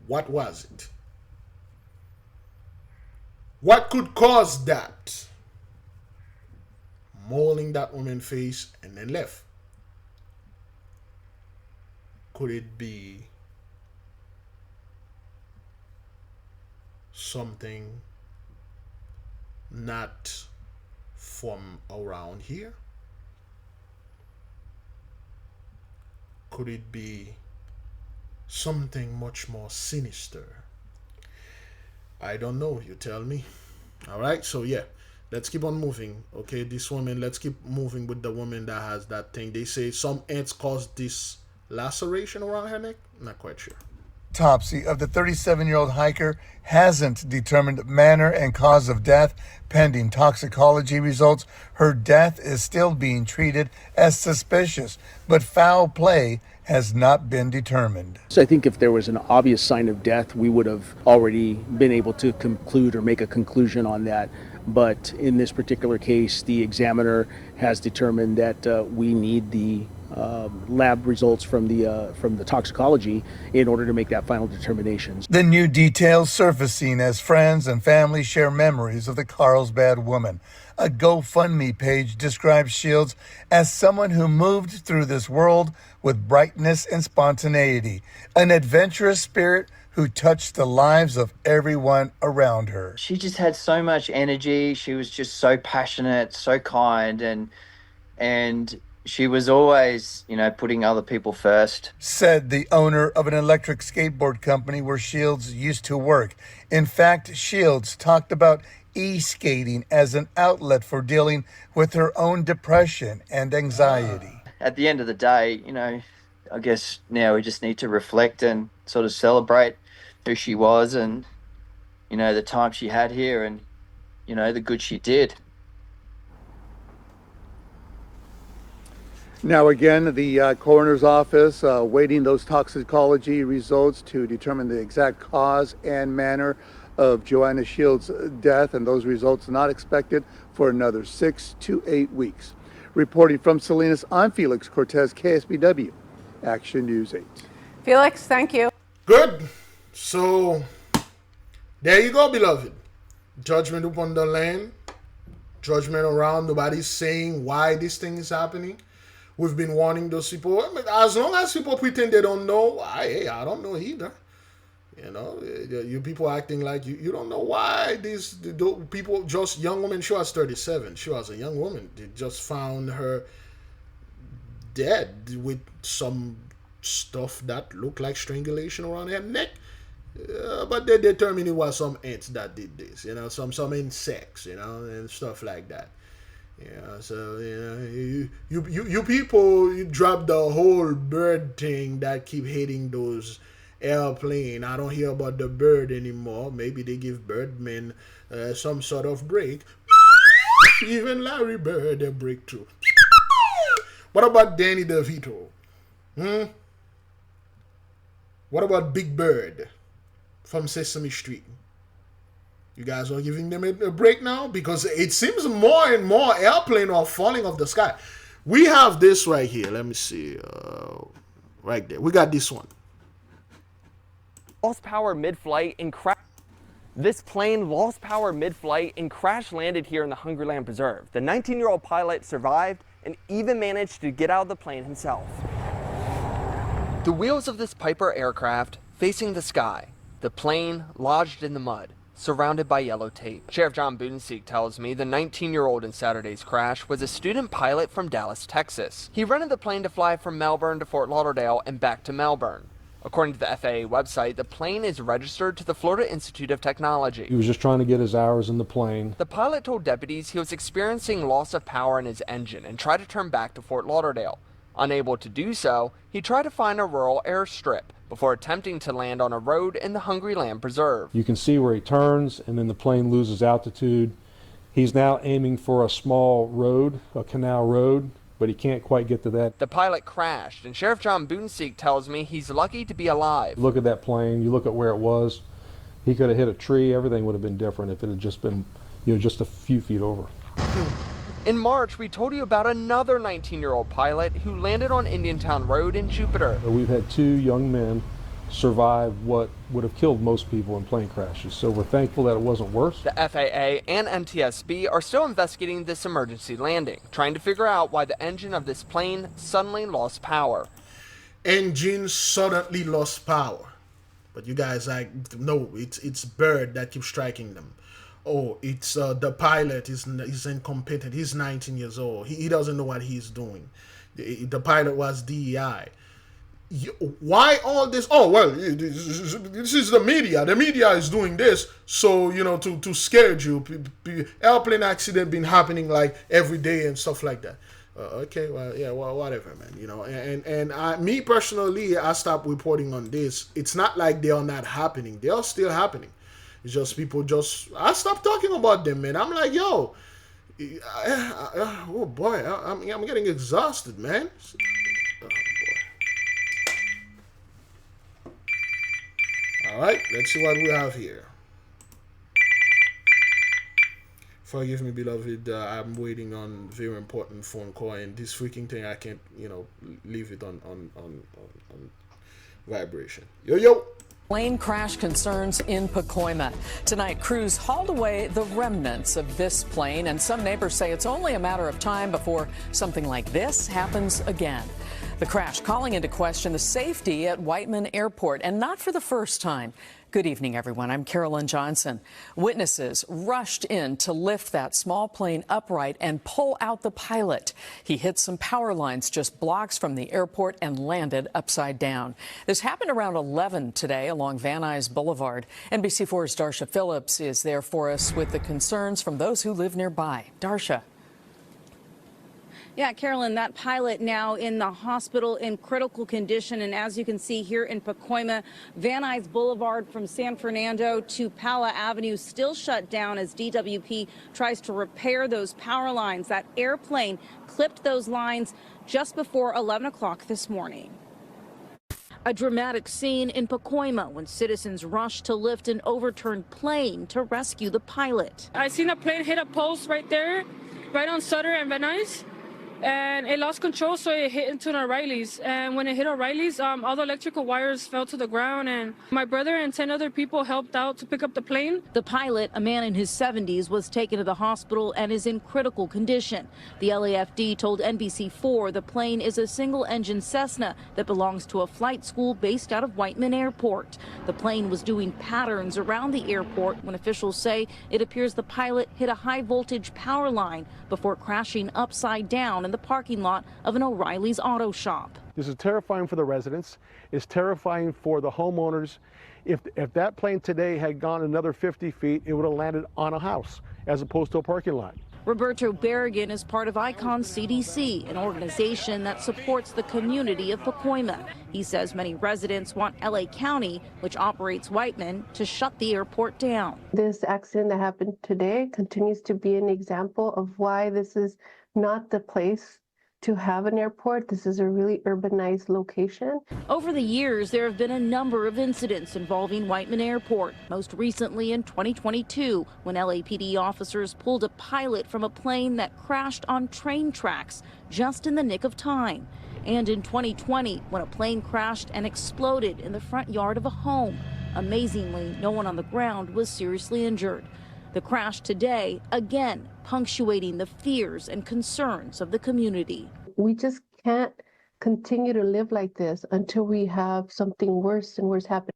What was it? What could cause that? Mauling that woman's face and then left. Could it be something not from around here? Could it be something much more sinister? I don't know, you tell me. All right, so yeah, let's keep on moving. Okay, this woman, let's keep moving with the woman that has that thing. They say some ants caused this laceration around her neck. Not quite sure. Autopsy of the 37-year-old hiker hasn't determined manner and cause of death. Pending toxicology results, her death is still being treated as suspicious, but foul play has not been determined. So I think if there was an obvious sign of death, we would have already been able to conclude or make a conclusion on that. But in this particular case, the examiner has determined that we need the lab results from the toxicology in order to make that final determination. The new details surfacing as friends and family share memories of the Carlsbad woman. A GoFundMe page describes Shields as someone who moved through this world with brightness and spontaneity, an adventurous spirit who touched the lives of everyone around her. She just had so much energy. She was just so passionate, so kind, and she was always, putting other people first. Said the owner of an electric skateboard company where Shields used to work. In fact, Shields talked about e-skating as an outlet for dealing with her own depression and anxiety. At the end of the day, I guess now we just need to reflect and sort of celebrate who she was and, the time she had here and, the good she did. Now again, the coroner's office waiting those toxicology results to determine the exact cause and manner of Joanna Shields' death, and those results not expected for another 6 to 8 weeks. Reporting from Salinas, I'm Felix Cortez, KSBW, Action News 8. Felix, thank you. Good. So, there you go, beloved. Judgment upon the land. Judgment around. Nobody's saying why this thing is happening. We've been warning those people. I mean, as long as people pretend they don't know, I don't know either. You know, you people acting like you don't know why these people, just young woman, she was 37. She was a young woman. They just found her dead with some stuff that looked like strangulation around her neck. But they determined it was some ants that did this, you know, some insects, you know, and stuff like that. Yeah, so you know, you people, you drop the whole bird thing that keep hating those airplane. I don't hear about the bird anymore. Maybe they give birdmen some sort of break. Even Larry Bird a break too. What about Danny DeVito? What about Big Bird from Sesame Street? You guys are giving them a break now? Because it seems more and more airplane are falling off the sky. We have this right here. Let me see. Right there. We got this one. Lost power mid-flight and crash. This plane lost power mid-flight and crash landed here in the Hungryland Preserve. The 19-year-old pilot survived and even managed to get out of the plane himself. The wheels of this Piper aircraft facing the sky. The plane lodged in the mud, surrounded by yellow tape. Sheriff John Budenseek tells me the 19-year-old in Saturday's crash was a student pilot from Dallas, Texas. He rented the plane to fly from Melbourne to Fort Lauderdale and back to Melbourne. According to the FAA website, the plane is registered to the Florida Institute of Technology. He was just trying to get his hours in the plane. The pilot told deputies he was experiencing loss of power in his engine and tried to turn back to Fort Lauderdale. Unable to do so, he tried to find a rural airstrip before attempting to land on a road in the Hungryland Preserve. You can see where he turns and then the plane loses altitude. He's now aiming for a small road, a canal road, but he can't quite get to that. The pilot crashed, and Sheriff John Budenseek tells me he's lucky to be alive. Look at that plane, you look at where it was. He could have hit a tree, everything would have been different if it had just been, just a few feet over. In March, we told you about another 19-year-old pilot who landed on Indiantown Road in Jupiter. We've had 2 young men survive what would have killed most people in plane crashes, so we're thankful that it wasn't worse. The FAA and NTSB are still investigating this emergency landing, trying to figure out why the engine of this plane suddenly lost power. Engine suddenly lost power. But you guys no, it's bird that keeps striking them. Oh, it's the pilot is incompetent. He's 19 years old. He doesn't know what he's doing. The pilot was DEI. Why all this? Oh, well, this is the media. The media is doing this, so, to scare you. Airplane accident been happening like every day and stuff like that. Okay, well, yeah, well, whatever, man. And me personally, I stopped reporting on this. It's not like they are not happening. They are still happening. It's just people I stopped talking about them, man. I'm like, yo, oh boy, I'm getting exhausted, man. Oh boy. All right, let's see what we have here. Forgive me, beloved. I'm waiting on a very important phone call, and this freaking thing, I can't, leave it on vibration. Yo. Plane crash concerns in Pacoima. Tonight, crews hauled away the remnants of this plane, and some neighbors say it's only a matter of time before something like this happens again. The crash calling into question the safety at Whiteman Airport, and not for the first time. Good evening, everyone. I'm Carolyn Johnson. Witnesses rushed in to lift that small plane upright and pull out the pilot. He hit some power lines just blocks from the airport and landed upside down. This happened around 11 today along Van Nuys Boulevard. NBC4's Darsha Phillips is there for us with the concerns from those who live nearby. Darsha. Yeah, Carolyn, that pilot now in the hospital in critical condition. And as you can see here in Pacoima, Van Nuys Boulevard from San Fernando to Pala Avenue still shut down as DWP tries to repair those power lines. That airplane clipped those lines just before 11 o'clock this morning. A dramatic scene in Pacoima when citizens rushed to lift an overturned plane to rescue the pilot. I seen a plane hit a post right there, right on Sutter and Van Nuys. and it lost control, so it hit into an O'Reilly's. And when it hit O'Reilly's, all the electrical wires fell to the ground, and my brother and 10 other people helped out to pick up the plane. The pilot, a man in his 70s, was taken to the hospital and is in critical condition. The LAFD told NBC4 the plane is a single-engine Cessna that belongs to a flight school based out of Whiteman Airport. The plane was doing patterns around the airport when officials say it appears the pilot hit a high-voltage power line before crashing upside down in the parking lot of an O'Reilly's auto shop. This is terrifying for the residents. It's terrifying for the homeowners. If that plane today had gone another 50 feet, it would have landed on a house as opposed to a parking lot. Roberto Berrigan is part of Icon CDC, an organization that supports the community of Pacoima. He says many residents want LA County, which operates Whiteman, to shut the airport down. This accident that happened today continues to be an example of why this is not the place to have an airport. This is a really urbanized location. Over the years, there have been a number of incidents involving Whiteman Airport, most recently in 2022, when LAPD officers pulled a pilot from a plane that crashed on train tracks just in the nick of time. And in 2020, when a plane crashed and exploded in the front yard of a home. Amazingly, no one on the ground was seriously injured. The crash today, again, punctuating the fears and concerns of the community. We just can't continue to live like this until we have something worse and worse happen.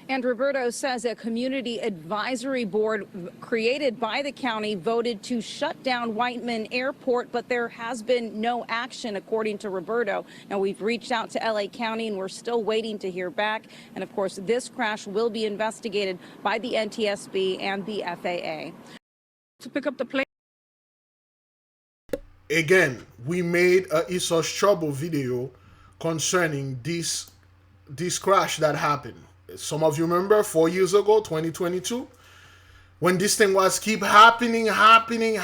And Roberto says a community advisory board created by the county voted to shut down Whiteman Airport, but there has been no action, according to Roberto. Now, we've reached out to LA County and we're still waiting to hear back. And of course, this crash will be investigated by the NTSB and the FAA. To pick up the plane. Again, we made a Esau's Trouble video concerning this crash that happened. Some of you remember 4 years ago, 2022, when this thing was keep happening, airplane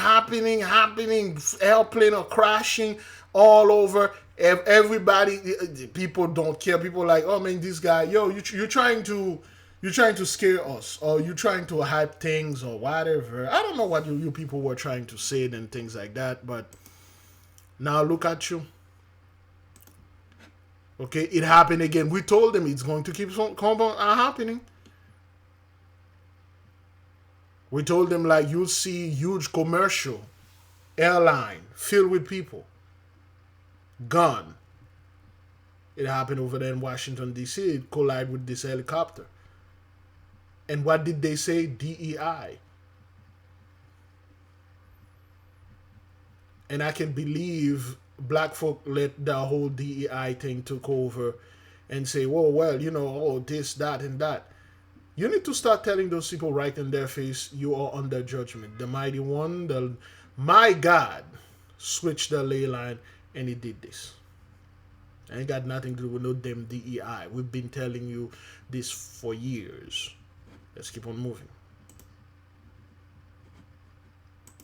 are crashing all over. Everybody, people don't care. People are like, oh man, this guy, yo, you're trying to scare us, or you're trying to hype things or whatever. I don't know what you people were trying to say and things like that, but now look at you. Okay, it happened again. We told them it's going to keep happening. We told them, like, you'll see huge commercial airline filled with people gone. It happened over there in Washington, D.C. It collided with this helicopter. And what did they say? DEI. And I can believe black folk let the whole DEI thing took over and say, well, you know, oh, this, that, and that. You need to start telling those people right in their face, you are under judgment. The mighty one, my God, switched the ley line, and he did this. I ain't got nothing to do with no damn DEI. We've been telling you this for years. Let's keep on moving.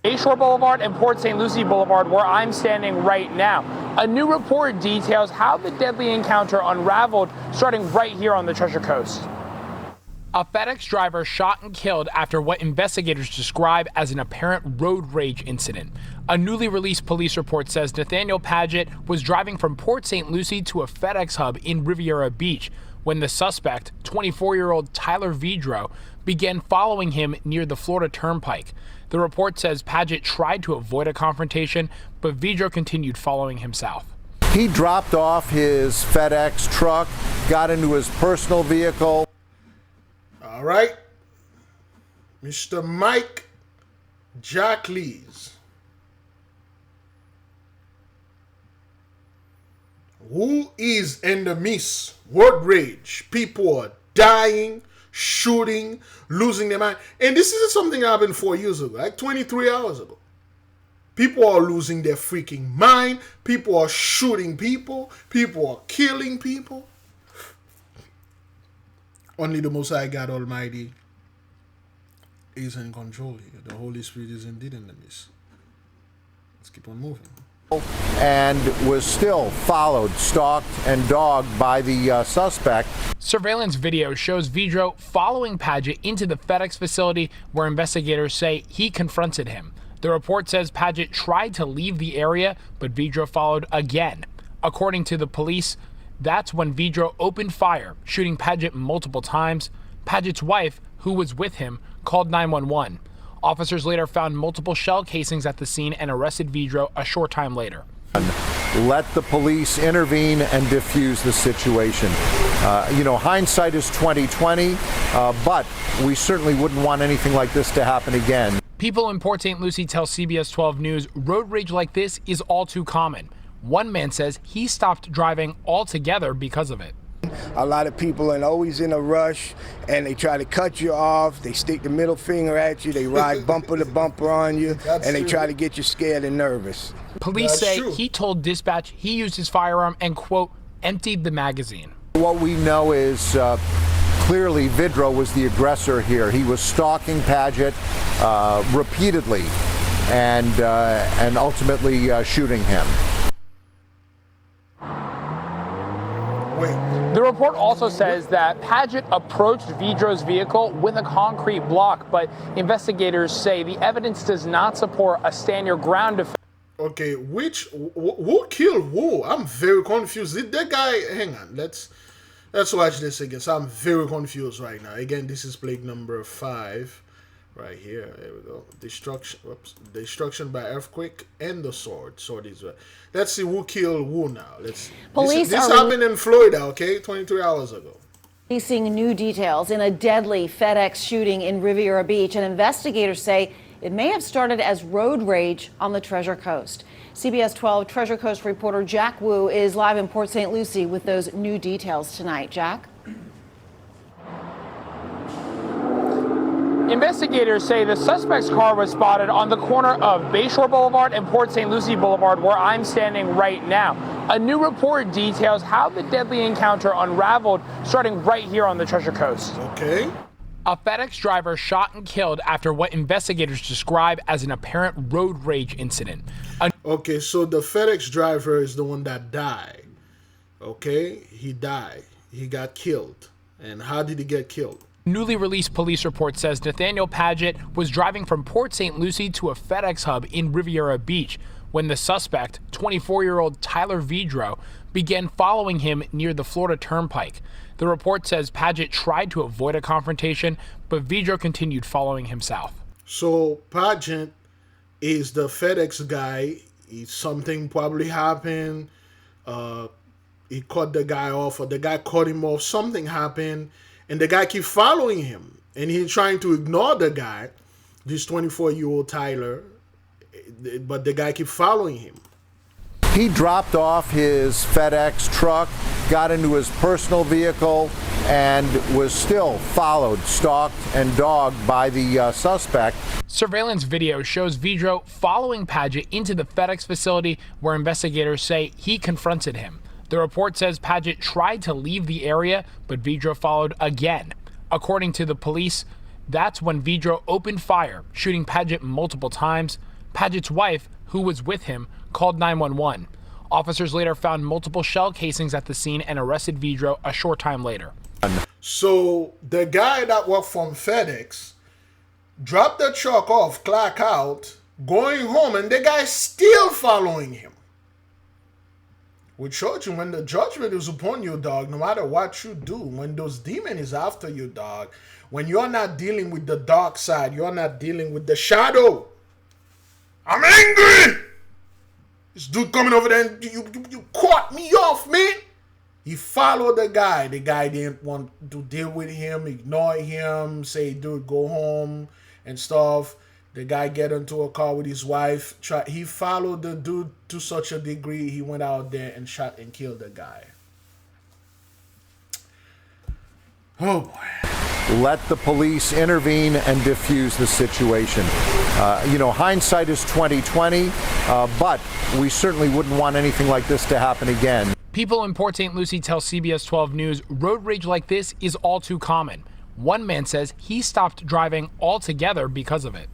Bayshore Boulevard and Port St. Lucie Boulevard, where I'm standing right now. A new report details how the deadly encounter unraveled, starting right here on the Treasure Coast. A FedEx driver shot and killed after what investigators describe as an apparent road rage incident. A newly released police report says Nathaniel Paget was driving from Port St. Lucie to a FedEx hub in Riviera Beach when the suspect, 24-year-old Tyler Vidro, began following him near the Florida Turnpike. The report says Paget tried to avoid a confrontation, but Vidro continued following him south. He dropped off his FedEx truck, got into his personal vehicle. All right. Mr. Mike Jacklees. Who is in the midst? Road rage. People are dying, shooting, losing their mind. And this isn't something that happened 4 years ago, like 23 hours ago. People are losing their freaking mind. People are shooting people. People are killing people. Only the Most High God Almighty is in control here. The Holy Spirit is indeed in the midst. Let's keep on moving. And was still followed, stalked, and dogged by the suspect. Surveillance video shows Vidro following Paget into the FedEx facility where investigators say he confronted him. The report says Paget tried to leave the area, but Vidro followed again. According to the police, that's when Vidro opened fire, shooting Paget multiple times. Paget's wife, who was with him, called 911. Officers later found multiple shell casings at the scene and arrested Vidro a short time later. Let the police intervene and diffuse the situation. Hindsight is 20/20, but we certainly wouldn't want anything like this to happen again. People in Port St. Lucie tell CBS 12 News road rage like this is all too common. One man says he stopped driving altogether because of it. A lot of people are always in a rush and they try to cut you off. They stick the middle finger at you. They ride bumper to bumper on you, and they try to get you scared and nervous. Police say he told dispatch he used his firearm and, quote, emptied the magazine. What we know is clearly Vidro was the aggressor here. He was stalking Paget repeatedly and ultimately shooting him. The report also says that Paget approached Vidro's vehicle with a concrete block, but investigators say the evidence does not support a stand your ground defense. Okay, who killed who? I'm very confused. Did that guy, hang on, let's watch this again. So I'm very confused right now. Again, this is plague number 5 right here. There we go. Destruction by earthquake and the sword. Sword is right. Let's see who killed who now. Let's see. This happened in Florida, okay? 23 hours ago. Releasing new details in a deadly FedEx shooting in Riviera Beach, and investigators say it may have started as road rage on the Treasure Coast. CBS 12 Treasure Coast reporter Jack Wu is live in Port St. Lucie with those new details tonight. Jack? Investigators say the suspect's car was spotted on the corner of Bayshore Boulevard and Port St. Lucie Boulevard, where I'm standing right now. A new report details how the deadly encounter unraveled, starting right here on the Treasure Coast. Okay. A FedEx driver shot and killed after what investigators describe as an apparent road rage incident. Okay, so the FedEx driver is the one that died. Okay, he died. He got killed. And how did he get killed? Newly released police report says Nathaniel Paget was driving from Port St. Lucie to a FedEx hub in Riviera Beach when the suspect, 24-year-old Tyler Vidro, began following him near the Florida Turnpike. The report says Paget tried to avoid a confrontation, but Vidro continued following him south. So Paget is the FedEx guy. Something probably happened. He cut the guy off, or the guy cut him off. Something happened. And the guy keeps following him. And he's trying to ignore the guy, this 24-year-old Tyler. But the guy keeps following him. He dropped off his FedEx truck, got into his personal vehicle, and was still followed, stalked, and dogged by the suspect. Surveillance video shows Vidro following Paget into the FedEx facility, where investigators say he confronted him. The report says Paget tried to leave the area, but Vidro followed again. According to the police, that's when Vidro opened fire, shooting Paget multiple times. Paget's wife, who was with him, called 911. Officers later found multiple shell casings at the scene and arrested Vidro a short time later. So the guy that worked from FedEx dropped the truck off, clock out, going home, and the guy's still following him. Which shows you when the judgment is upon you, dog, no matter what you do, when those demons is after you, dog, when you're not dealing with the dark side, you're not dealing with the shadow. I'm angry! This dude coming over there and you caught me off, man. He followed the guy. The guy didn't want to deal with him, ignore him, say, dude, go home and stuff. The guy get into a car with his wife. He followed the dude to such a degree, he went out there and shot and killed the guy. Oh, boy. Let the police intervene and diffuse the situation. Hindsight is 20/20, but we certainly wouldn't want anything like this to happen again. People in Port St. Lucie tell CBS 12 News road rage like this is all too common. One man says he stopped driving altogether because of it.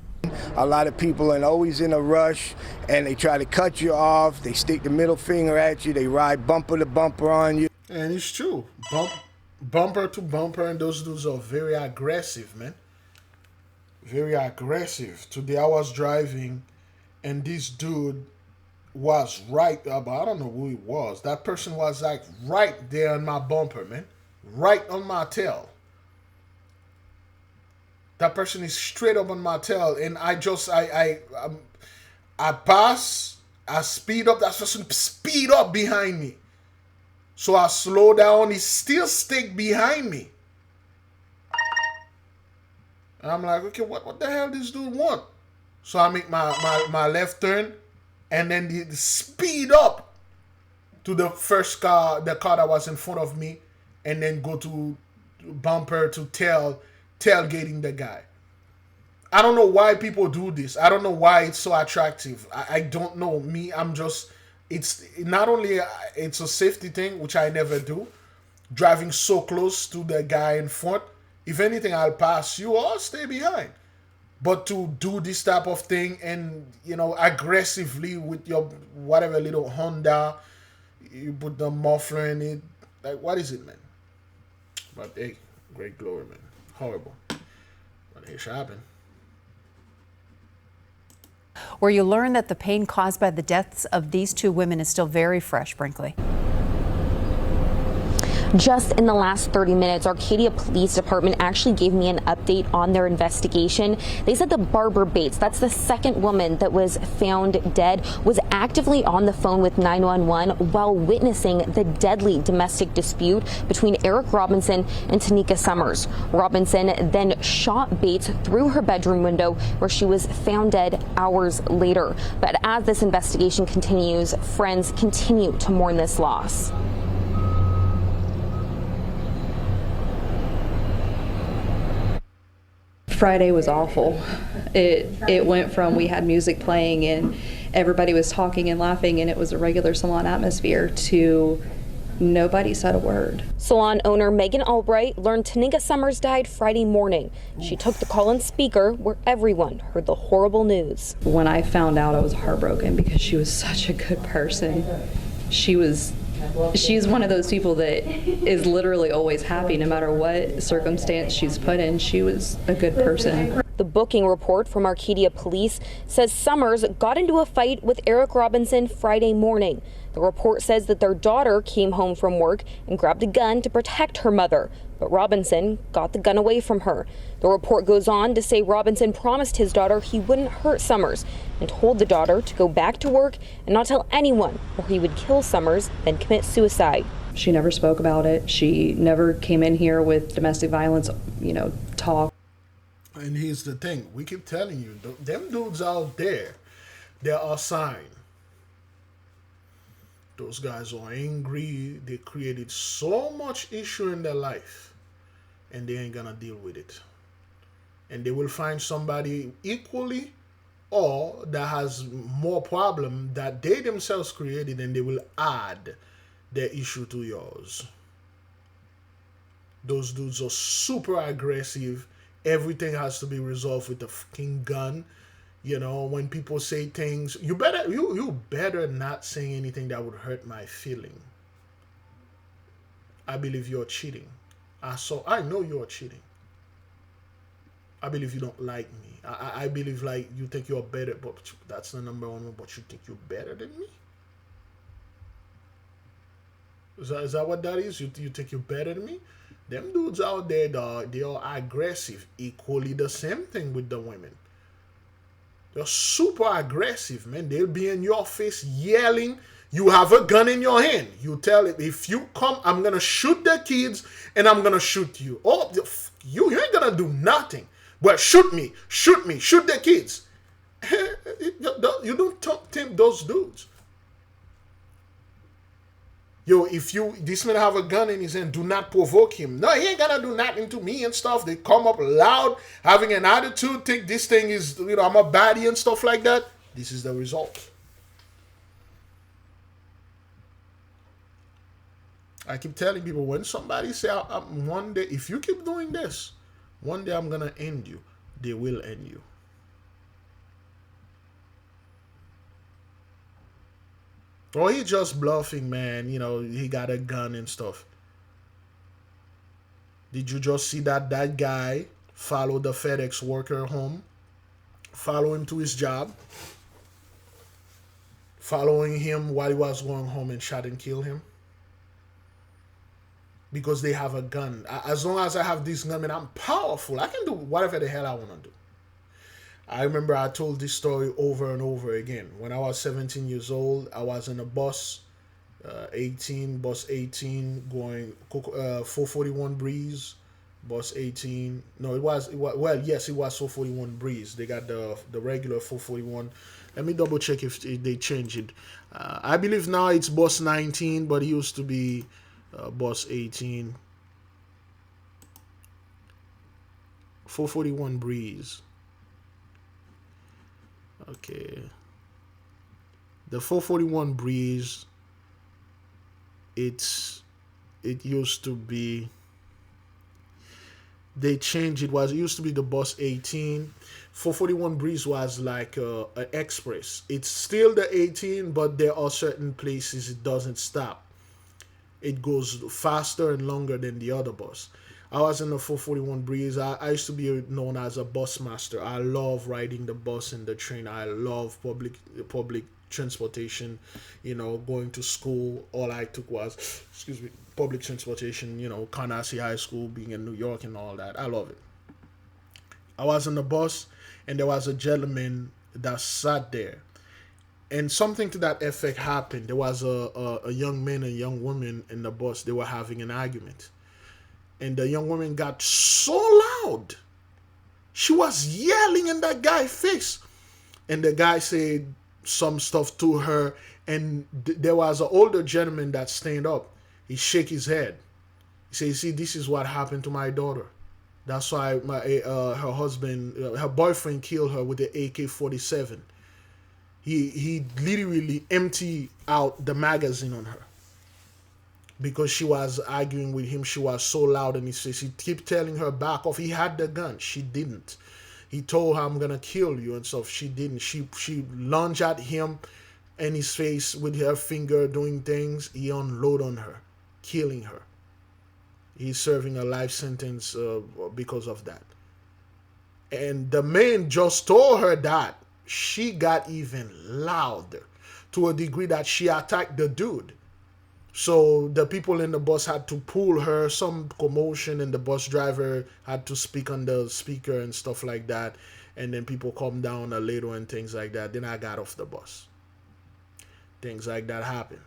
A lot of people are always in a rush and they try to cut you off. They stick the middle finger at you. They ride bumper to bumper on you. And it's true. Bumper to bumper, and those dudes are very aggressive, man. Very aggressive. Today I was driving and this dude was right, but I don't know who he was. That person was like right there on my bumper, man, right on my tail. That person is straight up on my tail, and I pass, I speed up. That person speed up behind me, so I slow down. He still stick behind me, and I'm like, okay, what the hell this dude want? So I make my left turn, and then the speed up to the first car, the car that was in front of me, and then go to bumper to tailgating the guy. I don't know why people do this. I don't know why it's so attractive. I don't know. Me, I'm just, it's not only, it's a safety thing, which I never do. Driving so close to the guy in front. If anything, I'll pass you or stay behind. But to do this type of thing and, aggressively with your whatever little Honda, you put the muffler in it. Like, what is it, man? But hey, great glory, man. Horrible. But it should happen. Where you learn that the pain caused by the deaths of these two women is still very fresh, Brinkley. Just in the last 30 minutes, Arcadia Police Department actually gave me an update on their investigation. They said that Barbara Bates, that's the second woman that was found dead, was actively on the phone with 911 while witnessing the deadly domestic dispute between Eric Robinson and Tanika Summers. Robinson then shot Bates through her bedroom window, where she was found dead hours later. But as this investigation continues, friends continue to mourn this loss. Friday was awful. It went from we had music playing and everybody was talking and laughing and it was a regular salon atmosphere to nobody said a word. Salon owner Megan Albright learned Tanika Summers died Friday morning. She took the call on speaker where everyone heard the horrible news. When I found out, I was heartbroken because she was such a good person. She's one of those people that is literally always happy no matter what circumstance she's put in. She was a good person. The booking report from Arcadia Police says Summers got into a fight with Eric Robinson Friday morning. The report says that their daughter came home from work and grabbed a gun to protect her mother, but Robinson got the gun away from her. The report goes on to say Robinson promised his daughter he wouldn't hurt Summers and told the daughter to go back to work and not tell anyone, or he would kill Summers, then commit suicide. She never spoke about it. She never came in here with domestic violence, talk. And here's the thing. We keep telling you, them dudes out there, they are signs. Those guys are angry. They created so much issue in their life, and they ain't gonna deal with it. And they will find somebody equally or that has more problem that they themselves created, and they will add their issue to yours. Those dudes are super aggressive. Everything has to be resolved with a fucking gun. When people say things, you better not say anything that would hurt my feeling. I believe you're cheating. I know you're cheating. I believe you don't like me. I believe like you think you're better, but that's the number one, but you think you're better than me? Is that what that is? You think you're better than me? Them dudes out there, they are aggressive. Equally the same thing with the women. They're super aggressive, man. They'll be in your face yelling. You have a gun in your hand. You tell it, if you come, I'm going to shoot the kids and I'm going to shoot you. Oh, you ain't going to do nothing. But shoot me, shoot the kids. You don't tempt those dudes. If this man have a gun in his hand, do not provoke him. No, he ain't gonna do nothing to me and stuff. They come up loud, having an attitude, think this thing is, I'm a baddie and stuff like that. This is the result. I keep telling people, when somebody say, one day, if you keep doing this, one day I'm gonna end you, they will end you. Or he just bluffing, man. He got a gun and stuff. Did you just see that guy follow the FedEx worker home? Follow him to his job? following him while he was going home and shot and kill him? Because they have a gun. As long as I have this gun, man, I'm powerful. I can do whatever the hell I want to do. I remember I told this story over and over again. When I was 17 years old, I was in a bus, bus 18, going 441 Breeze, bus 18. No, it was well, yes, it was 441 Breeze. They got the regular 441. Let me double check if they changed it. I believe now it's bus 19, but it used to be bus 18. 441 Breeze. Okay. The 441 Breeze, it used to be, they changed it. It used to be the bus 18. 441 Breeze was like an express. It's still the 18, but there are certain places it doesn't stop. It goes faster and longer than the other bus. I was in the 441 Breeze. I used to be known as a bus master. I love riding the bus and the train. I love public transportation. You know, going to school. All I took was, public transportation. You know, Canarsie High School, being in New York and all that. I love it. I was in the bus, and there was a gentleman that sat there. And something to that effect happened. There was a young man and a young woman in the bus. They were having an argument. And the young woman got so loud. She was yelling in that guy's face. And the guy said some stuff to her. And there was an older gentleman that stand up. He shake his head. He said, see, this is what happened to my daughter. That's why her husband, her boyfriend killed her with the AK-47. He literally emptied out the magazine on her. Because she was arguing with him, she was so loud in his face. He kept telling her back off. He had the gun. She didn't. He told her, I'm going to kill you and stuff. She didn't. She lunged at him in his face with her finger doing things. He unloaded on her, killing her. He's serving a life sentence because of that. And the man just told her that. She got even louder to a degree that she attacked the dude. So the people in the bus had to pull her, some commotion, and the bus driver had to speak on the speaker and stuff like that. And then people come down a little and things like that. Then I got off the bus. Things like that happen.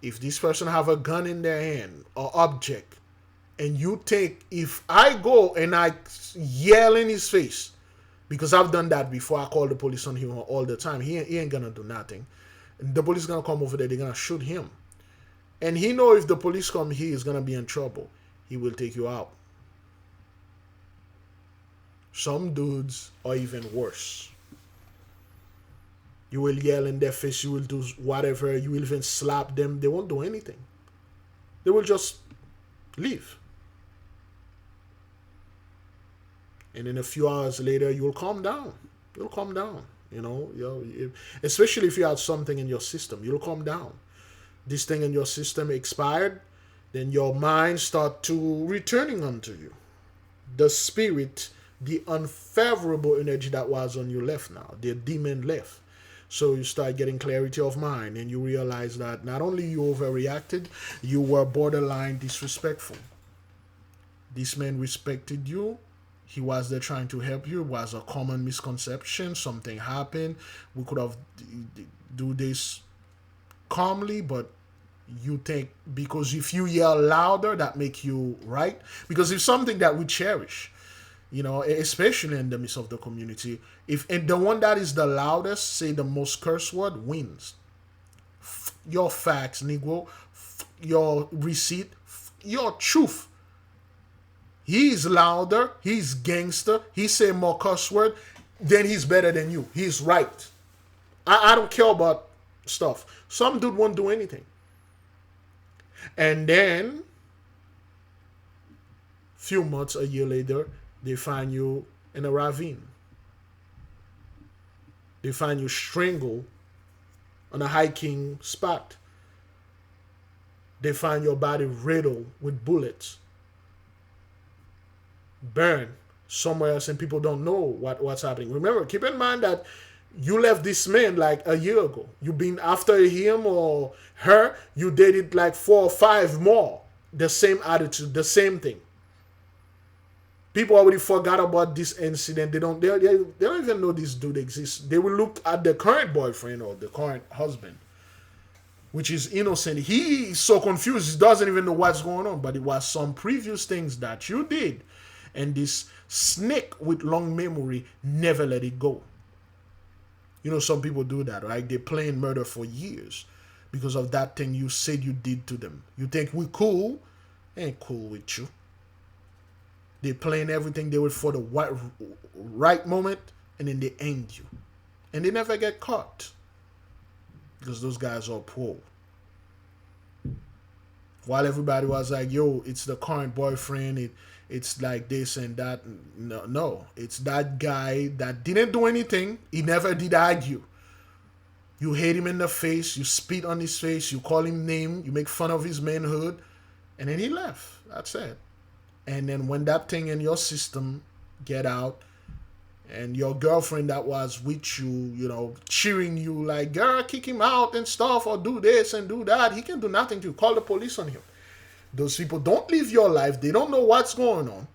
If this person have a gun in their hand or object, and you take, if I go and I yell in his face, because I've done that before, I call the police on him all the time. He ain't gonna do nothing. The police gonna come over there, they're gonna shoot him. And he know if the police come, he is gonna be in trouble. He will take you out. Some dudes are even worse. You will yell in their face, you will do whatever, you will even slap them. They won't do anything. They will just leave. And then a few hours later, you'll calm down. You'll calm down. You know, especially if you have something in your system, you'll calm down. This thing in your system expired, then your mind start to returning unto you. The spirit, the unfavorable energy that was on you left now. The demon left. So you start getting clarity of mind, and you realize that not only you overreacted, you were borderline disrespectful. This man respected you. He was there trying to help you. It was a common misconception. Something happened. We could have do this calmly, but you think because if you yell louder, that make you right. Because it's something that we cherish, you know, especially in the midst of the community. And the one that is the loudest, say the most curse word, wins. Your facts, Negro. Your receipt. Your truth. He's louder, he's gangster, he say more cuss word, then he's better than you. He's right. I don't care about stuff. Some dude won't do anything. And then, few months, a year later, they find you in a ravine. They find you strangled on a hiking spot. They find your body riddled with bullets. Burn somewhere else, and people don't know what's happening. Remember, keep in mind that You left this man like a year ago. You been after him or her. You dated like 4 or 5 more. The same attitude, the same thing. People already forgot about this incident. They don't even know this dude exists. They will look at the current boyfriend or the current husband, which is innocent. He is so confused, he doesn't even know what's going on. But it was some previous things that you did. And this snake with long memory never let it go. You know, some people do that, right? They plan murder for years because of that thing you said you did to them. You think we cool? Ain't cool with you. They plan everything they would for the right moment, and then they end you. And they never get caught. Because those guys are pro. While everybody was like, yo, it's the current boyfriend, it's like this and that. No, it's that guy that didn't do anything. He never did argue. You hit him in the face, you spit on his face, you call him name, you make fun of his manhood, and then he left. That's it. And then when that thing in your system get out, and your girlfriend that was with you, you know, cheering you like, girl, kick him out and stuff, or do this and do that, he can do nothing to you. Call the police on him. Those people don't live your life. They don't know what's going on.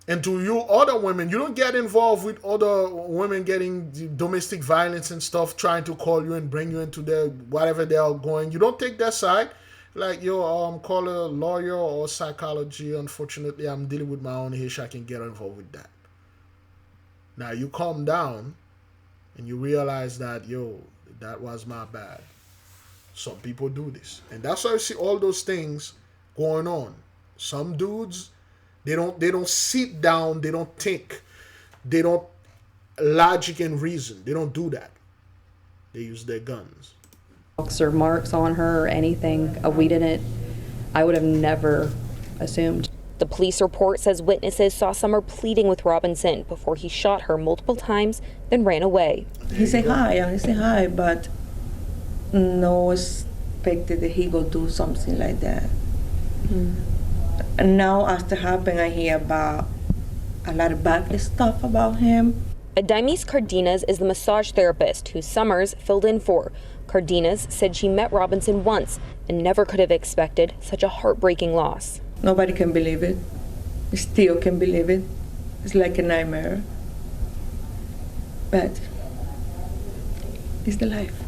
And to you other women, you don't get involved with other women getting domestic violence and stuff, trying to call you and bring you into their whatever they are going. You don't take their side. Like, yo, call a lawyer or psychology. Unfortunately, I'm dealing with my own issue. I can get involved with that. Now, you calm down and you realize that, yo, that was my bad. Some people do this. And that's why you see all those things going on. Some dudes, they don't sit down, they don't think. They don't logic and reason. They don't do that. They use their guns. Or marks on her or anything. I would have never assumed. The police report says witnesses saw Summer pleading with Robinson before he shot her multiple times, then ran away. He said hi, and I said hi, but no expected that he go do something like that. And now after happened, I hear about a lot of bad stuff about him. Adaimis Cardenas is the massage therapist who Summers filled in for. Cardenas said she met Robinson once and never could have expected such a heartbreaking loss. Nobody can believe it. Still can believe it. It's like a nightmare. But it's the life.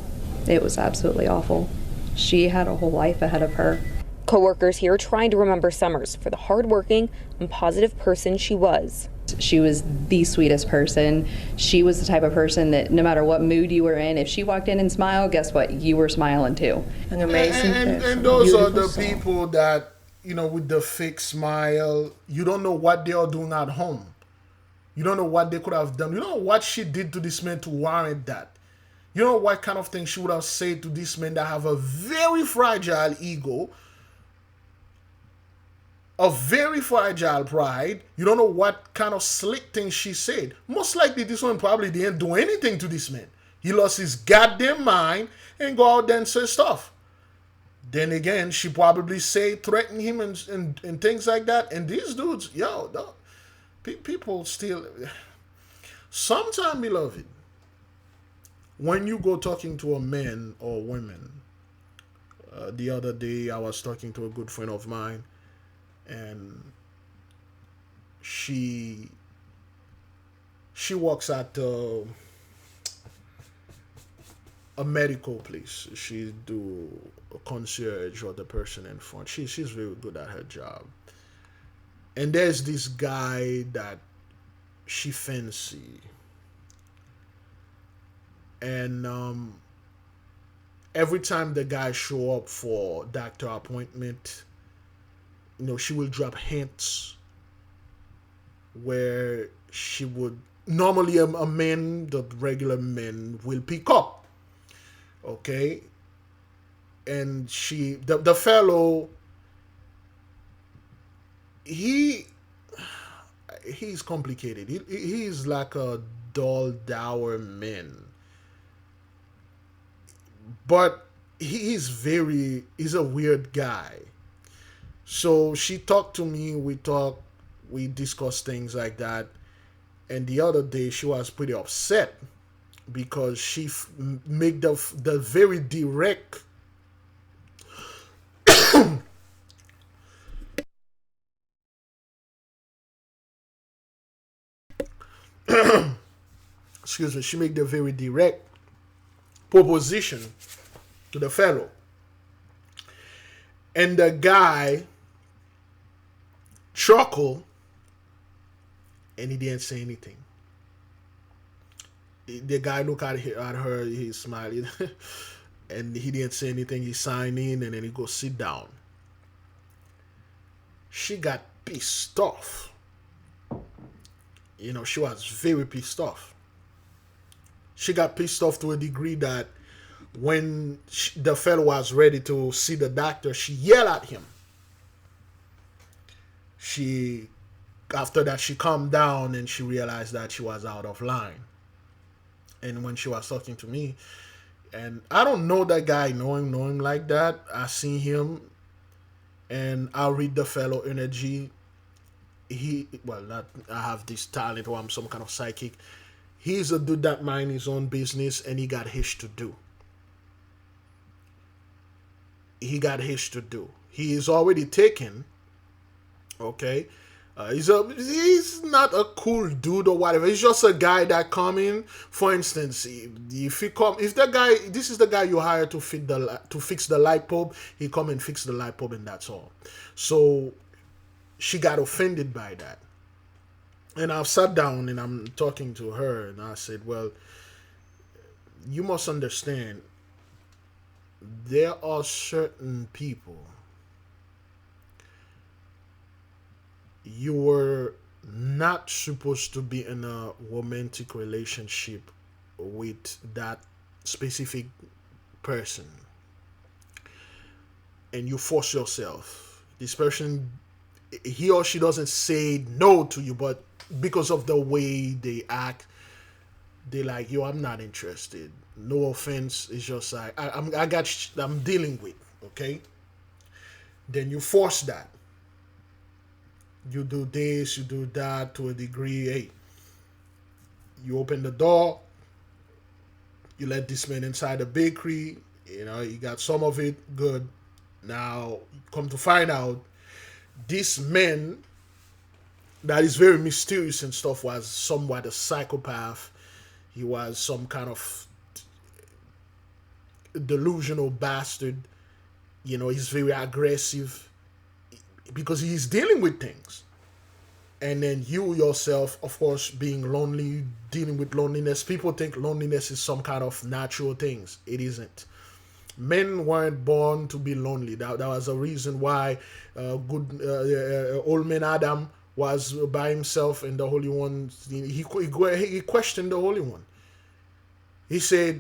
It was absolutely awful. She had a whole life ahead of her. Coworkers here trying to remember Summers for the hardworking and positive person she was. She was the sweetest person. She was the type of person that no matter what mood you were in, if she walked in and smiled, guess what? You were smiling too. An amazing and those are the people that, you know, with the fake smile, you don't know what they are doing at home. You don't know what they could have done. You don't know what she did to this man to warrant that. You know what kind of thing she would have said to this man that have a very fragile ego, a very fragile pride. You don't know what kind of slick things she said. Most likely this one probably didn't do anything to this man. He lost his goddamn mind and go out there and say stuff. Then again, she probably threaten him and things like that. And these dudes, people still... Sometimes, beloved, when you go talking to a man or women, the other day I was talking to a good friend of mine, and she works at a medical place. She do a concierge or the person in front. She's very good at her job. And there's this guy that she fancy. And every time the guy show up for doctor appointment, you know, she will drop hints where she would normally a man, the regular men will pick up. Okay. And the fellow, he's complicated. He's like a dull, dour man. But he's a weird guy. So she talked to me, we discussed things like that. And the other day she was pretty upset because she make the very direct excuse me, she make the very direct proposition to the fellow. And the guy chuckled and he didn't say anything. The guy looked at her, he smiled, and he didn't say anything. He signed in and then he go sit down. She got pissed off. You know, she was very pissed off. She got pissed off to a degree that when the fellow was ready to see the doctor, she yelled at him. After that, she calmed down and she realized that she was out of line. And when she was talking to me, and I don't know that guy, know him like that. I seen him, and I read the fellow energy. I have this talent, or I'm some kind of psychic. He's a dude that mind his own business, and he got his to do. He is already taken. Okay. He's not a cool dude or whatever. He's just a guy that come in. For instance, this is the guy you hire to fix the light bulb. He come and fix the light bulb, and that's all. So she got offended by that, and I've sat down and I'm talking to her, and I said, "Well, you must understand. There are certain people." You were not supposed to be in a romantic relationship with that specific person. And you force yourself. This person, he or she doesn't say no to you, but because of the way they act, they like, yo, I'm not interested. No offense. It's just like, I'm dealing with, okay? Then you force that. You do this, you do that to a degree. Hey, you open the door, you let this man inside the bakery, you know, you got some of it, good. Now, come to find out, this man that is very mysterious and stuff was somewhat a psychopath. He was some kind of delusional bastard. You know, he's very aggressive because he's dealing with things. And then you yourself, of course, being lonely, dealing with loneliness. People think loneliness is some kind of natural things. It isn't. Men weren't born to be lonely. That was a reason why old man Adam was by himself, and the Holy One, he questioned the Holy One. He said,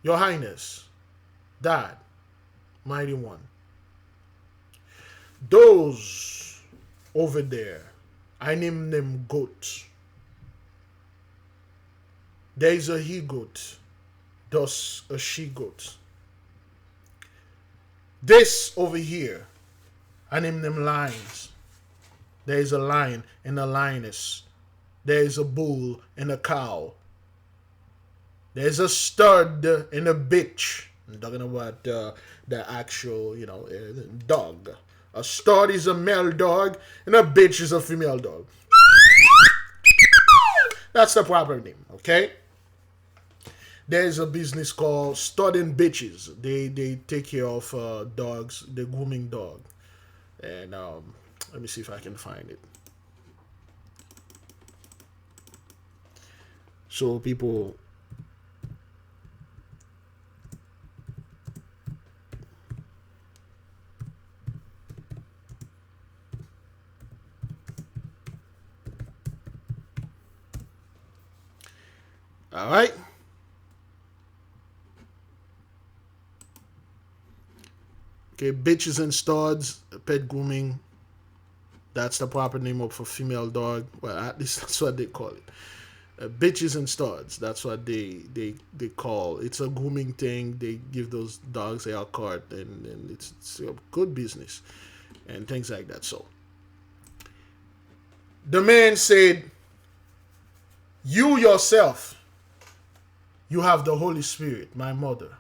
Your Highness, Dad, Mighty One, those over there, I name them goats. There is a he-goat, thus a she-goat. This over here, I name them lions. There is a lion and a lioness. There is a bull and a cow. There is a stud and a bitch. I'm talking about the actual, dog. A stud is a male dog and a bitch is a female dog. That's the proper name, okay? There's a business called Stud and Bitches. They take care of dogs, the grooming dog. And let me see if I can find it. So people... All right. Okay, bitches and studs, pet grooming. That's the proper name of a female dog. Well, at least that's what they call it. Bitches and studs. That's what they call. It's a grooming thing. They give those dogs a haircut, and it's a good business and things like that. So the man said, "You yourself You have the Holy Spirit, my mother.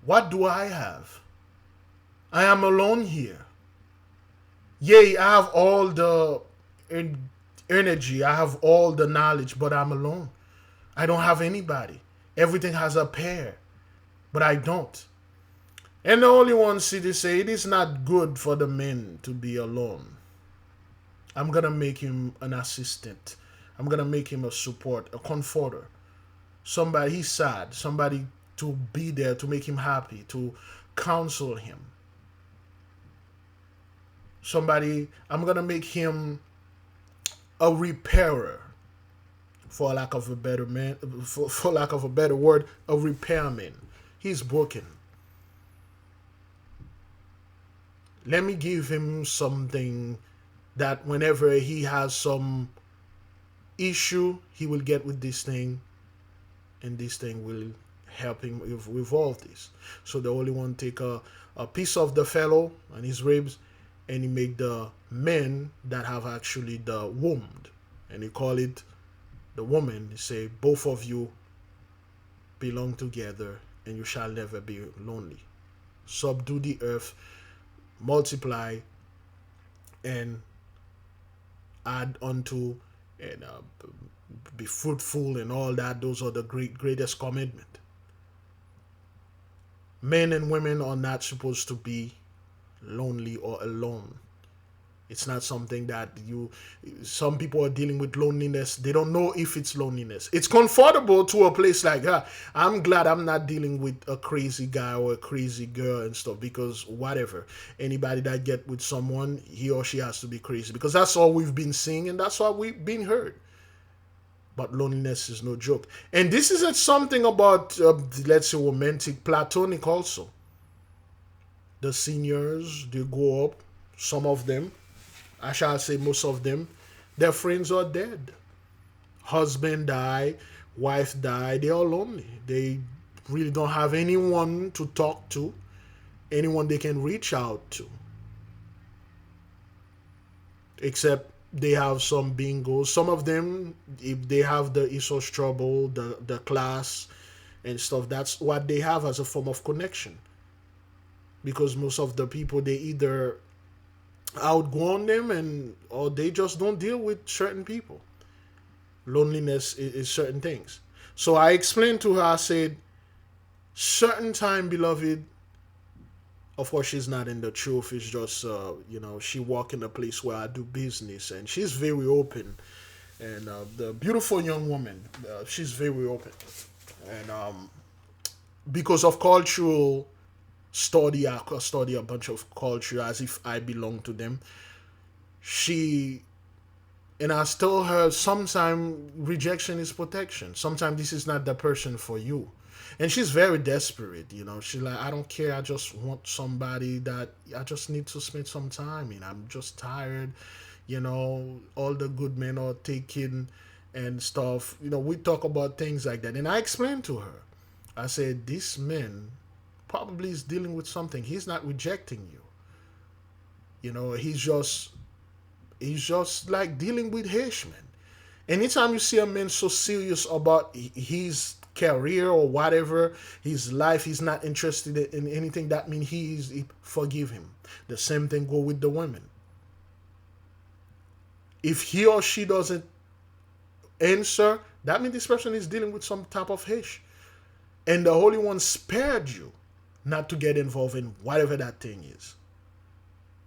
What do I have? I am alone here. Yea, I have all the energy, I have all the knowledge, but I'm alone. I don't have anybody. Everything has a pair, but I don't. And the Holy One City say, it is not good for the men to be alone. I'm going to make him an assistant. I'm going to make him a support, a comforter. Somebody, he's sad. Somebody to be there to make him happy, to counsel him. Somebody, I'm going to make him a repairer. For lack of a better man, for lack of a better word, a repairman. He's broken. Let me give him something that whenever he has some issue, he will get with this thing, and this thing will help him resolve this. So the Holy One take a piece of the fellow and his ribs, and he make the men that have actually the wound, and he call it the woman. He say, both of you belong together, and you shall never be lonely. Subdue the earth, multiply, and add unto, and be fruitful, and all that. Those are the greatest commandment. Men and women are not supposed to be lonely or alone. It's not something that some people are dealing with loneliness. They don't know if it's loneliness. It's comfortable to a place like that. I'm glad I'm not dealing with a crazy guy or a crazy girl and stuff, because whatever, anybody that get with someone, he or she has to be crazy, because that's all we've been seeing and that's all we've been heard. But loneliness is no joke. And this isn't something about, let's say, romantic, platonic also. The seniors, they go up, some of them, I shall say most of them, their friends are dead. Husband die, wife die, they are lonely. They really don't have anyone to talk to, anyone they can reach out to. Except they have some bingos. Some of them, if they have the ESOS trouble, the class and stuff, that's what they have as a form of connection. Because most of the people, they either outgrown them or they just don't deal with certain people. Loneliness is certain things. So I explained to her, I said, certain time, beloved, of course she's not in the truth, it's just she walk in a place where I do business, and she's very open, and the beautiful young woman, she's very open, and because of cultural study, I study a bunch of culture as if I belong to them. And I tell her, sometimes rejection is protection. Sometimes this is not the person for you. And she's very desperate, She's like, I don't care. I just want somebody that I just need to spend some time in. I'm just tired, all the good men are taken and stuff. We talk about things like that. And I explained to her, I said, this man probably is dealing with something. He's not rejecting you. He's just like dealing with Hirschman. Anytime you see a man so serious about his career or whatever, his life, he's not interested in anything, that means he forgive him. The same thing go with the women. If he or she doesn't answer, that means this person is dealing with some type of Hirsch. And the Holy One spared you not to get involved in whatever that thing is.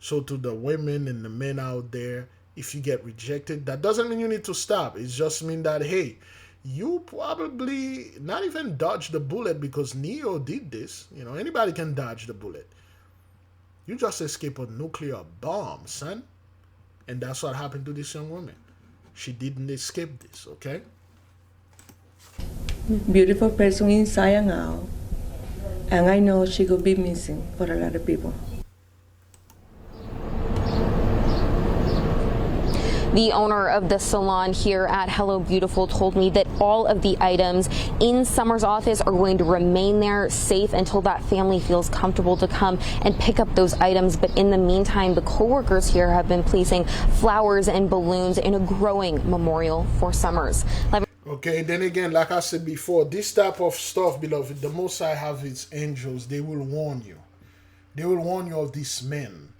So to the women and the men out there, if you get rejected, that doesn't mean you need to stop. It just means that, hey, you probably not even dodge the bullet because Neo did this. Anybody can dodge the bullet. You just escaped a nuclear bomb, son. And that's what happened to this young woman. She didn't escape this, okay? Beautiful person inside and out. And I know she could be missing for a lot of people. The owner of the salon here at Hello Beautiful told me that all of the items in Summer's office are going to remain there safe until that family feels comfortable to come and pick up those items. But in the meantime, the co-workers here have been placing flowers and balloons in a growing memorial for Summers. Okay, then again, like I said before, this type of stuff, beloved, the Most High have its angels. They will warn you. They will warn you of these men.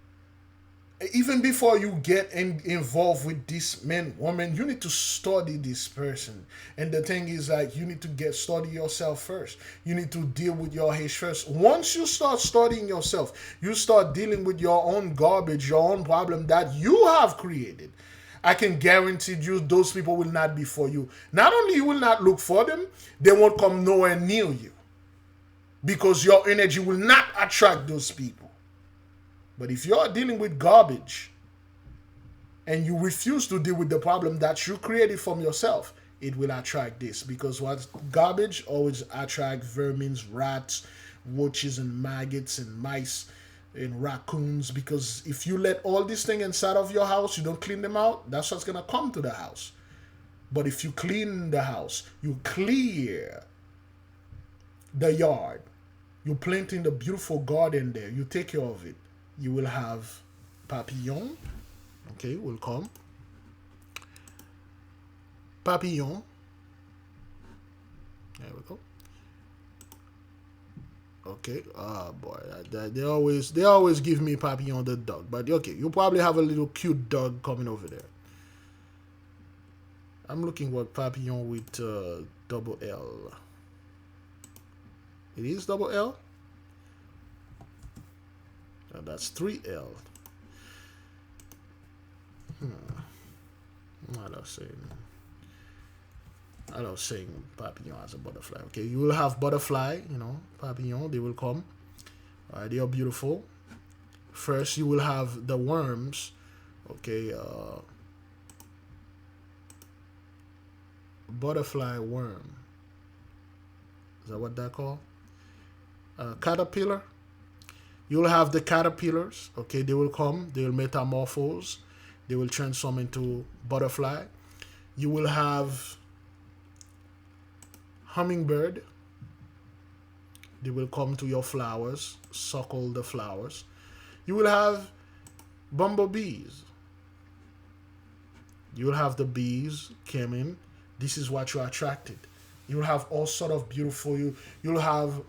Even before you get involved with this man, woman, you need to study this person. And the thing is, like, you need to study yourself first. You need to deal with your hate first. Once you start studying yourself, you start dealing with your own garbage, your own problem that you have created. I can guarantee you those people will not be for you. Not only you will not look for them, they won't come nowhere near you. Because your energy will not attract those people. But if you're dealing with garbage and you refuse to deal with the problem that you created from yourself, it will attract this. Because what garbage always attract vermin, rats, roaches, and maggots, and mice, and raccoons. Because if you let all these things inside of your house, you don't clean them out, that's what's going to come to the house. But if you clean the house, you clear the yard, you plant in the beautiful garden there, you take care of it, you will have papillon. Okay, will come. Papillon. There we go. Okay. Oh boy, they always give me papillon the dog, but okay, you probably have a little cute dog coming over there. I'm looking for papillon with double L. It is double L. That's 3L. I don't say papillon as a butterfly. Okay, you will have butterfly, papillon, they will come. They are beautiful. First, you will have the worms. Okay, butterfly worm. Is that what that called? Caterpillar. You'll have the caterpillars. Okay, they will come. They will metamorphose. They will transform into butterfly. You will have hummingbird. They will come to your flowers, suckle the flowers. You will have bumblebees. You will have the bees came in. This is what you attracted. You will have all sort of beautiful. You'll have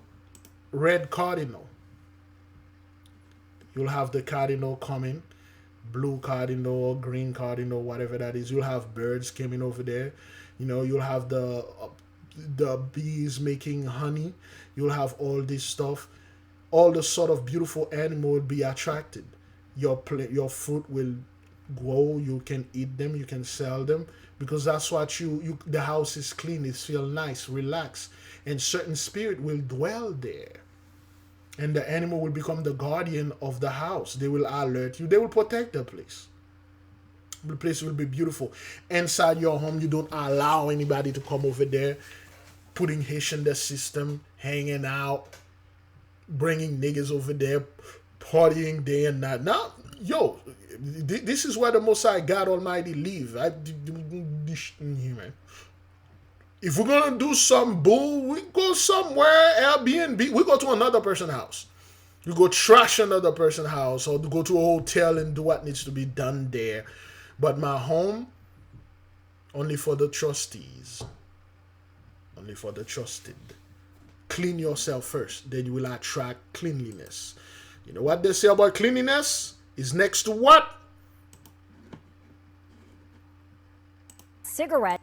red cardinal. You'll have the cardinal coming, blue cardinal, green cardinal, whatever that is. You'll have birds coming over there. You'll have the bees making honey. You'll have all this stuff. All the sort of beautiful animal will be attracted. Your fruit will grow. You can eat them. You can sell them. Because that's what the house is clean. It feels nice, relaxed. And certain spirit will dwell there. And the animal will become the guardian of the house. They will alert you. They will protect the place. The place will be beautiful. Inside your home, you don't allow anybody to come over there, putting Haitian in the system, hanging out, bringing niggas over there, partying day and night. Now, this is where the Most High God Almighty live. If we're going to do some bull, we go somewhere, Airbnb. We go to another person's house. You go trash another person's house or go to a hotel and do what needs to be done there. But my home, only for the trustees. Only for the trusted. Clean yourself first. Then you will attract cleanliness. You know what they say about cleanliness? Is next to what? Cigarette.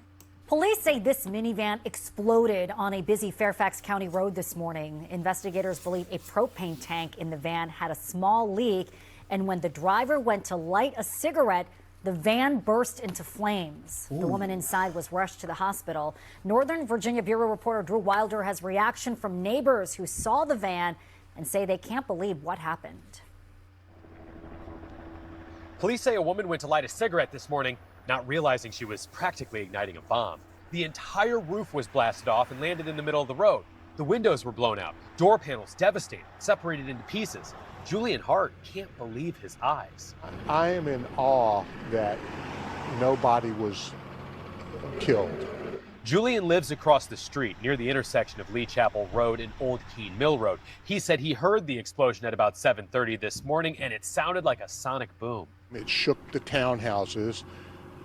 Police say this minivan exploded on a busy Fairfax County road this morning. Investigators believe a propane tank in the van had a small leak, and when the driver went to light a cigarette, the van burst into flames. Ooh. The woman inside was rushed to the hospital. Northern Virginia Bureau reporter Drew Wilder has reaction from neighbors who saw the van and say they can't believe what happened. Police say a woman went to light a cigarette this morning, not realizing she was practically igniting a bomb. The entire roof was blasted off and landed in the middle of the road. The windows were blown out, door panels devastated, separated into pieces. Julian Hart can't believe his eyes. I am in awe that nobody was killed. Julian lives across the street near the intersection of Lee Chapel Road and Old Keene Mill Road. He said he heard the explosion at about 7:30 this morning, and it sounded like a sonic boom. It shook the townhouses.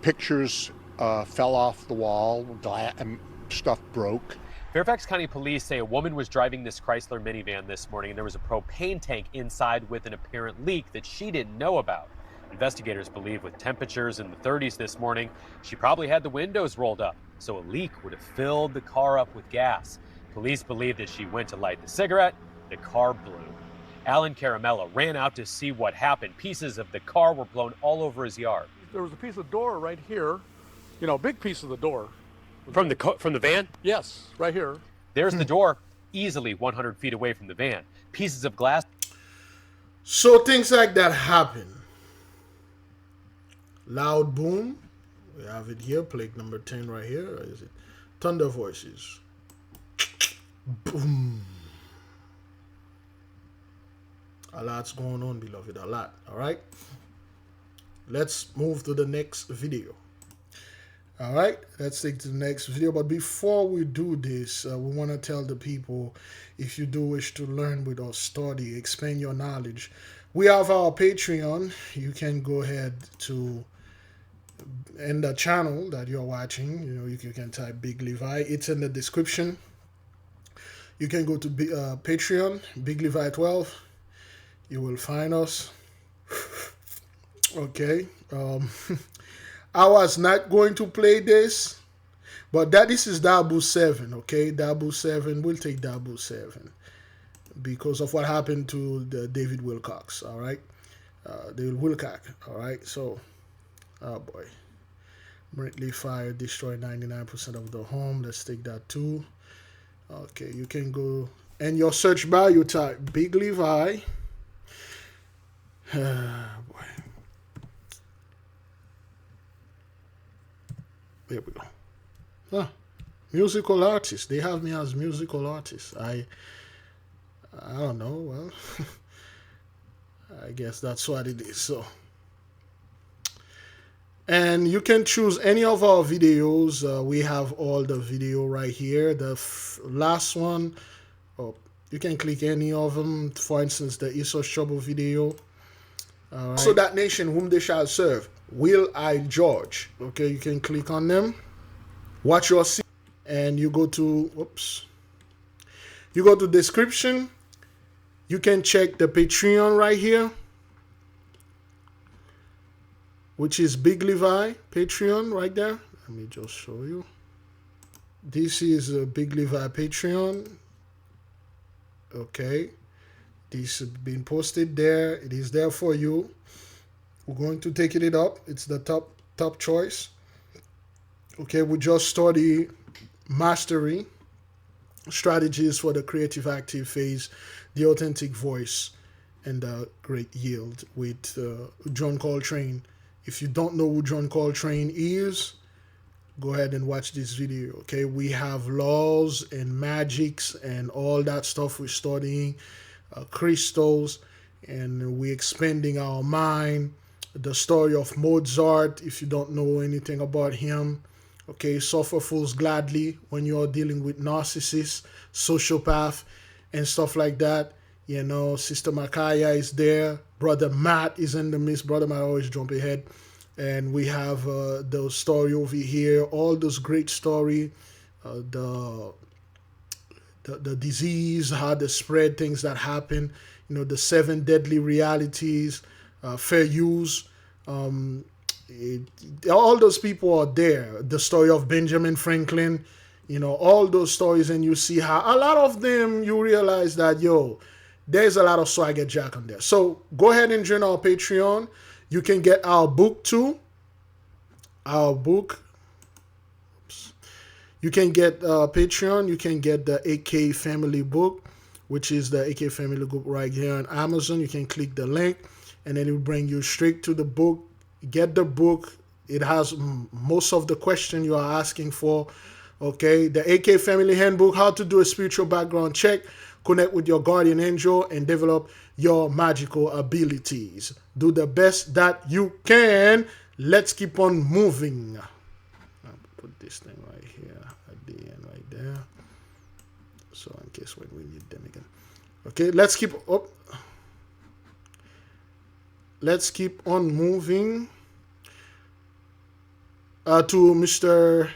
Pictures fell off the wall, Stuff broke. Fairfax County Police say a woman was driving this Chrysler minivan this morning and there was a propane tank inside with an apparent leak that she didn't know about. Investigators believe with temperatures in the 30s this morning, she probably had the windows rolled up, so a leak would have filled the car up with gas. Police believe that she went to light the cigarette, the car blew. Alan Caramella ran out to see what happened. Pieces of the car were blown all over his yard. There was a piece of door right here, you know, a big piece of the door. From the van? Yes, right here. There's the door, easily 100 feet away from the van. Pieces of glass. So things like that happen. Loud boom. We have it here. Plague number 10 right here. Or is it? Thunder voices. Boom. A lot's going on, beloved. A lot. All right. Let's move to the next video. All right, let's take to the next video. But before we do this, we want to tell the people, if you do wish to learn with us, study, expand your knowledge, we have our Patreon. You can go ahead to, in the channel that you're watching, you know, you can type Big Levi. It's in the description. You can go to Patreon, Big Levi 12. You will find us. Okay. I was not going to play this, but this is Dabu 7, okay? Dabu 7, we'll take Dabu 7 because of what happened to the David Wilcox, all right? David Wilcox, all right? So, oh boy. Brightly fire, destroy 99% of the home. Let's take that too. Okay, you can go, and your search bar, you type Big Levi. Boy. There we go. Ah, musical artist. They have me as musical artist. I don't know. Well, I guess that's what it is. So, and you can choose any of our videos. We have all the video right here. The last one, you can click any of them. For instance, the Esau's Trouble video. All right. So that nation whom they shall serve will I judge. Okay, you can click on them, watch your scene, and you go to you go to description. You can check the Patreon right here, which is Big Levi Patreon right there. Let me just show you. This is a Big Levi Patreon. Okay, this has been posted there. It is there for you. We're going to take it up. It's the top choice. Okay, we just study mastery, strategies for the creative active phase, the authentic voice, and the great yield with John Coltrane. If you don't know who John Coltrane is, go ahead and watch this video. Okay, we have laws and magics and all that stuff we're studying, crystals, and we're expanding our mind. The story of Mozart, if you don't know anything about him. Okay, suffer fools gladly when you're dealing with narcissists, sociopath, and stuff like that. You know, Sister Makaya is there. Brother Matt is in the midst. Brother Matt always jump ahead. And we have the story over here. All those great story. The disease, how they spread, things that happen. You know, the 7 deadly realities. Fair use, all those people are there. The story of Benjamin Franklin, you know, all those stories, and you see how a lot of them, you realize that, there's a lot of swagger jack on there. So go ahead and join our Patreon. You can get our book too. Our book. You can get Patreon. You can get the AK Family book, which is the AK Family book right here on Amazon. You can click the link, and then it will bring you straight to the book. Get the book. It has most of the question you are asking for. Okay, the AK Family Handbook, how to do a spiritual background check, connect with your guardian angel, and develop your magical abilities. Do the best that you can. Let's keep on moving. I'll put this thing right here at the end right there. So in case when we need them again. Okay, let's keep up. Let's keep on moving to Mr.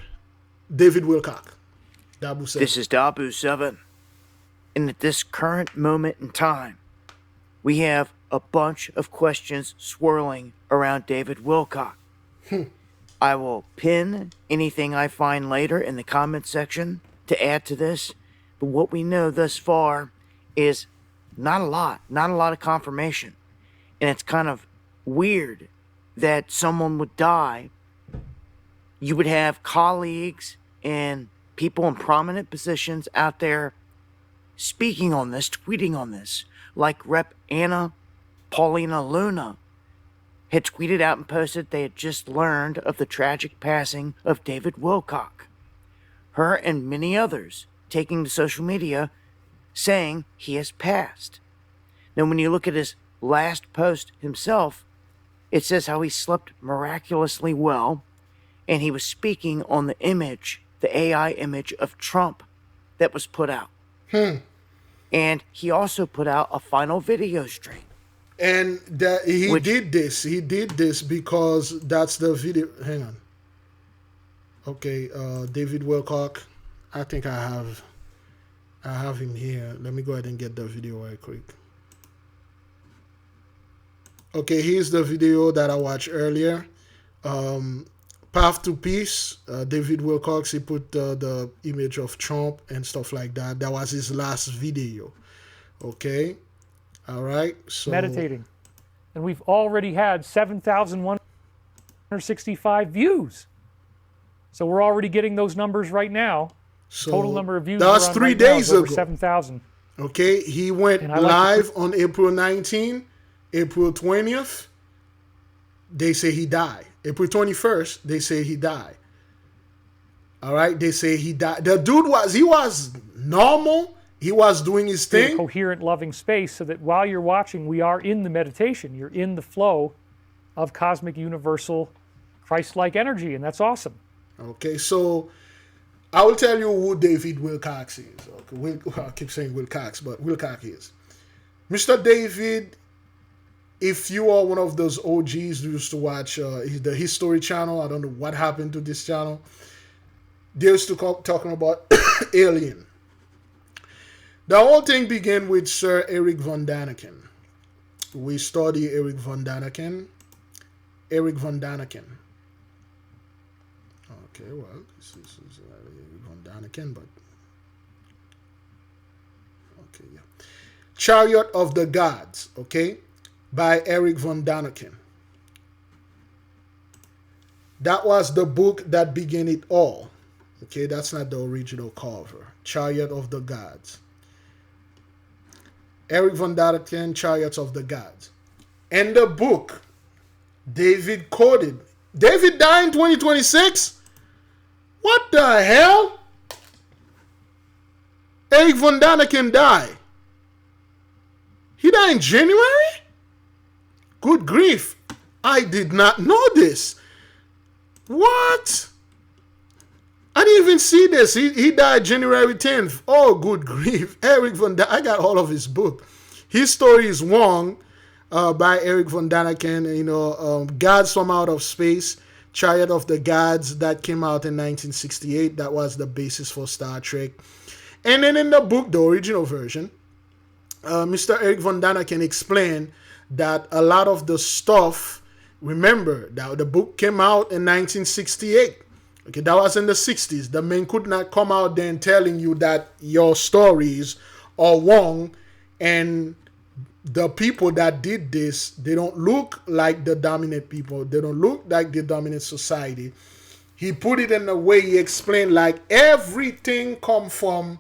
David Wilcox. Dabu 7. This is Dabu 7. And at this current moment in time, we have a bunch of questions swirling around David Wilcock. I will pin anything I find later in the comment section to add to this, but what we know thus far is not a lot of confirmation. And it's kind of weird that someone would die. You would have colleagues and people in prominent positions out there speaking on this, tweeting on this, like Rep. Anna Paulina Luna had tweeted out and posted they had just learned of the tragic passing of David Wilcock. Her and many others taking to social media saying he has passed. Now, when you look at his last post himself, it says how he slept miraculously well, and he was speaking on the image, the AI image of Trump that was put out. And he also put out a final video stream. And that he did this because that's the video. Hang on. Okay, David Wilcock. I think I have him here. Let me go ahead and get the video right quick. Okay, here's the video that I watched earlier. Path to Peace. David Wilcock, he put the image of Trump and stuff like that. That was his last video. Okay. All right. So meditating. And we've already had 7,165 views. So we're already getting those numbers right now. So total number of views. That's 3 days ago. 7,000. Okay. He went live on April 19th, April 20th. They say he died. April 21st, they say he died. All right. They say he died. The dude was normal. He was doing his thing. A coherent, loving space so that while you're watching, we are in the meditation. You're in the flow of cosmic, universal, Christ-like energy, and that's awesome. Okay, so I will tell you who David Wilcox is. Okay, I keep saying Wilcox, but Wilcox is. Mr. David, if you are one of those OGs who used to watch the History Channel, I don't know what happened to this channel. They used to talking about alien. The whole thing began with Sir Eric von Daniken. We study Eric von Daniken. Eric von Daniken. Okay, well, this is Eric von Daniken, but okay, yeah. Chariot of the Gods, okay, by Eric von Daniken. That was the book that began it all. Okay, that's not the original cover. Chariot of the Gods. Eric von Daniken, Chariots of the Gods. In the book, David quoted. David died in 2026? What the hell? Eric von Daniken died. He died in January? Good grief. I did not know this. What? I didn't even see this. He died January 10th. Oh, good grief. Eric von Daniken. I got all of his book. His story is Wong by Eric von Daniken. You know, Gods from Out of Space, Chariot of the Gods, that came out in 1968. That was the basis for Star Trek. And then in the book, the original version, Mr. Eric von Daniken explained that a lot of the stuff, remember, that the book came out in 1968. Okay, that was in the 60s. The man could not come out then telling you that your stories are wrong, and the people that did this, they don't look like the dominant people. They don't look like the dominant society. He put it in a way he explained like everything come from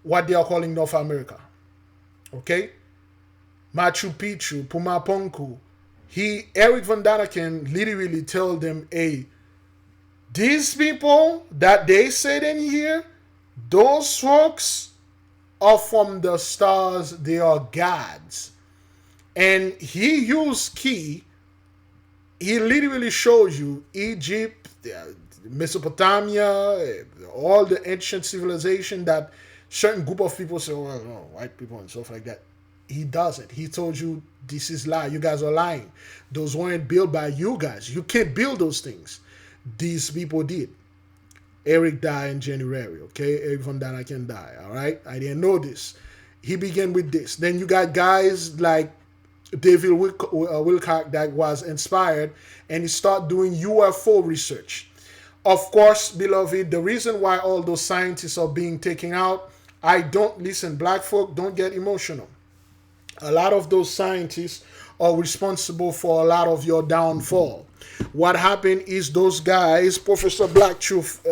what they are calling North America. Okay? Machu Picchu, Pumapunku. Eric von Daniken literally told them, hey, these people that they said in here, those folks are from the stars. They are gods. And he used key. He literally shows you Egypt, Mesopotamia, all the ancient civilization that certain group of people say, well, no, white people and stuff like that. He doesn't. He told you this is lie. You guys are lying. Those weren't built by you guys. You can't build those things. These people did. Eric died in January, okay? Even that I can die, all right? I didn't know this. He began with this. Then you got guys like David Wilcock that was inspired, and he started doing UFO research. Of course, beloved, the reason why all those scientists are being taken out, black folk, don't get emotional. A lot of those scientists are responsible for a lot of your downfall. What happened is those guys, Professor Black Truth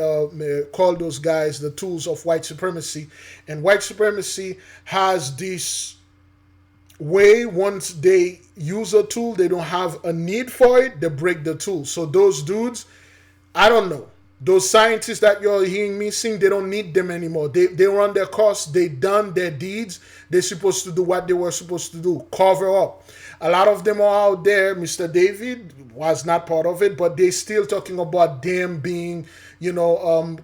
called those guys the tools of white supremacy. And white supremacy has this way, once they use a tool, they don't have a need for it, they break the tool. So those dudes, I don't know. Those scientists that you're hearing me sing, they don't need them anymore. They run their course. They done their deeds. They're supposed to do what they were supposed to do. Cover up. A lot of them are out there. Mr. David was not part of it, but they still talking about them being,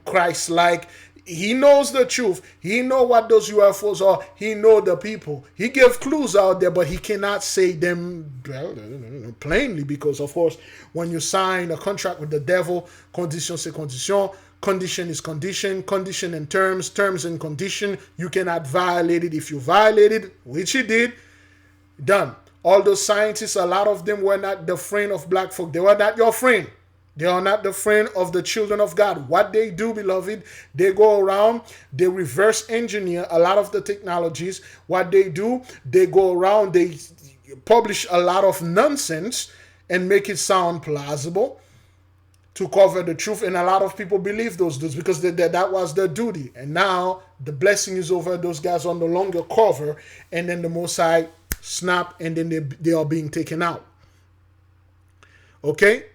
Christ-like. He knows the truth. He know what those UFOs are. He know the people. He gave clues out there, but he cannot say them plainly because, of course, when you sign a contract with the devil, condition c'est condition. Condition is condition. Condition and terms. Terms and condition. You cannot violate it. If you violate it, which he did, done. All those scientists, a lot of them were not the friend of black folk. They were not your friend. They are not the friend of the children of God. What they do, beloved, they go around, they reverse engineer a lot of the technologies. What they do, they go around, they publish a lot of nonsense and make it sound plausible to cover the truth. And a lot of people believe those dudes because that was their duty. And now the blessing is over. Those guys are no longer cover. And then the Most High snap and then they are being taken out. Okay?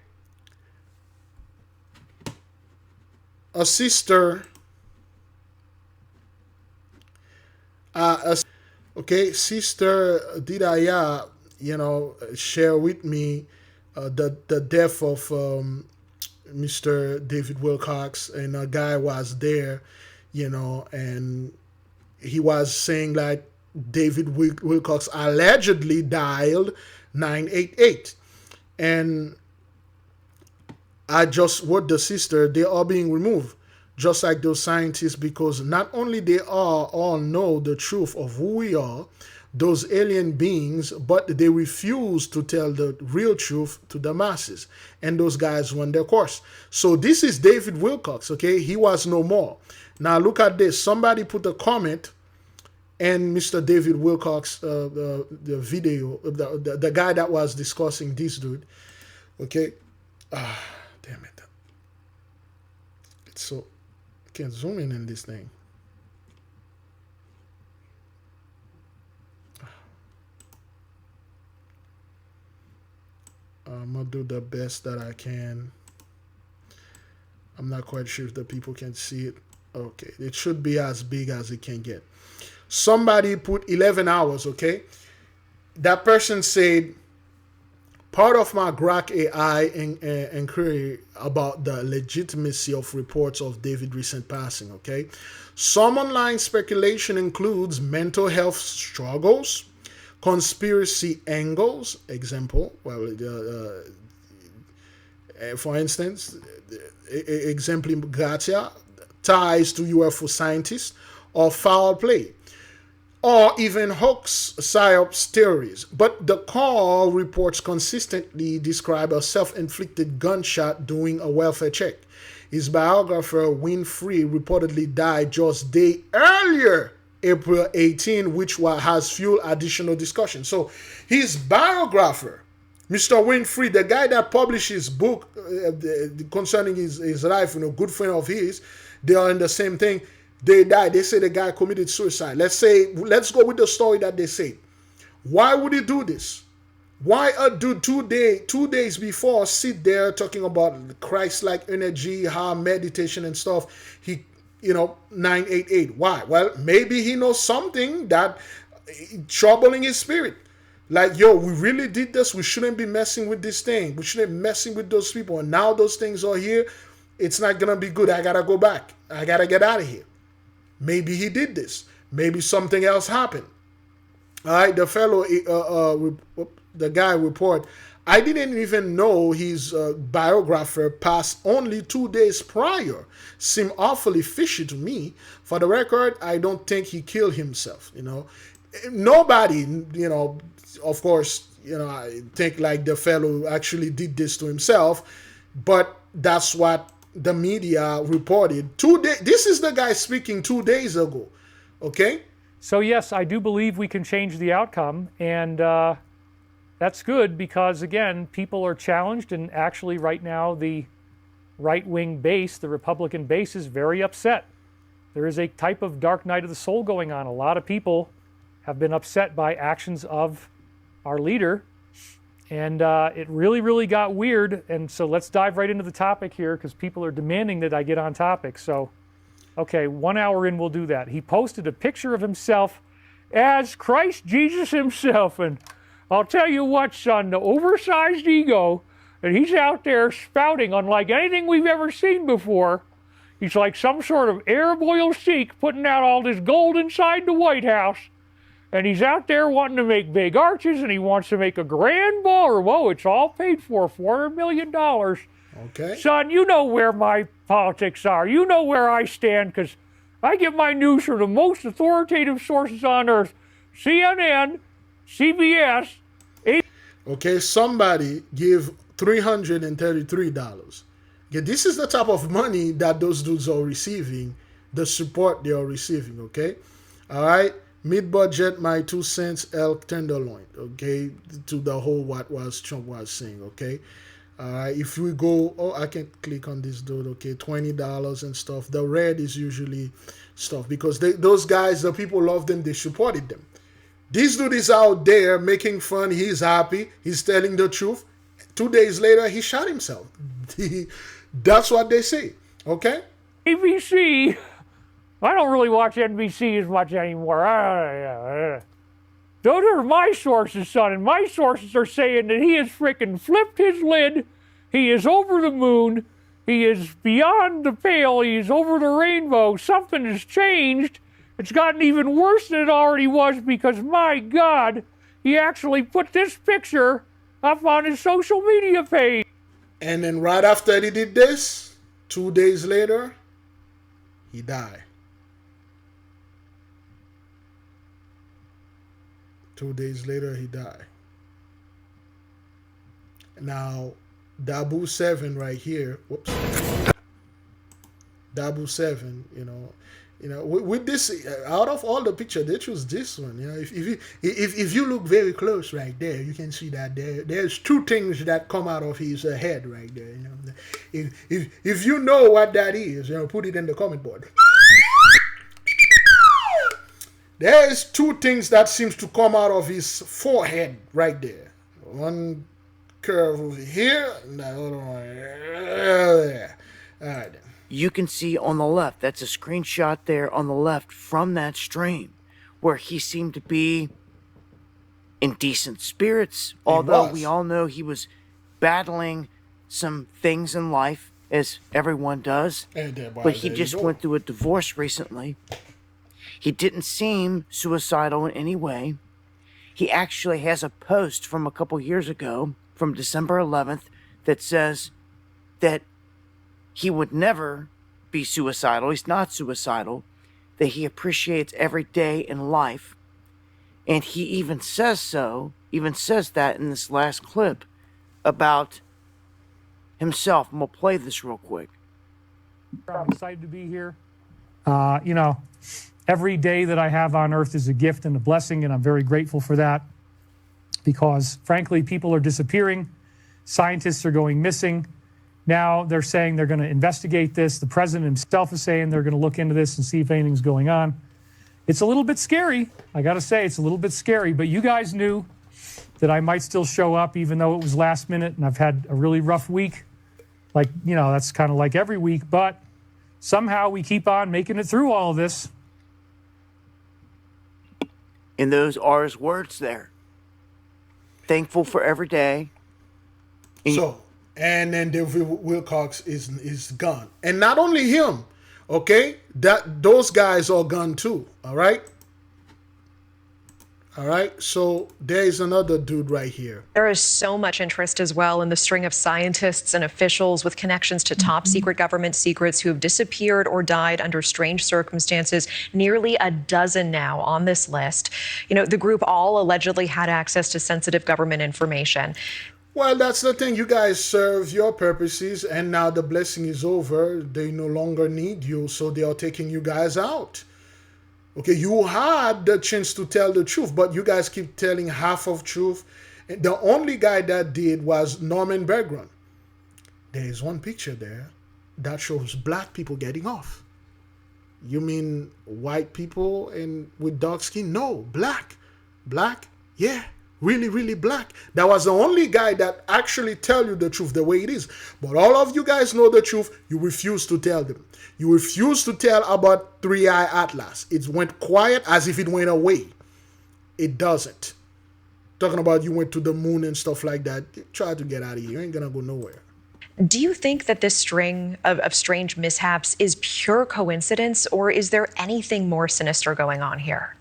A sister, Sister Didaya, share with me the death of Mr. David Wilcox, and a guy was there, and he was saying that David Wilcox allegedly dialed 988, and I just wrote the sister, they are being removed, just like those scientists, because not only they all know the truth of who we are, those alien beings, but they refuse to tell the real truth to the masses. And those guys run their course. So this is David Wilcox, okay? He was no more. Now look at this. Somebody put a comment, and Mr. David Wilcox, the video, the guy that was discussing this dude, okay? Damn it. It's so... I can't zoom in this thing. I'm going to do the best that I can. I'm not quite sure if the people can see it. Okay. It should be as big as it can get. Somebody put 11 hours, okay? That person said, part of my Grok AI inquiry about the legitimacy of reports of David's recent passing, okay? Some online speculation includes mental health struggles, conspiracy angles, example, for instance, exemplificatia, ties to UFO scientists, or foul play, or even hoax psyops theories. But the call reports consistently describe a self-inflicted gunshot during a welfare check. His biographer, Winfrey, reportedly died just day earlier, April 18, which has fueled additional discussion. So his biographer, Mr. Winfrey, the guy that published his book concerning his life, good friend of his, they are in the same thing. They died. They say the guy committed suicide. Let's go with the story that they say. Why would he do this? Why a dude 2 days before sit there talking about Christ-like energy, how meditation and stuff, 988. Why? Well, maybe he knows something that troubling his spirit. Like, yo, we really did this. We shouldn't be messing with this thing. We shouldn't be messing with those people. And now those things are here. It's not going to be good. I got to go back. I got to get out of here. Maybe he did this. Maybe something else happened. All right, the fellow, the guy report, I didn't even know his biographer passed only 2 days prior. Seemed awfully fishy to me. For the record, I don't think he killed himself. Nobody, of course, I think like the fellow actually did this to himself, but that's what the media reported. 2 days. This is the guy speaking 2 days ago. Okay. So yes, I do believe we can change the outcome, and that's good because, again, people are challenged, and actually right now the right-wing base, the Republican base, is very upset. There is a type of dark night of the soul going on. A lot of people have been upset by actions of our leader, and it really, really got weird. And so let's dive right into the topic here because people are demanding that I get on topic. So, okay, 1 hour in, we'll do that. He posted a picture of himself as Christ Jesus himself, and I'll tell you what, son, the oversized ego, and he's out there spouting unlike anything we've ever seen before. He's like some sort of Arab oil sheik putting out all this gold inside the White House, and he's out there wanting to make big arches, and he wants to make a grand ballroom. Oh, it's all paid for, $400 million. Okay. Son, you know where my politics are. You know where I stand, because I get my news from the most authoritative sources on earth. CNN, CBS. Okay, somebody give $333. Okay, this is the type of money that those dudes are receiving, the support they are receiving, okay? All right, mid-budget, my 2 cents elk tenderloin, okay, to the whole what was Trump was saying, okay? All right, if we go, I can click on this dude, okay, $20 and stuff. The red is usually stuff because those guys, the people love them, they supported them. This dude is out there making fun. He's happy. He's telling the truth. 2 days later, he shot himself. That's what they say. Okay? ABC. I don't really watch NBC as much anymore. Those are my sources, son. And my sources are saying that he has freaking flipped his lid. He is over the moon. He is beyond the pale. He is over the rainbow. Something has changed. It's gotten even worse than it already was because, my God, he actually put this picture up on his social media page. And then right after he did this, 2 days later, he died. 2 days later, he died. Now, Dabu 7 right here, whoops. Dabu 7, with this, out of all the picture, they choose this one. If you look very close right there, you can see that there's 2 things that come out of his head right there. If you know what that is, put it in the comment board. There's 2 things that seems to come out of his forehead right there. One curve over here, and the other one there. All right. You can see on the left, that's a screenshot there on the left from that stream, where he seemed to be in decent spirits, although we all know he was battling some things in life, as everyone does. But he just went through a divorce recently. He didn't seem suicidal in any way. He actually has a post from a couple years ago, from December 11th, that says that he would never be suicidal. He's not suicidal. That he appreciates every day in life. And he even says that in this last clip about himself. And we'll play this real quick. I'm excited to be here. Every day that I have on earth is a gift and a blessing, and I'm very grateful for that because, frankly, people are disappearing. Scientists are going missing. Now they're saying they're going to investigate this. The president himself is saying they're going to look into this and see if anything's going on. It's a little bit scary. I got to say, it's a little bit scary, but you guys knew that I might still show up even though it was last minute and I've had a really rough week. That's kind of like every week, but somehow we keep on making it through all of this. And those are his words there. Thankful for every day. And then David Wilcox is gone. And not only him, okay? Those guys are gone too, all right? All right, so there is another dude right here. There is so much interest as well in the string of scientists and officials with connections to top secret government secrets who have disappeared or died under strange circumstances. Nearly a dozen now on this list. You know, the group all allegedly had access to sensitive government information. Well, that's the thing. You guys serve your purposes, and now the blessing is over. They no longer need you, so they are taking you guys out. Okay, you had the chance to tell the truth, but you guys keep telling half of truth. The only guy that did was Norman Bergeron. There is one picture there that shows black people getting off. You mean white people and with dark skin? No, black. Black, yeah, really, really black. That was the only guy that actually tell you the truth the way it is. But all of you guys know the truth. You refuse to tell them. You refuse to tell about Three-Eye Atlas. It went quiet as if it went away. It doesn't. Talking about you went to the moon and stuff like that. Try to get out of here. You ain't gonna go nowhere. Do you think that this string of strange mishaps is pure coincidence, or is there anything more sinister going on here?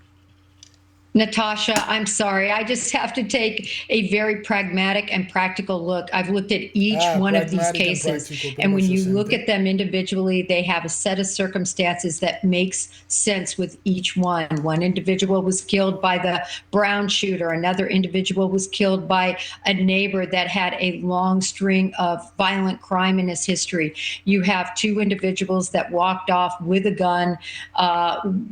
Natasha, I'm sorry. I just have to take a very pragmatic and practical look. I've looked at each one of these cases, and when you look at them individually, they have a set of circumstances that makes sense with each one. One individual was killed by the Brown shooter. Another individual was killed by a neighbor that had a long string of violent crime in his history. You have two individuals that walked off with a gun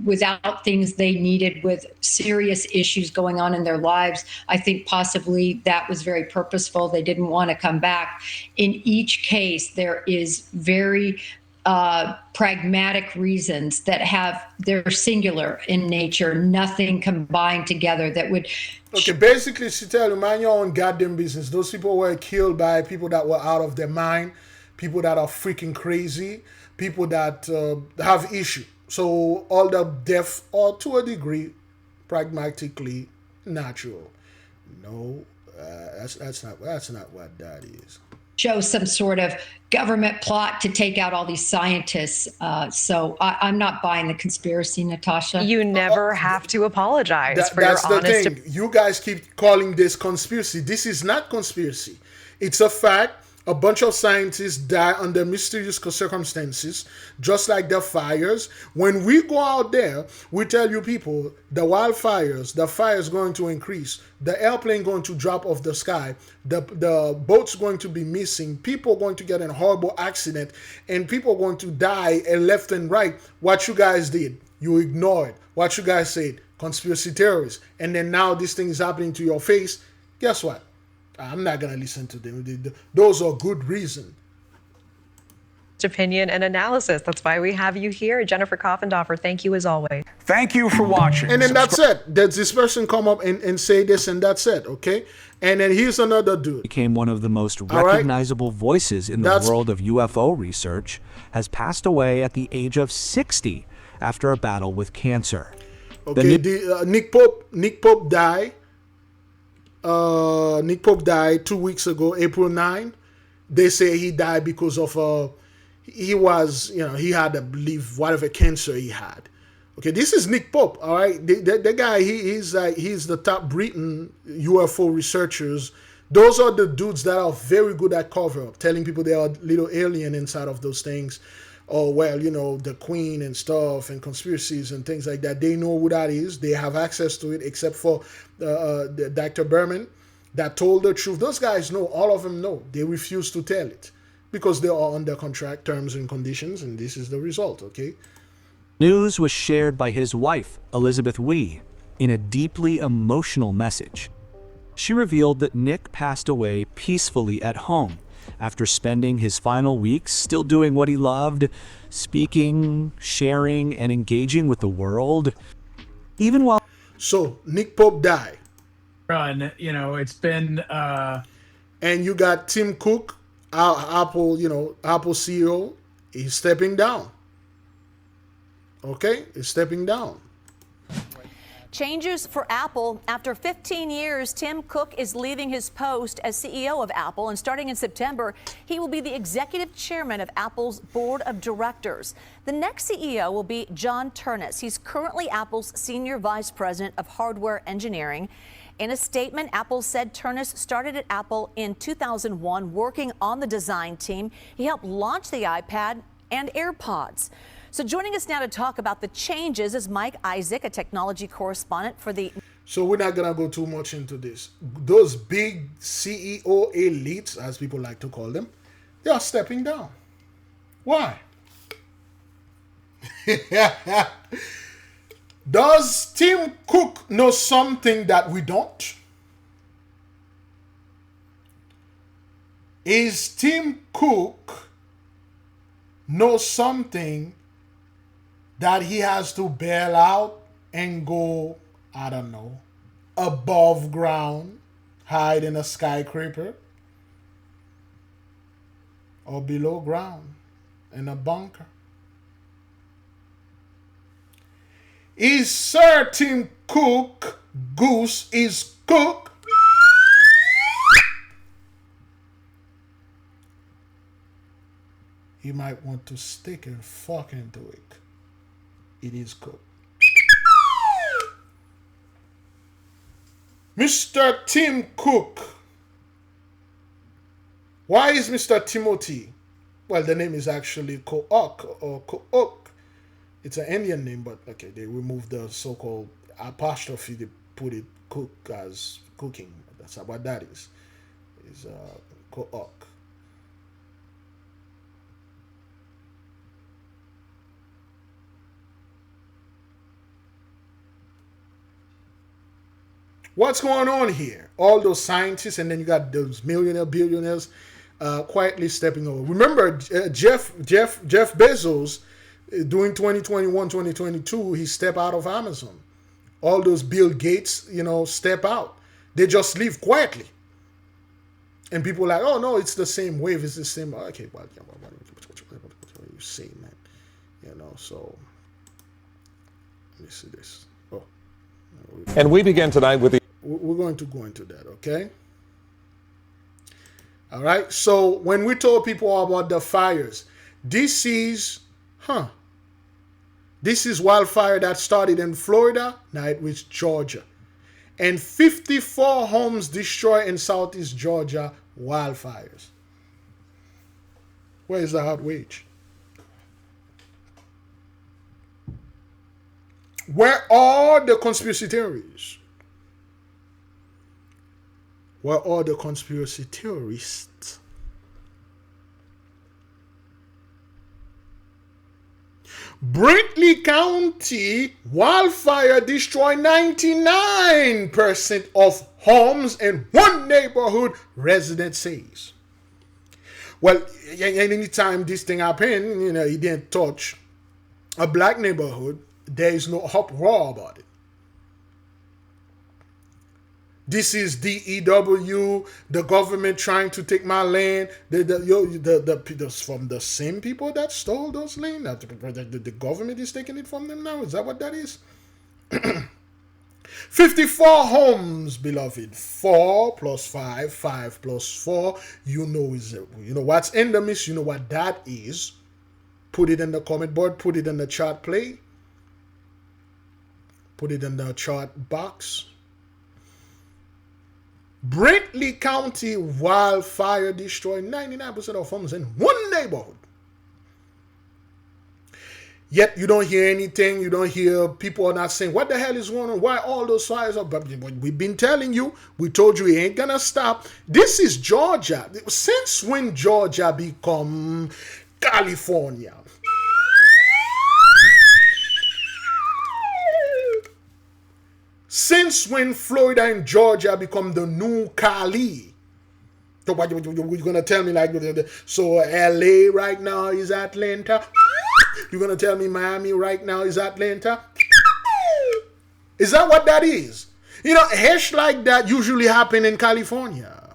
without things they needed, with serious issues going on in their lives. I think possibly that was very purposeful. They didn't want to come back. In each case, there is very pragmatic reasons that they're singular in nature, nothing combined together that would. Okay, basically, she tell you, mind your own goddamn business. Those people were killed by people that were out of their mind, people that are freaking crazy, people that have issue. So all the death, or to a degree, pragmatically natural. No, that's not what that is. Show some sort of government plot to take out all these scientists. So I'm not buying the conspiracy, Natasha. You never have to apologize for your honest. That's the thing. You guys keep calling this conspiracy. This is not conspiracy. It's a fact. A bunch of scientists die under mysterious circumstances, just like the fires. When we go out there, we tell you people, the wildfires, the fire is going to increase, the airplane going to drop off the sky, the boat's going to be missing, people going to get in a horrible accident, and people going to die left and right. What you guys did, you ignored. What you guys said, conspiracy theories. And then now this thing is happening to your face. Guess what? I'm not going to listen to them. Those are good reasons. Opinion and analysis. That's why we have you here. Jennifer Coffendoffer, thank you as always. Thank you for watching. And then that's it. Does this person come up and say this, and that's it, okay? And then here's another dude. Became one of the most recognizable voices in the world of UFO research, has passed away at the age of 60 after a battle with cancer. Okay, Nick Pope died. Nick Pope died 2 weeks ago, April 9. They say he died because of he had, I believe, whatever cancer he had. Okay, this is Nick Pope, all right? The guy, he's the top Britain UFO researchers. Those are the dudes that are very good at cover up, telling people there are little alien inside of those things. Or, well, the Queen and stuff and conspiracies and things like that. They know who that is. They have access to it, except for the Dr. Berman that told the truth. Those guys know. All of them know. They refuse to tell it because they are under contract terms and conditions, and this is the result, okay? News was shared by his wife, Elizabeth Wee, in a deeply emotional message. She revealed that Nick passed away peacefully at home, after spending his final weeks still doing what he loved, speaking, sharing, and engaging with the world, even while... So, Nick Pope died. It's been... And you got Tim Cook, Apple CEO, he's stepping down. Okay? He's stepping down. Changes for Apple. After 15 years, Tim Cook is leaving his post as CEO of Apple, and starting in September, he will be the executive chairman of Apple's board of directors. The next CEO will be John Ternus. He's currently Apple's senior vice president of hardware engineering. In a statement, Apple said Ternus started at Apple in 2001 working on the design team. He helped launch the iPad and AirPods. So joining us now to talk about the changes is Mike Isaac, a technology correspondent for the... So we're not going to go too much into this. Those big CEO elites, as people like to call them, they are stepping down. Why? Does Tim Cook know something that we don't? Is Tim Cook know something that he has to bail out and go, I don't know, above ground, hide in a skyscraper, or below ground in a bunker? Is Sir Tim Cook goose is cook? He might want to stick and fuck into it. It is cooked. Mr. Tim Cook. Why is Mr. Timothy? Well, the name is actually Cook or Cook. It's an Indian name, but okay, they removed the so-called apostrophe. They put it cook as cooking. That's what that is. Is Cook. What's going on here? All those scientists, and then you got those millionaire billionaires quietly stepping over. Remember, Jeff Bezos, during 2021, 2022, he stepped out of Amazon. All those Bill Gates, step out. They just leave quietly. And people are like, oh, no, it's the same wave. It's the same. Okay, well, what are you saying, man? So let me see this. Oh. And we begin tonight with the... We're going to go into that, okay? All right. So when we told people about the fires, this is wildfire that started in Florida. Now it was Georgia. And 54 homes destroyed in southeast Georgia, wildfires. Where is the outrage? Where are the conspiracy theories? Where are the conspiracy theorists? Brindley County wildfire destroyed 99% of homes in one neighborhood, resident says. Well, anytime this thing happened, it didn't touch a black neighborhood. There is no uproar about it. This is DEW, the government trying to take my land. From the same people that stole those land. The government is taking it from them now. Is that what that is? 54 homes, beloved. 4 plus 5, 5 plus 4. You know what's in the mist. You know what that is. Put it in the comment board. Put it in the chart play. Put it in the chart box. Brindley County wildfire destroyed 99% of homes in one neighborhood. Yet you don't hear anything. You don't hear people are not saying, what the hell is going on? Why all those fires are? But we've been telling you. We told you it ain't going to stop. This is Georgia. Since when Georgia become California? Since when Florida and Georgia become the new Cali? So what you're going to tell me so LA right now is Atlanta? You're going to tell me Miami right now is Atlanta? Is that what that is? Hash like that usually happen in California.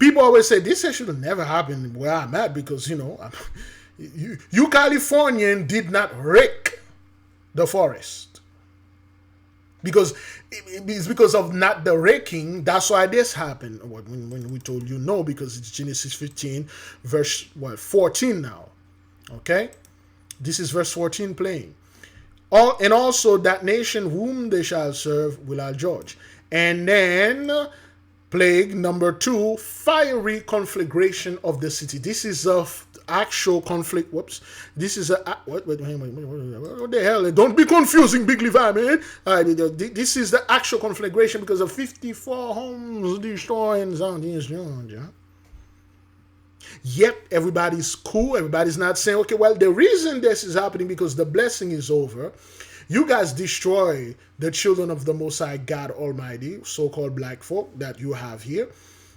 People always say, this should never happen where I'm at because, you Californian did not wreck the forest. Because it's because of not the raking. That's why this happened. When we told you no, because it's Genesis 15, verse 14 now. Okay? This is verse 14 playing. And also that nation whom they shall serve will I judge. And then plague number 2, fiery conflagration of the city. This is a actual conflict. Whoops. This is a what the hell? Don't be confusing, Big Levi, man. This is the actual conflagration because of 54 homes destroyed in Southeast Georgia. Yet everybody's cool. Everybody's not saying, okay, well, the reason this is happening because the blessing is over. You guys destroy the children of the Most High God Almighty, so-called black folk that you have here.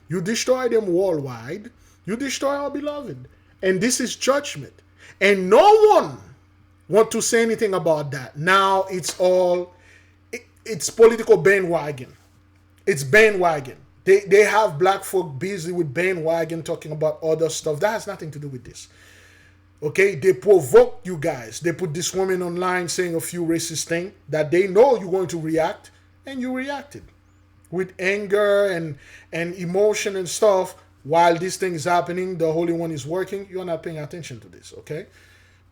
You destroy them worldwide. You destroy our beloved. And this is judgment. And no one want to say anything about that. Now it's political bandwagon. It's bandwagon. They have black folk busy with bandwagon talking about other stuff. That has nothing to do with this. Okay? They provoke you guys. They put this woman online saying a few racist things that they know you're going to react. And you reacted with anger and emotion and stuff. While this thing is happening, the Holy One is working. You're not paying attention to this, okay?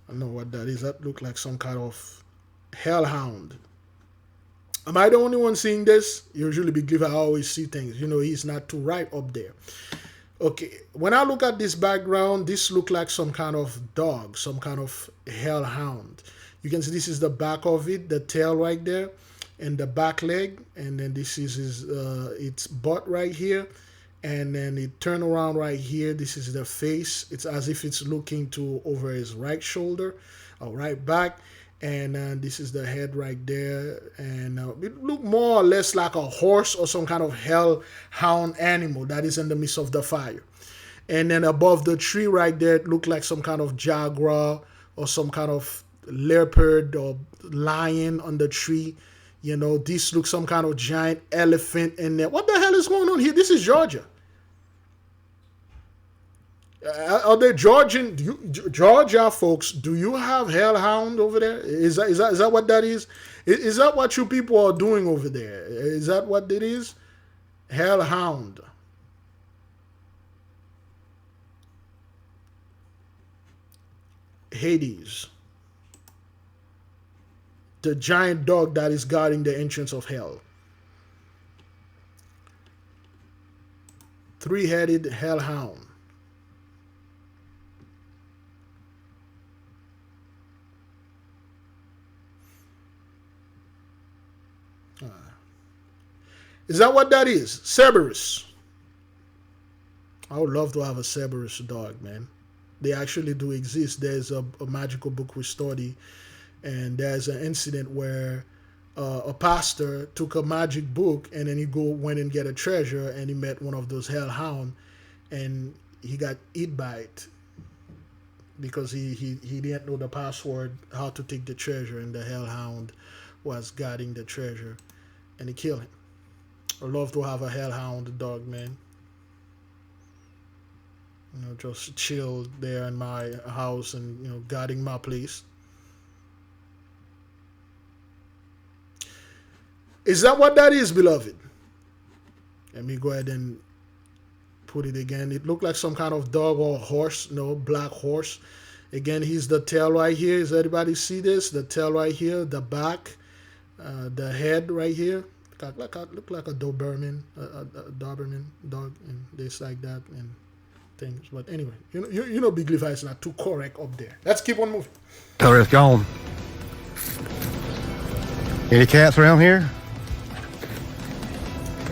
I know what that is. That looks like some kind of hellhound. Am I the only one seeing this? Usually Big Levi, I always see things. You know, he's not too right up there. Okay, when I look at this background, this looks like some kind of dog, some kind of hellhound. You can see this is the back of it, the tail right there, and the back leg. And then this is its butt right here. And then it turn around right here. This is the face. It's as if it's looking over his right shoulder or right back. And this is the head right there. And it look more or less like a horse or some kind of hellhound animal that is in the midst of the fire. And then above the tree right there, it looked like some kind of jaguar or some kind of leopard or lion on the tree. You know, this looks some kind of giant elephant in there. What the hell is going on here? This is Georgia. Are they Georgia folks? Do you have hellhound over there? Is that what that is? Is that what you people are doing over there? Is that what it is? Hellhound. Hades. The giant dog that is guarding the entrance of hell. Three-headed hellhound. Is that what that is? Cerberus. I would love to have a Cerberus dog, man. They actually do exist. There's a magical book we study, and there's an incident where a pastor took a magic book and then he went and get a treasure, and he met one of those hellhound, and he got eaten by it because he didn't know the password how to take the treasure, and the hellhound was guarding the treasure, and he killed him. I'd love to have a hellhound dog, man. You know, just chill there in my house and, you know, guarding my place. Is that what that is, beloved? Let me go ahead and put it again. It looked like some kind of dog or horse, no, black horse. Again, here's the tail right here. Does everybody see this? The tail right here, the back, the head right here. Look like a Doberman, a Doberman dog, and this like that and things. But anyway, you know, Big Levi is not too correct up there. Let's keep on moving. Oh, it's gone. Any cats around here?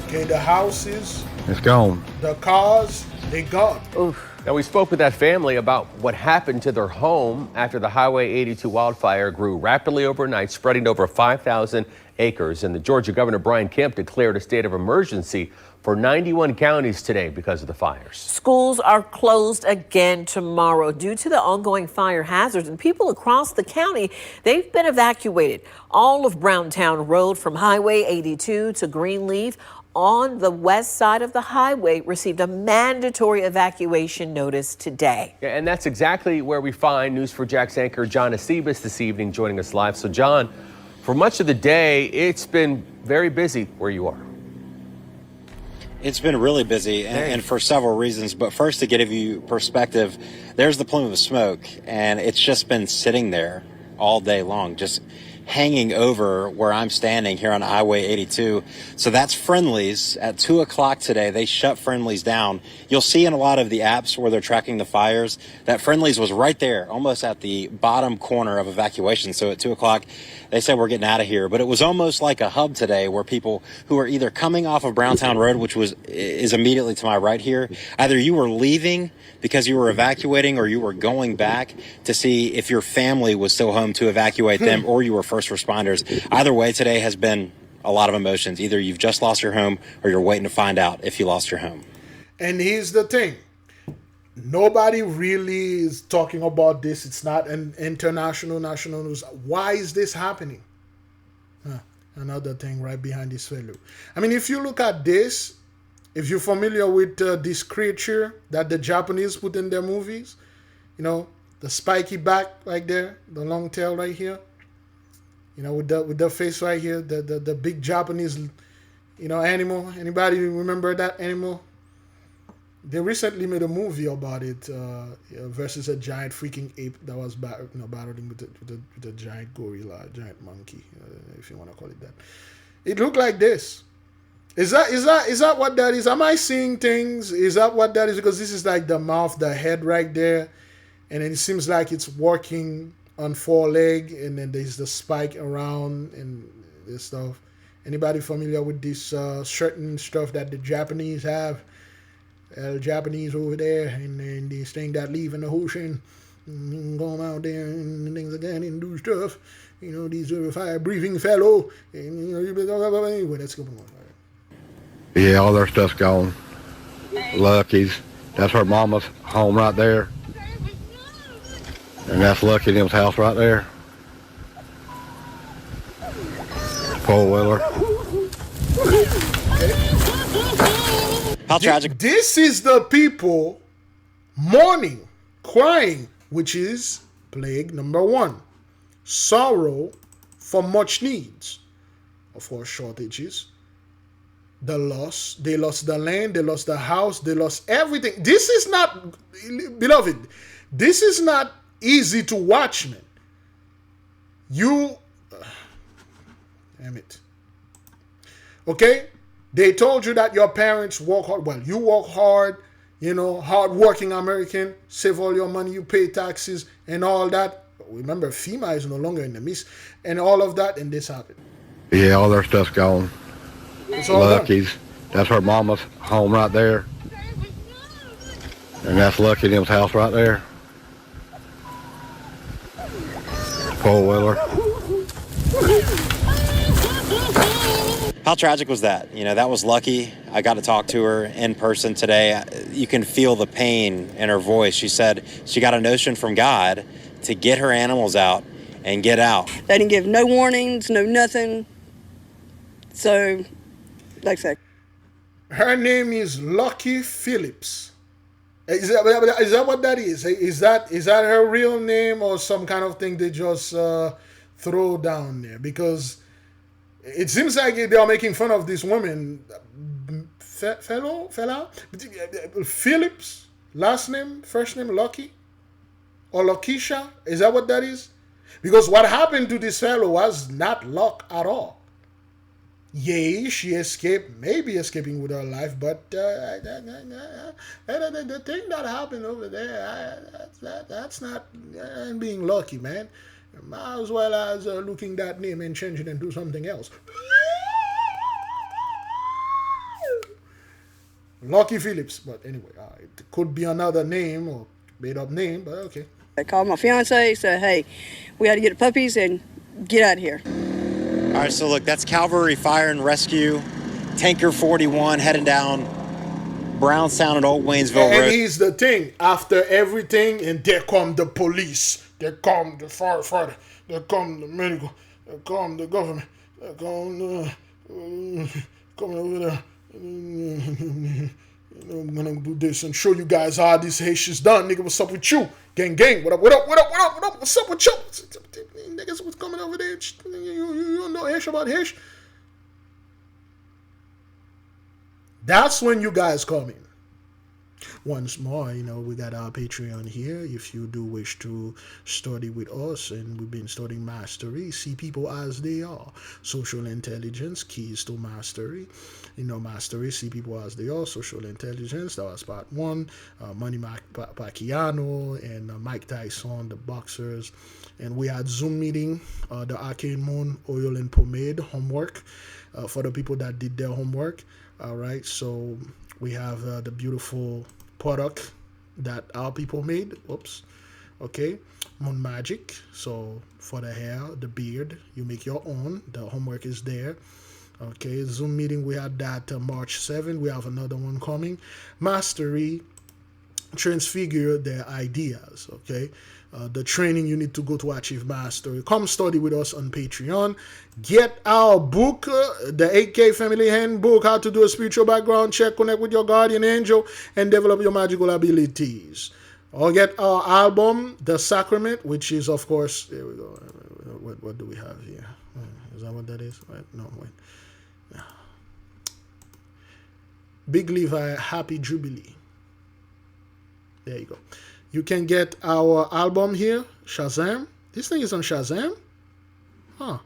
Okay, the houses. It's gone. The cars, they gone. Oof. Now, we spoke with that family about what happened to their home after the Highway 82 wildfire grew rapidly overnight, spreading to over 5,000 acres. And the Georgia Governor Brian Kemp declared a state of emergency for 91 counties today because of the fires. Schools are closed again tomorrow due to the ongoing fire hazards, and people across the county, they've been evacuated. All of Browntown Road from Highway 82 to Greenleaf on the west side of the highway received a mandatory evacuation notice today. Yeah, and that's exactly where we find News4Jack's anchor John Acebus this evening, joining us live. So, John, For much of the day, it's been very busy where you are. It's been really busy, and for several reasons. But first, to give you perspective, there's the plume of smoke, and it's just been sitting there all day long, just hanging over where I'm standing here on Highway 82. So that's Friendly's. At 2 o'clock today, they shut Friendly's down. You'll see in a lot of the apps where they're tracking the fires that Friendly's was right there, almost at the bottom corner of evacuation. So at 2 o'clock, they said we're getting out of here. But it was almost like a hub today where people who are either coming off of Browntown Road, which is immediately to my right here, either you were leaving because you were evacuating or you were going back to see if your family was still home to evacuate them, or you were first responders. Either way, today has been a lot of emotions. Either you've just lost your home or you're waiting to find out if you lost your home. And here's the thing. Nobody really is talking about this. It's not an international, national news. Why is this happening? Another thing right behind this fellow. I mean, if you look at this, if you're familiar with this creature that the Japanese put in their movies, you know, the spiky back right there, the long tail right here, you know, with the face right here, the big Japanese, you know, animal. Anybody remember that animal? They recently made a movie about it versus a giant freaking ape that was battling with a giant gorilla, a giant monkey, if you want to call it that. It looked like this. Is that what that is? Am I seeing things? Is that what that is? Because this is like the mouth, the head right there, and then it seems like it's working on 4 legs, and then there's the spike around and this stuff. Anybody familiar with this certain stuff that the Japanese have? Japanese over there, and these things that live in the ocean, going out there and things like that and do stuff. You know, these are fire-breathing fellow. And, anyway, let's go on. Yeah, all their stuff's gone. Lucky's. That's her mama's home right there. And that's Lucky Them's house right there. Four-wheeler. How tragic. This is the people mourning, crying, which is plague number 1. Sorrow for much needs. Of course, shortages. The loss. They lost the land. They lost the house. They lost everything. This is not, beloved, this is not easy to watch, man. Damn it. Okay? They told you that your parents work hard. Well, you work hard, you know, hard-working American, save all your money, you pay taxes and all that. Remember, FEMA is no longer in the midst, and all of that, and this happened. Yeah, all their stuff's gone. It's all Lucky's. That's her mama's home right there. And that's Lucky Them's house right there. Four-wheeler. How tragic was that? You know, that was Lucky. I got to talk to her in person today. You can feel the pain in her voice. She said she got a notion from God to get her animals out and get out. They didn't give no warnings, no nothing. So, like I said. Her name is Lucky Phillips. Is that what that is? Is that her real name or some kind of thing they just throw down there? Because it seems like they are making fun of this woman, fella, Phillips, last name, first name Lucky, or Lakeisha. Is that what that is? Because what happened to this fellow was not luck at all. Yay, she escaped, maybe escaping with her life, but the thing that happened over there, that's not being lucky, man. Might as well as looking that name and changing it into something else. Lucky Phillips, but anyway, it could be another name or made up name, but okay. I called my fiance, said, hey, we got to get the puppies and get out of here. All right, so look, that's Calvary Fire and Rescue, Tanker 41 heading down Brownstown and Old Waynesville Road. And here's the thing, after everything, and there come the police, there come the firefighter, there come the medical, there come the government, there come coming over there. I'm gonna do this and show you guys how this Haitian's done, nigga. What's up with you? Gang, gang, what up, what's up with you? niggas was coming over there. You don't know ish about ish. That's when you guys come in. Once more, you know, we got our Patreon here. If you do wish to study with us, and we've been studying mastery, see people as they are. Social intelligence, keys to mastery. You know, mastery, see people as they are. Social intelligence, that was part 1. Manny Pacquiao and Mike Tyson, the boxers. And we had Zoom meeting, the Arcane Moon Oil and Pomade homework for the people that did their homework. All right, so we have the beautiful product that our people made. Oops. Okay. Moon Magic. So for the hair, the beard, you make your own. The homework is there. Okay. Zoom meeting, we had that March 7th. We have another one coming. Mastery, transfigure their ideas. Okay. The training you need to go to achieve mastery. Come study with us on Patreon. Get our book, the 8K Family Handbook, how to do a spiritual background check, connect with your guardian angel, and develop your magical abilities. Or get our album, The Sacrament, which is, of course, there we go. What do we have here? Is that what that is? No, wait. No. Big Levi, Happy Jubilee. There you go. You can get our album here, Shazam. This thing is on Shazam? Huh. I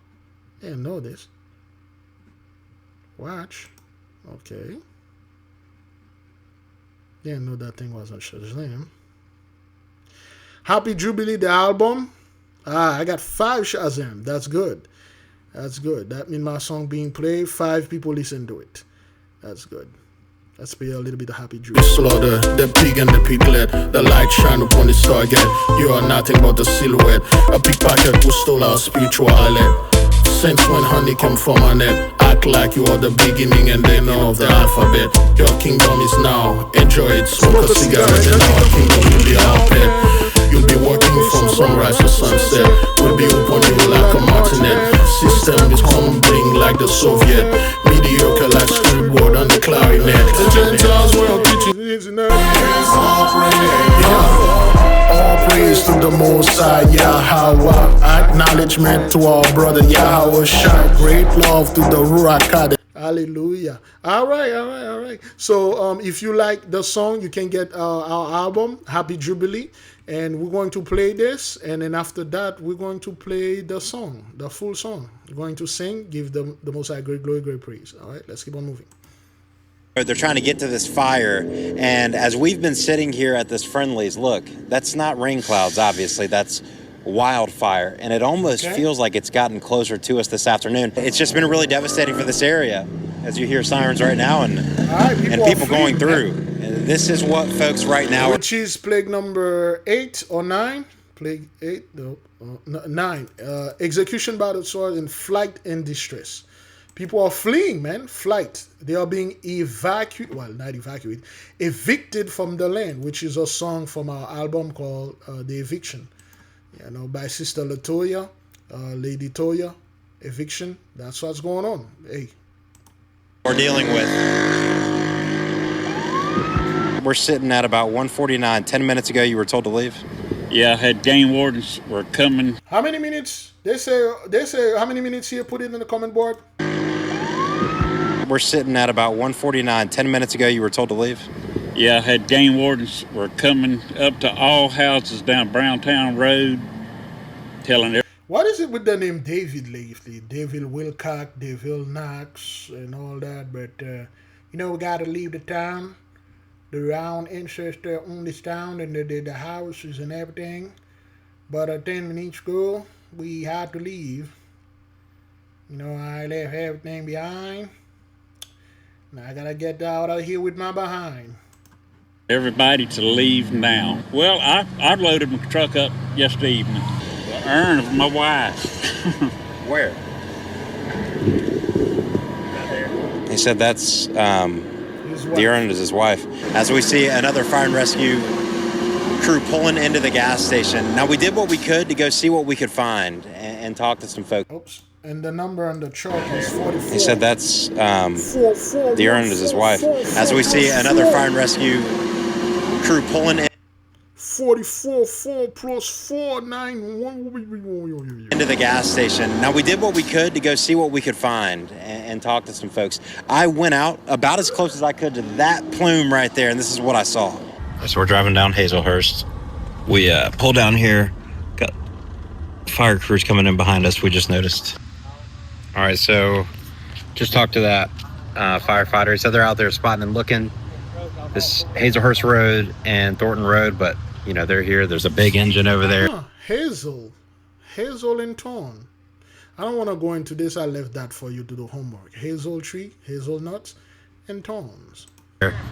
didn't know this. Watch. Okay. Didn't know that thing was on Shazam. Happy Jubilee, the album. I got 5 Shazam. That's good. That's good. That means my song being played, 5 people listen to it. That's good. Let's play a little bit of Happy Jubilee. Slaughter, the pig and the piglet. The light shine upon its target. You are nothing but a silhouette. A pickpocket who stole our spiritual outlet. Since when honey came from a net. Act like you are the beginning and the end of the alphabet. Your kingdom is now. Enjoy it. Smoke a cigarette and our kingdom will be our pet. You'll be working from sunrise to sunset. We'll be upon you like a martinet. System is crumbling like the Soviet. Mediocre like scriptboard on the clarinet. The Gentiles will teach you this and all praise to the Most High Yahweh. Acknowledgement to our brother Yahweh Shai. Great love to the Ruach. Hallelujah. All right. So if you like the song, you can get our album, Happy Jubilee. And we're going to play this, and then after that, we're going to play the song, the full song. We're going to sing, give them the Most High great glory, great praise. All right, let's keep on moving. They're trying to get to this fire, and as we've been sitting here at this Friendly's, look, that's not rain clouds, obviously, that's wildfire, and it almost feels like it's gotten closer to us this afternoon. It's just been really devastating for this area, as you hear sirens right now, and people going through. This is what folks right now... Which is plague number 8 or 9? Plague 8? No, 9. Execution by the sword in flight and distress. People are fleeing, man. Flight. They are being evacuated. Well, not evacuated. Evicted from the land, which is a song from our album called The Eviction. You know, by Sister Latoya, Lady Toya. Eviction. That's what's going on. Hey. We're dealing with... We're sitting at about 1:49. 10 minutes ago, you were told to leave? Yeah, I had game wardens were coming. How many minutes? They say how many minutes here? Put it in the comment board. We're sitting at about 1:49. 10 minutes ago, you were told to leave? Yeah, I had game wardens were coming up to all houses down Browntown Road, telling everyone. What is it with the name David lately? David Wilcock, David Knox, and all that. But, you know, we got to leave the town. The round ancestor owned this town and the houses and everything. But at 10 minutes ago, we had to leave. You know, I left everything behind. Now I gotta get out of here with my behind. Everybody to leave now. Well, I loaded my truck up yesterday evening. The urn of my wife. Where? Right there. He said that's the urn is his wife. As we see another fire and rescue crew pulling into the gas station. Now, we did what we could to go see what we could find and talk to some folks. Oops. And the number on the truck is 44. He said that's the urn is his wife. As we see another fire and rescue crew pulling in. 44, 4 plus 4, 9, 1. Into the gas station. Now, we did what we could to go see what we could find and talk to some folks. I went out about as close as I could to that plume right there, and this is what I saw. So we're driving down Hazelhurst. We pulled down here. Got fire crews coming in behind us. We just noticed. All right, so just talked to that firefighter. He said they're out there spotting and looking. This Hazelhurst Road and Thornton Road, but you know, they're here. There's a big engine over there. Hazel and Thorn. I don't want to go into this. I left that for you to do homework. Hazel tree, hazelnuts, and thorns.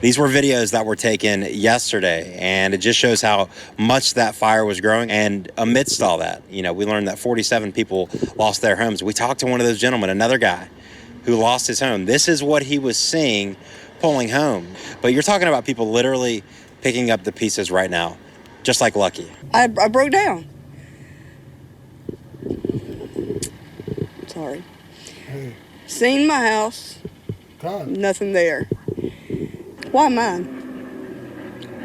These were videos that were taken yesterday, and it just shows how much that fire was growing. And amidst all that, you know, we learned that 47 people lost their homes. We talked to one of those gentlemen, another guy who lost his home. This is what he was seeing pulling home. But you're talking about people literally picking up the pieces right now, just like Lucky. I broke down. Sorry. Seen my house. Nothing there. Why mine?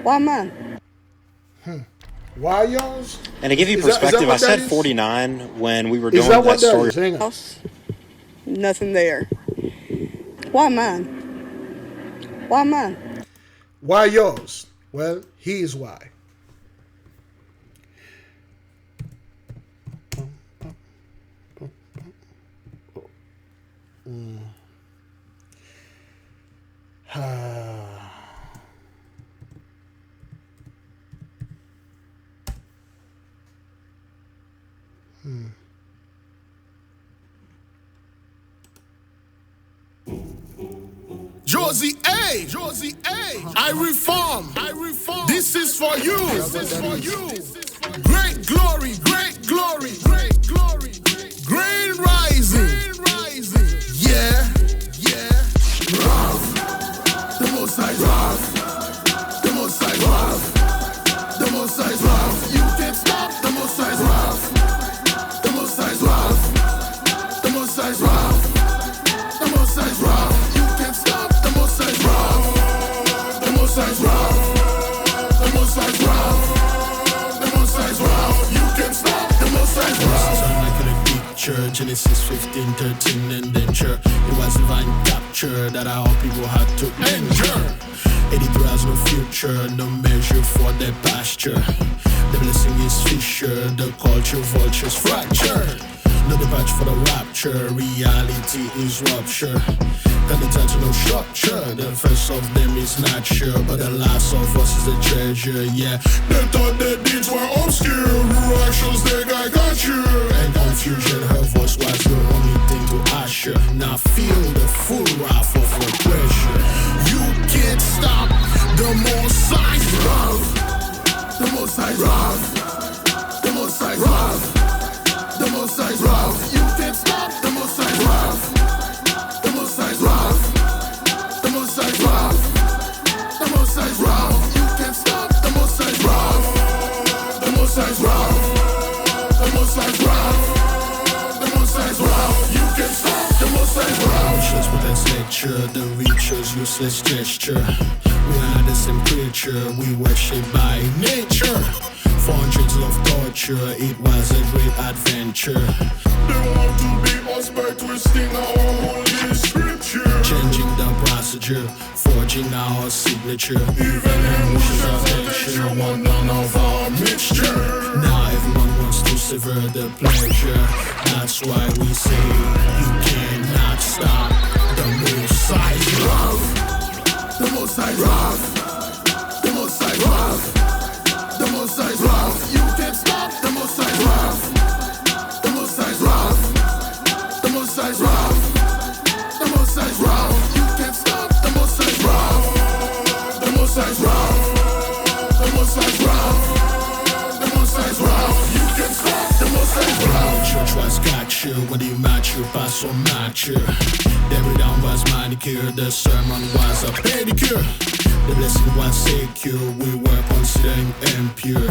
Why mine? Why yours? And to give you perspective, I said 49 when we were doing that story. House. Nothing there. Why mine? Why mine? Why yours? Well, here's why. Josie A. I reform. This is for you. Great glory. Grain rising. Yeah. Rough. The most high rough. The most high rough. The most high rough. You can't stop the most high rough. The most high rough. The most high rough. The most high rough. You can't stop the most high rough. The most high rough. The most high rough. The most high rough. You can't stop the most high rough. Genesis 15:13 indenture. It was divine capture that our people had to endure. 83 has no future, no measure for their pasture. The blessing is fisher, the culture vultures fracture. No departure for the rapture, reality is rupture. Got the title, no structure. The first of them is not sure, but the last of us is the treasure, yeah. They thought their deeds were obscure. Who actions they got you? And confusion, her voice was the only thing to usher. Now feel the full wrath of her pressure. You can't stop the most high wrath. The most high wrath. The most high wrath. The most high wrath. You can't stop the most high wrath. The most high wrath. The most high wrath. The most high wrath. You can't stop the most high wrath. The most high wrath. The most high wrath. The most high wrath. You can't stop the most high wrath. Just with that nature, the reacher's useless gesture. We are the same creature. We worship by nature. 400s of torture, it was a great adventure. They want to be us by twisting our holy scripture. Changing the procedure, forging our signature. Even emotions of nature want none of our mixture. Now everyone wants to sever the pleasure. That's why we say you cannot stop the most high wrath. The most high wrath. The most high wrath. The most high wrath. You can't stop the most high wrath. The most high wrath. The most high wrath. The most high wrath. You can't stop the most high wrath. The most high wrath. The most high wrath. The most high wrath. You can't stop the most high wrath. Church was gotcha when they match you, pass on match you. Every down was manicure, the sermon was a pedicure. The blessing was secure, we were considering impure. We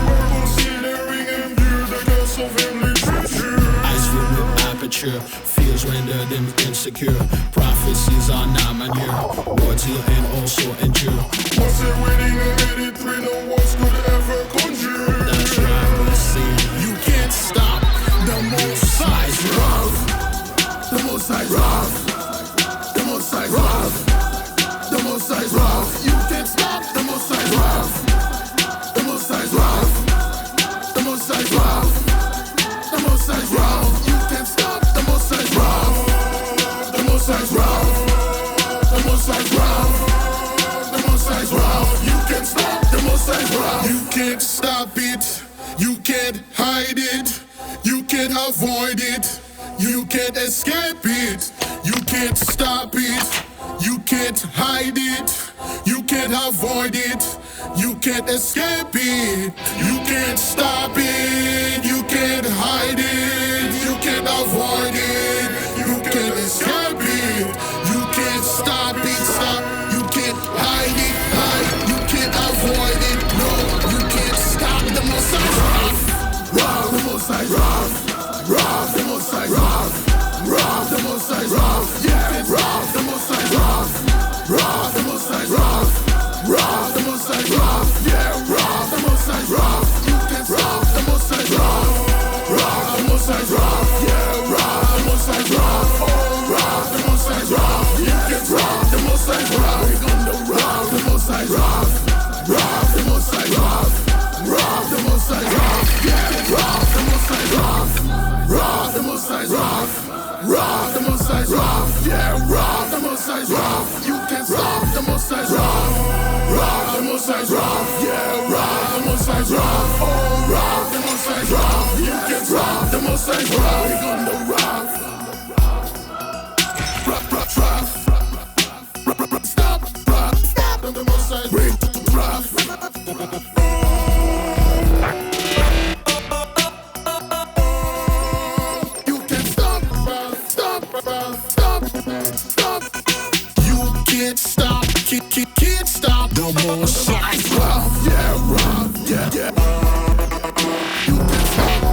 were considering impure, the curse of heavenly treasure. Eyes filled with aperture, fears rendered them insecure. Prophecies are now manure, words heal and also endure. Was it waiting and 83, no one's good Most High rough. The Most High rough. The Most High rough. You can't stop the Most High rough. The Most High rough. The Most High rough. The Most High rough. You can't stop the Most High rough. The Most High rough. The Most High rough. The Most High rough. You can't stop the Most High rough. You can't stop it. You can't hide it. You can't avoid it. You can't escape it. You can't stop it. You can't hide it. You can't avoid it. You can't escape it. You can't stop it. You can't hide it. You can't avoid it. You can't escape it. You can't stop it. Stop. You can't hide it. Hide. You can't avoid it. No. You can't stop the Most High rough. Rough. The Most High rough. Rough. The Most High rough. Rough. The Most High rough. Yeah. Rough. The Most High rough. Rough. The Most High rough. Rough. The Most High rough. Yeah. Rough. The Most High rough. You can rough. The Most High rough. Rough. The Most High rough. Yeah. Rough. The Most High rough. Oh. Rough. The Most High rough. You can rough. The Most High rough. We're gonna rough. The Most High rough. Rough. The Most High rough. Rough. The Most High rough. Yeah. Rough. The Most High rough. Rough. The Most High rough. Rough. The Most High rough. Yeah. Rough. The Most High rough. You can stop the Most High rough. Rough. The Most High rough. Yeah. Rough. The Most High rough. Oh. Rough. The Most High rough. You can rough. The Most High rough. We're gonna rough. Rough. Rough. Rough. Stop. Rough. Stop. The Most High rough. You can stop. Stop. Stop. Stop. You can't stop. Can't stop. The Most High rough. Yeah. Rough. Yeah. Yeah. You can stop.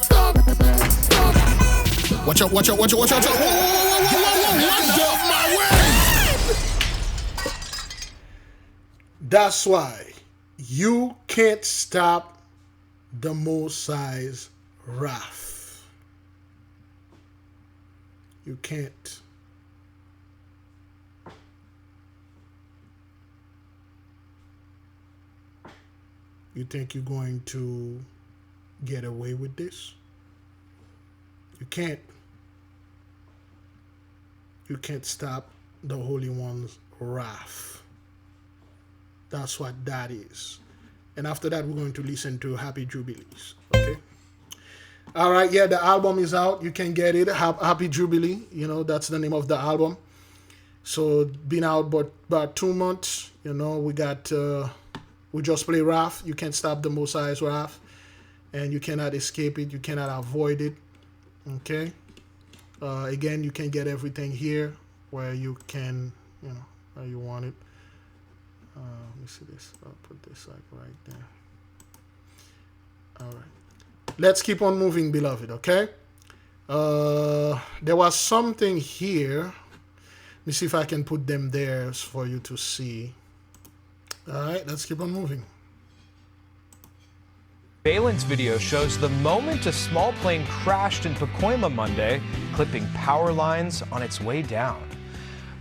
Stop. Stop. Stop. Watch out. Watch out. Watch out. Watch out. Whoa. Get off my way. That's why you can't stop the Most High's wrath. You can't. You think you're going to get away with this? You can't. You can't stop the Holy One's wrath. That's what that is. And after that, we're going to listen to Happy Jubilees. Okay? All right, yeah, the album is out. You can get it. Happy Jubilee. You know, that's the name of the album. So, been out about 2 months. You know, we got... we just play wrath. You can't stop the Most High's wrath. And you cannot escape it. You cannot avoid it. Okay? Again, you can get everything here where you can, you know, how you want it. Let me see this. I'll put this like right there. All right. Let's keep on moving, beloved, okay? There was something here. Let me see if I can put them there for you to see. All right, let's keep on moving. Surveillance video shows the moment a small plane crashed in Pacoima Monday, clipping power lines on its way down.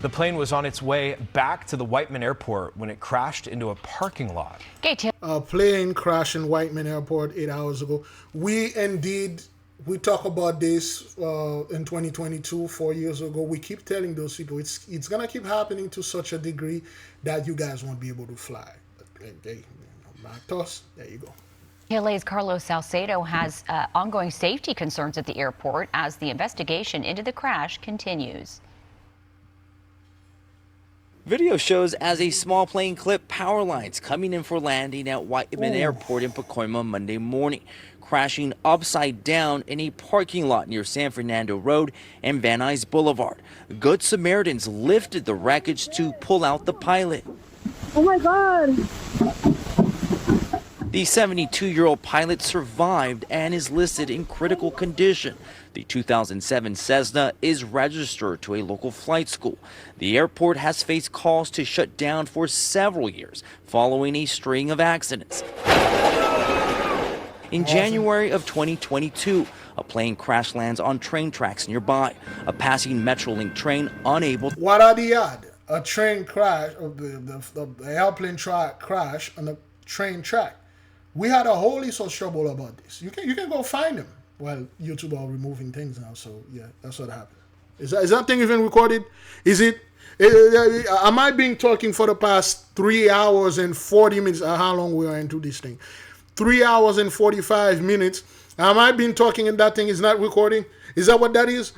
The plane was on its way back to the Whiteman Airport when it crashed into a parking lot. A plane crashed in Whiteman Airport 8 hours ago. We talk about this in 2022, 4 years ago. We keep telling those people it's gonna keep happening to such a degree that you guys won't be able to fly. Back us. There you go. KLA's Carlos Salcedo has ongoing safety concerns at the airport as the investigation into the crash continues. Video shows as a small plane clipped power lines coming in for landing at Whiteman Airport in Pacoima Monday morning, crashing upside down in a parking lot near San Fernando Road and Van Nuys Boulevard. Good Samaritans lifted the wreckage to pull out the pilot. Oh my God! The 72-year-old pilot survived and is listed in critical condition. The 2007 Cessna is registered to a local flight school. The airport has faced calls to shut down for several years following a string of accidents. In January of 2022, A plane crash lands on train tracks nearby. A passing Metrolink train unable. What are the odds? A train crash, or the airplane crash on a train track. We had a whole list of trouble about this. You can go find them. Well, YouTube are removing things now, so yeah, that's what happened. Is that thing even recorded? Is it? Am I being talking for the past 3 hours and 40 minutes? How long we are into this thing? 3 hours and 45 minutes. Am I being talking and that thing is not recording? Is that what that is?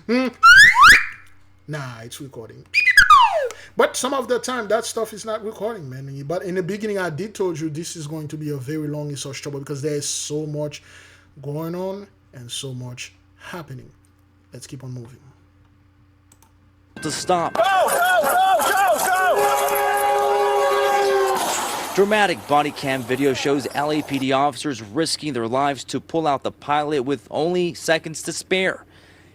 Nah, it's recording. But some of the time, that stuff is not recording, man. But in the beginning, I did told you this is going to be a very long research trouble because there is so much going on and so much happening. Let's keep on moving. To stop. Go, go, go, go, go! Dramatic body cam video shows LAPD officers risking their lives to pull out the pilot with only seconds to spare.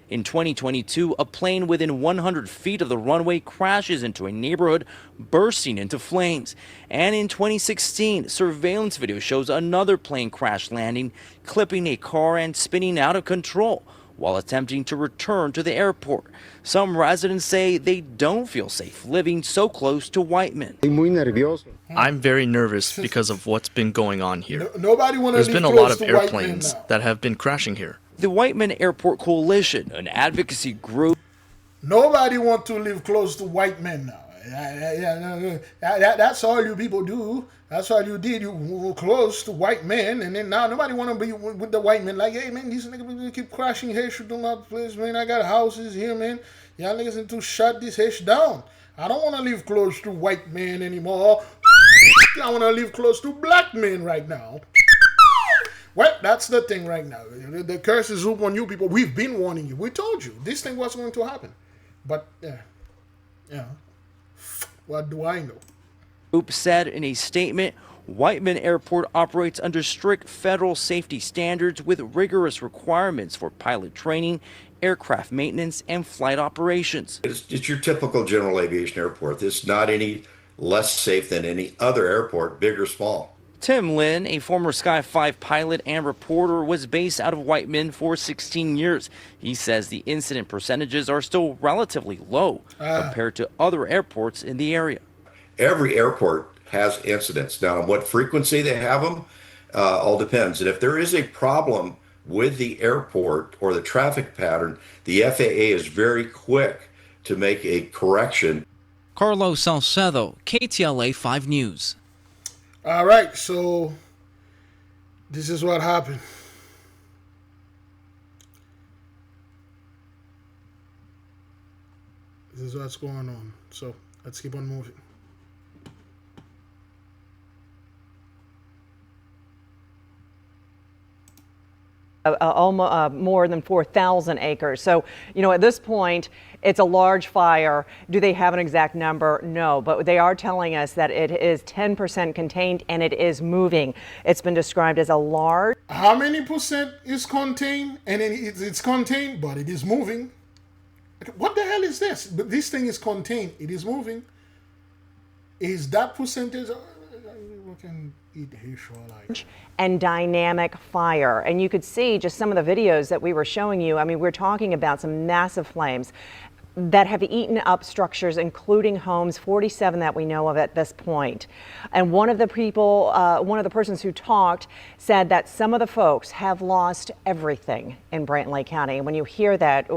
In 2022, a plane within 100 feet of the runway crashes into a neighborhood, bursting into flames. And in 2016, surveillance video shows another plane crash landing, clipping a car and spinning out of control while attempting to return to the airport. Some residents say they don't feel safe living so close to Whiteman. I'm very nervous because of what's been going on here. Nobody want to There's been a lot of airplanes that have been crashing here. The Whiteman Airport Coalition, an advocacy group. Nobody want to live close to white men now. That's all you people do. That's all you did. You were close to white men, and then now nobody want to be with the white men. Like, hey man, these niggas keep crashing here to my place, man. I got houses here, man. Y'all niggas need to shut this hash down. I don't want to live close to white men anymore. I want to live close to black men right now. Well, that's the thing right now. The curse is up on you people. We've been warning you. We told you this thing was going to happen. But yeah. What do I know? Group said in a statement, Whiteman Airport operates under strict federal safety standards with rigorous requirements for pilot training, aircraft maintenance, and flight operations. It's your typical general aviation airport. It's not any less safe than any other airport, big or small. Tim Lynn, a former Sky 5 pilot and reporter, was based out of Whiteman for 16 years. He says the incident percentages are still relatively low compared to other airports in the area. Every airport has incidents. Now, on what frequency they have them, all depends. And if there is a problem with the airport or the traffic pattern, the FAA is very quick to make a correction. Carlos Salcedo, KTLA 5 News. All right, so this is what happened. This is what's going on. So let's keep on moving. More than 4,000 acres. So, at this point, it's a large fire. Do they have an exact number? No, but they are telling us that it is 10% contained and it is moving. It's been described as a large. How many percent is contained? And then it's contained, but it is moving. What the hell is this? But this thing is contained. It is moving. Is that percentage? And dynamic fire. And you could see just some of the videos that we were showing you. I mean, we're talking about some massive flames that have eaten up structures, including homes, 47 that we know of at this point. And one of the people, one of the persons who talked said that some of the folks have lost everything in Brant Lake County. And when you hear that,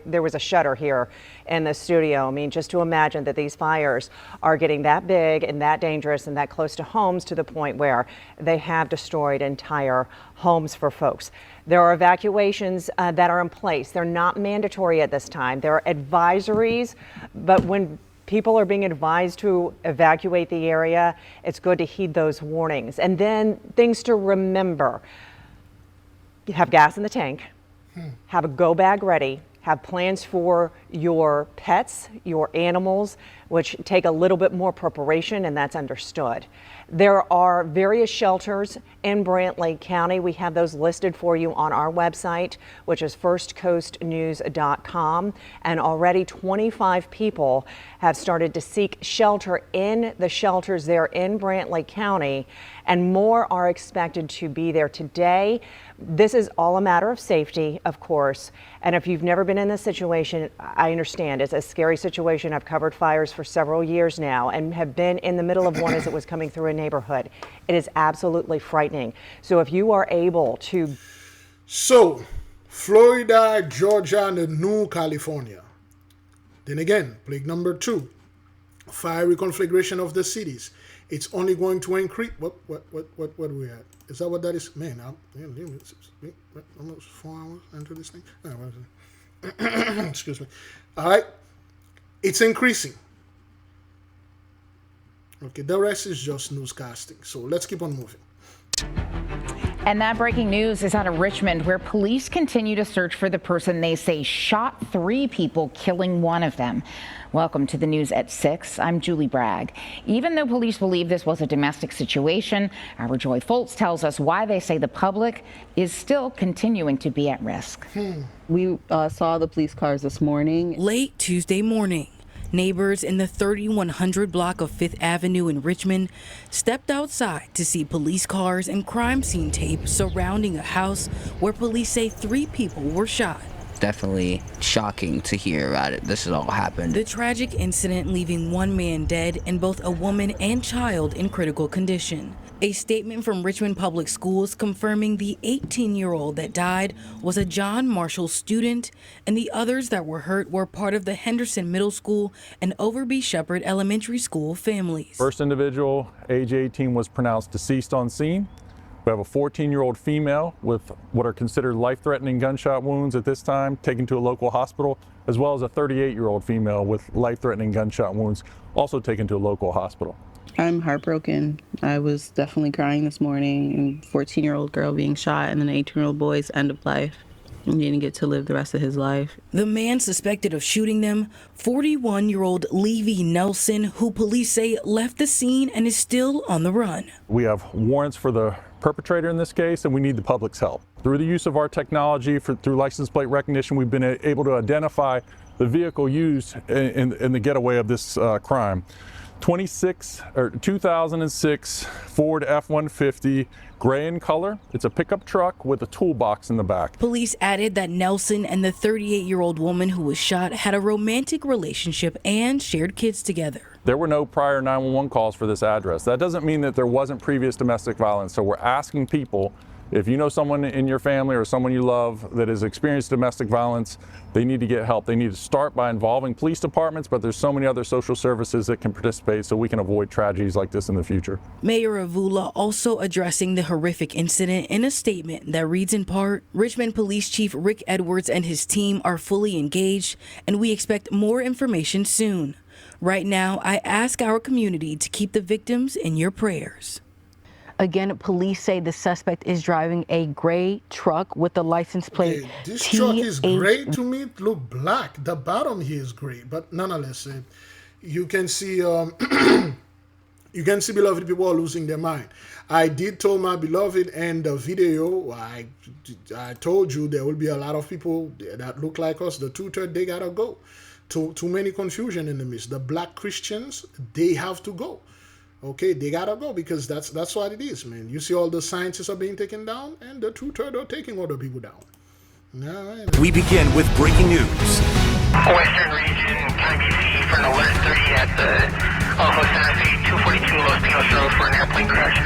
there was a shudder here in the studio. I mean, just to imagine that these fires are getting that big and that dangerous and that close to homes to the point where they have destroyed entire homes for folks. There are evacuations that are in place. They're not mandatory at this time. There are advisories, but when people are being advised to evacuate the area, it's good to heed those warnings. And then things to remember. You have gas in the tank, have a go bag ready, have plans for your pets, your animals, which take a little bit more preparation, and that's understood. There are various shelters in Brantley County. We have those listed for you on our website, which is firstcoastnews.com. And already 25 people have started to seek shelter in the shelters there in Brantley County, and more are expected to be there today. This is all a matter of safety, of course. And if you've never been in this situation, I understand it's a scary situation. I've covered fires for several years now and have been in the middle of one as it was coming through a neighborhood. It is absolutely frightening. So if you are able to... So, Florida, Georgia, and New California. Then again, plague number 2, fiery conflagration of the cities. It's only going to increase. What are we at? Is that what that is? Man, I'm almost 4 hours into this thing. Excuse me. All right. It's increasing. Okay, the rest is just newscasting. So let's keep on moving. And that breaking news is out of Richmond, where police continue to search for the person they say shot 3 people, killing one of them. Welcome to the news at 6. I'm Julie Bragg. Even though police believe this was a domestic situation, our Joy Foltz tells us why they say the public is still continuing to be at risk. We saw the police cars this morning. Late Tuesday morning, neighbors in the 3100 block of 5th Avenue in Richmond stepped outside to see police cars and crime scene tape surrounding a house where police say 3 people were shot. Definitely shocking to hear about it. This has all happened. The tragic incident leaving 1 man dead and both a woman and child in critical condition. A statement from Richmond Public Schools confirming the 18-year-old that died was a John Marshall student, and the others that were hurt were part of the Henderson Middle School and Overby Shepherd Elementary School families. First individual, age 18, was pronounced deceased on scene. We have a 14-year-old female with what are considered life-threatening gunshot wounds at this time, taken to a local hospital, as well as a 38-year-old female with life-threatening gunshot wounds, also taken to a local hospital. I'm heartbroken. I was definitely crying this morning. And 14-year-old girl being shot, and then an 18-year-old boy's end of life. And didn't get to live the rest of his life. The man suspected of shooting them, 41-year-old Levi Nelson, who police say left the scene and is still on the run. We have warrants for the perpetrator in this case, and we need the public's help. Through the use of our technology, through license plate recognition, we've been able to identify the vehicle used in the getaway of this crime. 2006 Ford F-150, gray in color. It's a pickup truck with a toolbox in the back. Police added that Nelson and the 38-year-old woman who was shot had a romantic relationship and shared kids together. There were no prior 911 calls for this address. That doesn't mean that there wasn't previous domestic violence. So we're asking people, if you know someone in your family or someone you love that has experienced domestic violence, they need to get help. They need to start by involving police departments, but there's so many other social services that can participate so we can avoid tragedies like this in the future. Mayor Avula also addressing the horrific incident in a statement that reads in part, Richmond Police Chief Rick Edwards and his team are fully engaged, and we expect more information soon. Right now, I ask our community to keep the victims in your prayers. Again, police say the suspect is driving a gray truck with the license plate. This truck is gray to me. It look black. The bottom here is gray, but nonetheless, you can see beloved people are losing their mind. I did tell my beloved in the video, I told you there will be a lot of people that look like us. The 2/3, they gotta go. Too many confusion in the midst. The black Christians, they have to go. Okay, they gotta go because that's what it is, man. You see all the scientists are being taken down, and the 2/3 are taking other people down. We begin with breaking news. Western region, can be seen for an alert 30 at the Santa Fe 242 Los Pinos Road for an airplane crash.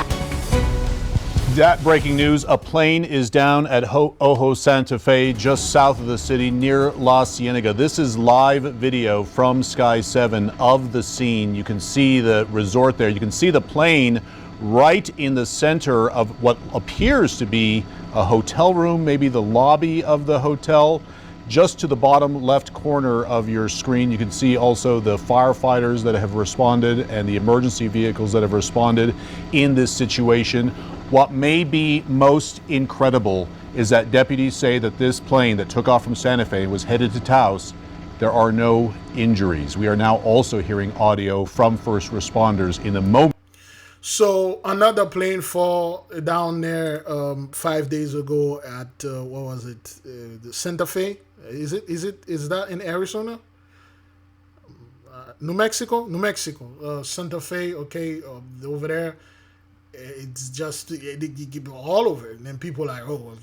That breaking news, a plane is down at Ojo Santa Fe, just south of the city near La Cienega. This is live video from Sky 7 of the scene. You can see the resort there. You can see the plane right in the center of what appears to be a hotel room, maybe the lobby of the hotel. Just to the bottom left corner of your screen, you can see also the firefighters that have responded and the emergency vehicles that have responded in this situation. What may be most incredible is that deputies say that this plane that took off from Santa Fe was headed to Taos There are no injuries. We are now also hearing audio from first responders in the moment. So another plane fall down there 5 days ago at what was it? The Santa Fe? Is that in Arizona? New Mexico. Santa Fe. Okay, over there. It's just all over, and then people are like, oh, well,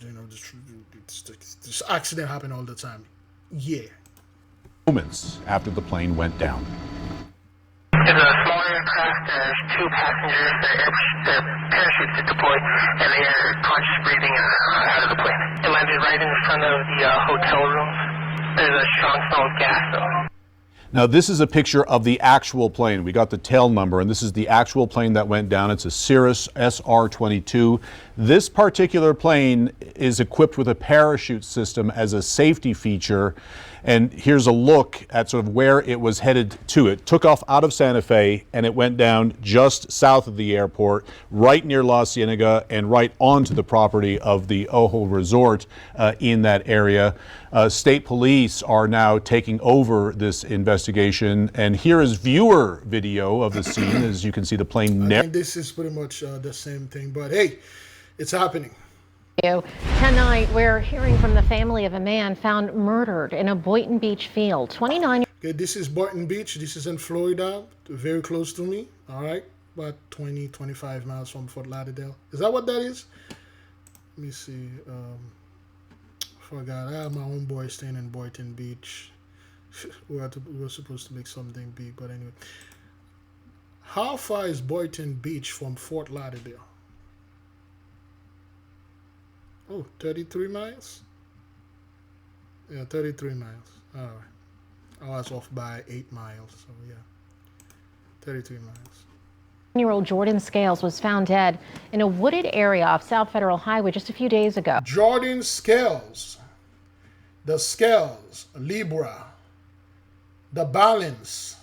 this accident happen all the time. Yeah. Moments after the plane went down. It's a small aircraft. There's 2 passengers. Their parachutes are deployed, and they are conscious breathing out of the plane. It landed right in front of the hotel room. There's a strong smell of gas, though. Now, this is a picture of the actual plane. We got the tail number, and this is the actual plane that went down. It's a Cirrus SR-22. This particular plane is equipped with a parachute system as a safety feature. And here's a look at sort of where it was headed to. It took off out of Santa Fe, and it went down just south of the airport, right near La Cienega, and right onto the property of the Ojo Resort in that area. State police are now taking over this investigation, and here is viewer video of the scene. As you can see, the plane. I think this is pretty much the same thing, but hey, it's happening. Tonight, we're hearing from the family of a man found murdered in a Boynton Beach field. 29. Okay, this is Boynton Beach. This is in Florida, very close to me. All right, about 25 miles from Fort-Lauderdale. Is that what that is? Let me see. Forgot. I have my own boy staying in Boynton Beach. We were supposed to make something big, but anyway. How far is Boynton Beach from Fort Lauderdale? Oh, 33 miles? Yeah, 33 miles. All right. I was off by 8 miles, so yeah. 33 miles. 10-year-old Jordan Scales was found dead in a wooded area off South Federal Highway just a few days ago. Jordan Scales. The scales, Libra. The balance.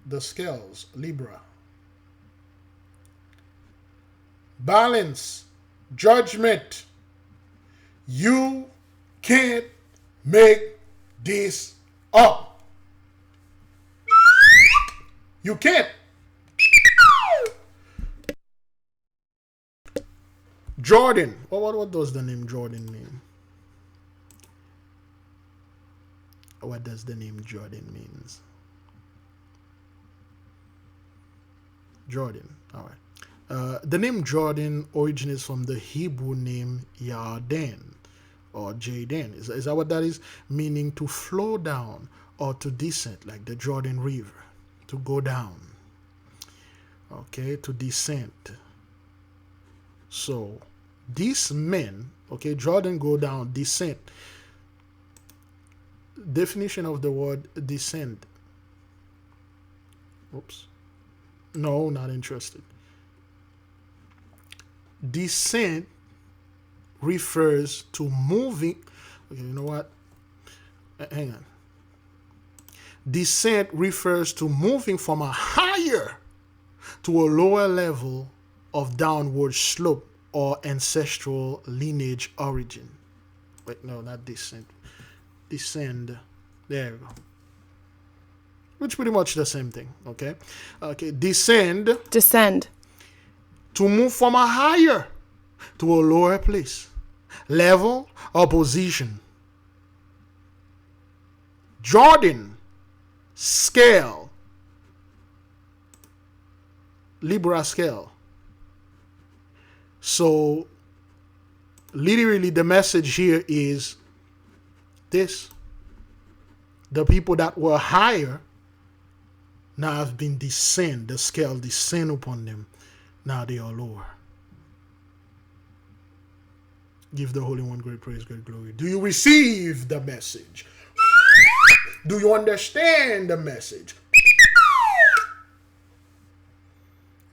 The scales, Libra. Balance, judgment. You can't make this up. You can't. Jordan. What does the name Jordan mean? What does the name Jordan means? Jordan. All right. The name Jordan originates from the Hebrew name Yarden or Jaden. Is that what that is? Meaning to flow down or to descend, like the Jordan River. To go down. Okay, to descend. So, these men, okay, Jordan go down, descend. Definition of the word descend. Oops. No, not interested. Descent refers to moving. Okay, you know what? Hang on. Descent refers to moving from a higher to a lower level of downward slope or ancestral lineage origin. Wait, no, not descent. Descend. There we go. Which pretty much the same thing, okay? Okay, descend. Descend. To move from a higher to a lower place, level or position. Jordan, scale. Libra scale. So, literally the message here is this. The people that were higher now have been descend, the scale descend upon them. Now they are lower. Give the Holy One great praise, great glory. Do you receive the message? Do you understand the message?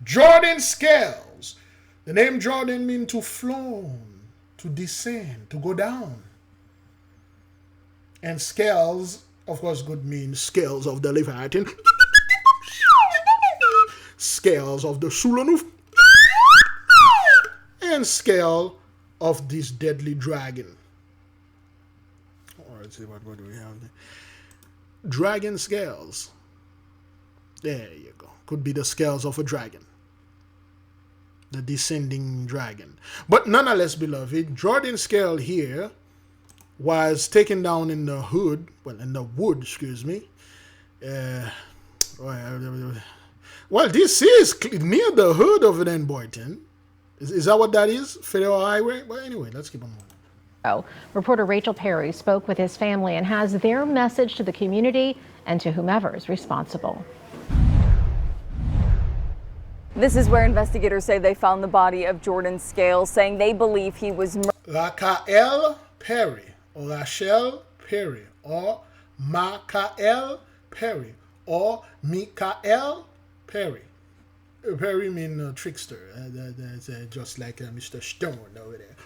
Jordan scales. The name Jordan means to flow, to descend, to go down. And scales, of course, could mean scales of the Leviathan. Scales of the Sulanuf. And scale of this deadly dragon. Let's see what do we have there. Dragon scales. There you go. Could be the scales of a dragon. The descending dragon. But nonetheless, beloved, Jordan's scale here was taken down in the hood, well, in the wood, excuse me. Well, this is near the hood over there in Boynton. Is that what that is? Federal Highway? Well, anyway, let's keep on moving. Reporter Rachel Perry spoke with his family and has their message to the community and to whomever is responsible. This is where investigators say they found the body of Jordan Scales, saying they believe he was Raquel Perry, or Rachel Perry, or Makael Perry, or Mikael Perry. Perry means trickster. That's just like Mr. Stone over there.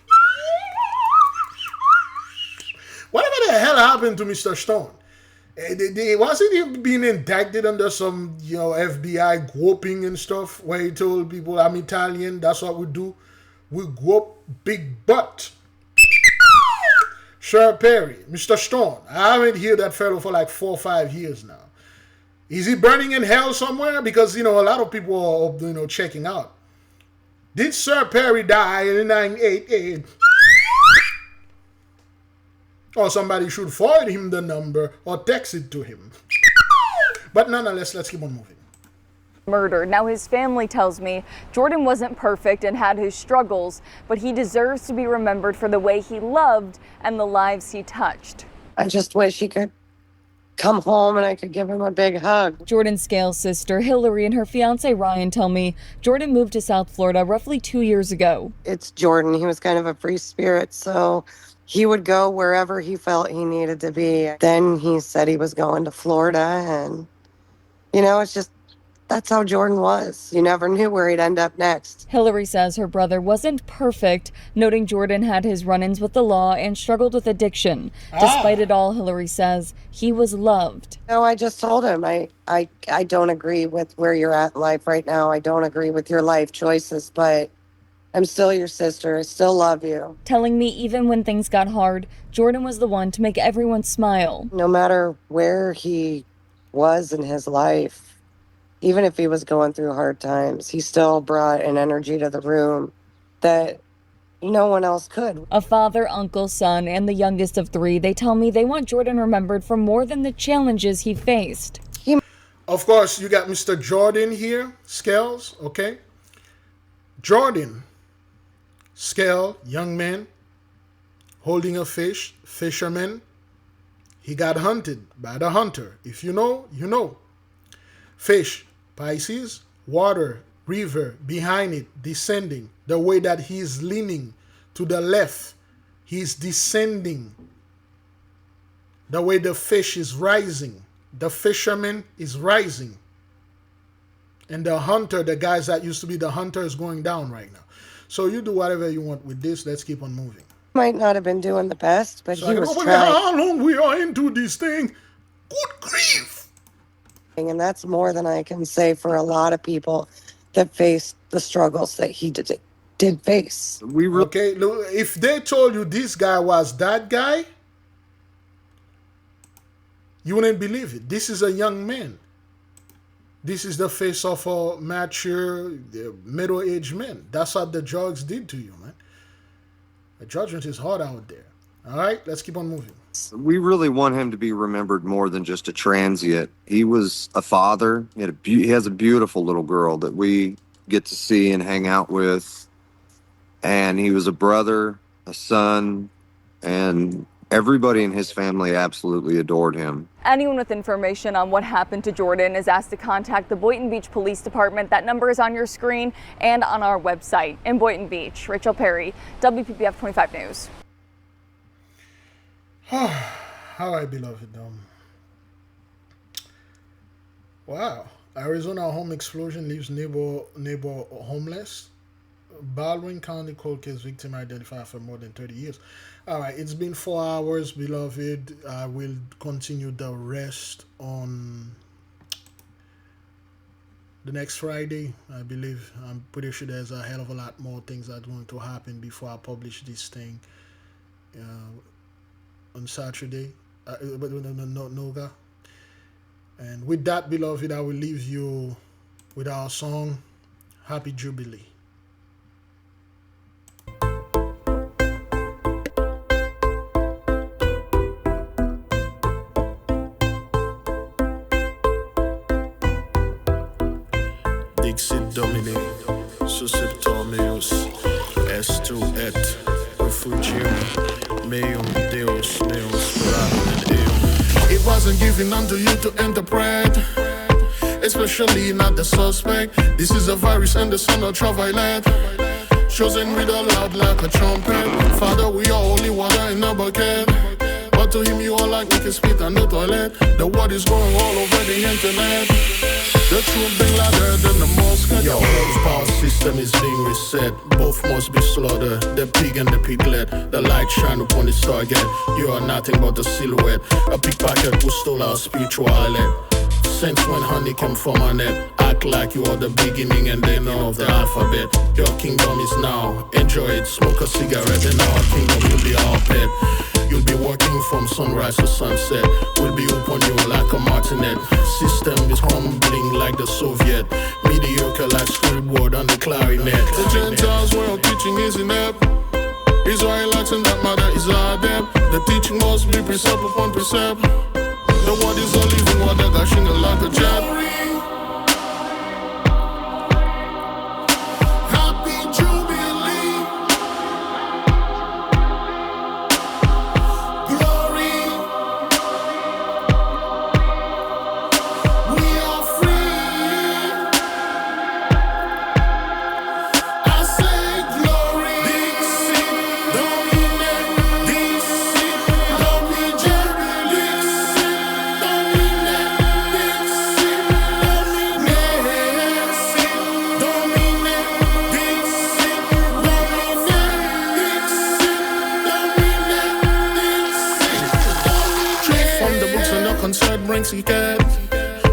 Whatever the hell happened to Mr. Stone? Wasn't he being indicted under some, FBI groping and stuff, where he told people, I'm Italian, that's what we do. We grope big butt. Sir Perry, Mr. Stone. I haven't heard that fellow for like 4 or 5 years now. Is he burning in hell somewhere? Because, a lot of people are, checking out. Did Sir Perry die in 1988? Or somebody should forward him the number or text it to him. But nonetheless, let's keep on moving. murdered. Now, his family tells me Jordan wasn't perfect and had his struggles, but he deserves to be remembered for the way he loved and the lives he touched. I just wish he could come home and I could give him a big hug. Jordan Scales' sister Hillary and her fiance Ryan tell me Jordan moved to South Florida roughly 2 years ago. It's Jordan. He was kind of a free spirit, so he would go wherever he felt he needed to be. Then he said he was going to Florida, and, it's just, that's how Jordan was. You never knew where he'd end up next. Hillary says her brother wasn't perfect, noting Jordan had his run-ins with the law and struggled with addiction. Despite it all, Hillary says he was loved. No, I just told him, I don't agree with where you're at in life right now. I don't agree with your life choices, but I'm still your sister. I still love you. Telling me even when things got hard, Jordan was the one to make everyone smile. No matter where he was in his life, even if he was going through hard times, he still brought an energy to the room that no one else could. A father, uncle, son, and the youngest of three, they tell me they want Jordan remembered for more than the challenges he faced. Of course, you got Mr. Jordan here, Scales, okay? Jordan, Scale, young man, holding a fish, fisherman. He got hunted by the hunter. If you know, you know. Fish, Pisces, water, river, behind it, descending. The way that he's leaning to the left, he's descending. The way the fish is rising, the fisherman is rising. And the hunter, the guys that used to be the hunter, is going down right now. So you do whatever you want with this. Let's keep on moving. Might not have been doing the best, but So he I was go, trying. how long we are into this thing? Good grief! And that's more than I can say for a lot of people that faced the struggles that he did face. Okay, look, if they told you this guy was that guy, you wouldn't believe it. This is a young man. This is the face of a mature, middle-aged man. That's what the drugs did to you, man. The judgment is hard out there. All right, let's keep on moving. We really want him to be remembered more than just a transient. He was a father. He has a beautiful little girl that we get to see and hang out with. And he was a brother, a son, and everybody in his family absolutely adored him. Anyone with information on what happened to Jordan is asked to contact the Boynton Beach Police Department. That number is on your screen and on our website. In Boynton Beach, Rachel Perry, WPPF 25 News. All right, beloved. Wow. Arizona home explosion leaves neighbor homeless. Baldwin County cold case victim identified for more than 30 years. All right, it's been 4 hours, beloved. I will continue the rest on the next Friday, I believe. I'm pretty sure there's a hell of a lot more things that are going to happen before I publish this thing on Saturday. Noga. And with that, beloved, I will leave you with our song, Happy Jubilee. Dixit Domine, susceptor meus, est et refugium meum Deus meus eum. It wasn't given unto you to interpret, especially not the suspect. This is a virus and the son of travailet, chosen with a loud like a trumpet. Father, we are only water in a bucket, but to him you are like wicked spit on the toilet. The word is going all over the internet. The truth being louder than the most. Your whole power system is being reset. Both must be slaughtered, the pig and the piglet. The light shine upon its target. You are nothing but a silhouette, a pickpocket who stole our spirituality. Since when honey came from a net, act like you are the beginning and the end of the alphabet. Your kingdom is now, enjoy it, smoke a cigarette, and our kingdom will be our pet. You'll be working from sunrise to sunset. We'll be upon you like a martinet. System is crumbling like the Soviet. Mediocre like scoreboard on the clarinet. The Gentiles where our teaching is inept. Israelites and that matter is our depth. The teaching must be precept upon precept. The word is a living water gushing like a jet.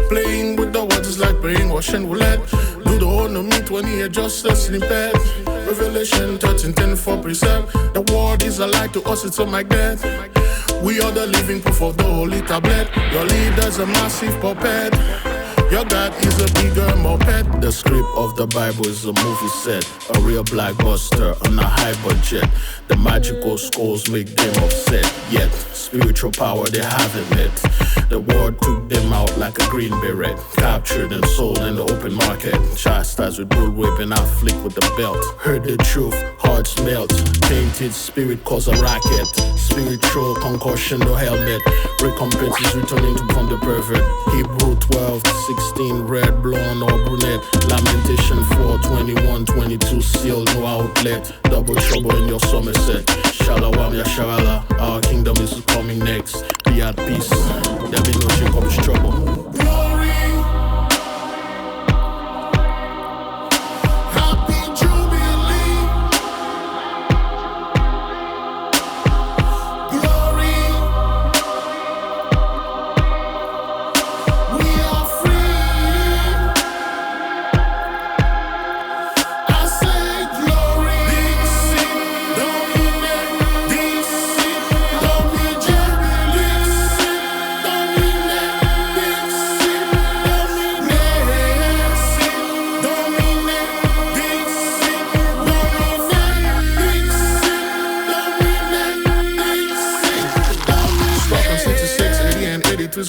Playing with the words is like playing Russian roulette. Do the honor meet when he adjusts a snippet. Revelation 13:10 for precept. The word is a light to us, it's a magnet. We are the living proof of the holy tablet. Your leader's a massive puppet. Your God is a bigger moped. The script of the Bible is a movie set, a real blockbuster on a high budget. The magical scrolls make them upset, yet spiritual power they haven't met. The word took them out like a green beret, captured and sold in the open market. Chastised with bullwhip and afflict with the belt. Heard the truth, hearts melt. Tainted spirit cause a racket. Spiritual concussion, no helmet. Recompense is returning to from the pervert. Hebrew 12:16, red, blonde or brunette. Lamentation 4:21-22, seal, no outlet. Double trouble in your Somerset. Shalom, Yasharala, our kingdom is coming next. Be at peace, there be no shake of his trouble.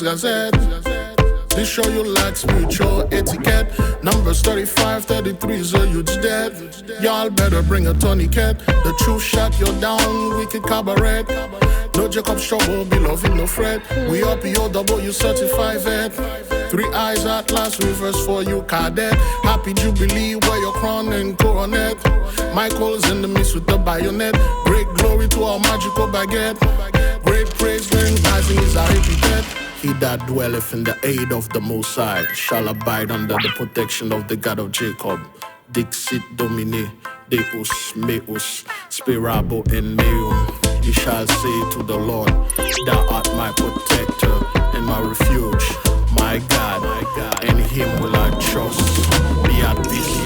Gazette. They show you like spiritual etiquette. Numbers 35, 33's a huge dead. Y'all better bring a tourniquet. The truth shot you down, wicked cabaret. No Jacob's trouble, beloved, no fret. We are POW certified vet. 3 eyes at last, reverse for you, cadet. Happy Jubilee, wear your crown and coronet. Michael's in the midst with the bayonet. Great glory to our magical baguette. Great praise when rising is our epithet. He that dwelleth in the aid of the Most High shall abide under the protection of the God of Jacob. Dixit Domine, Deus meus, spirabo en meum. He shall say to the Lord, Thou art my protector and my refuge, my God, in him will I trust. Be at peace.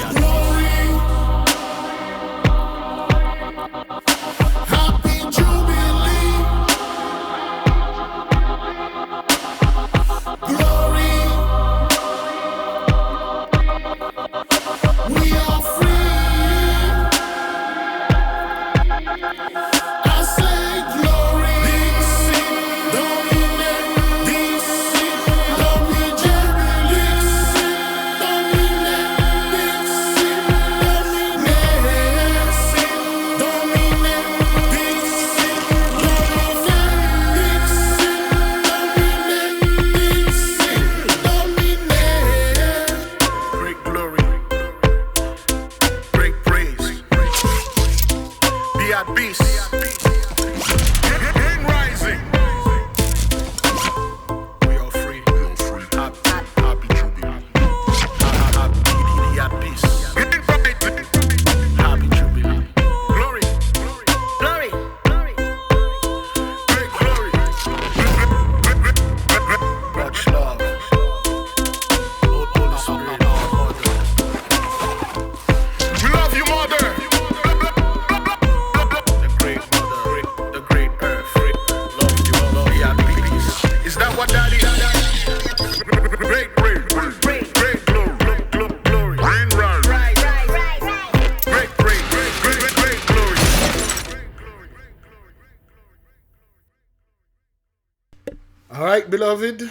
right, beloved.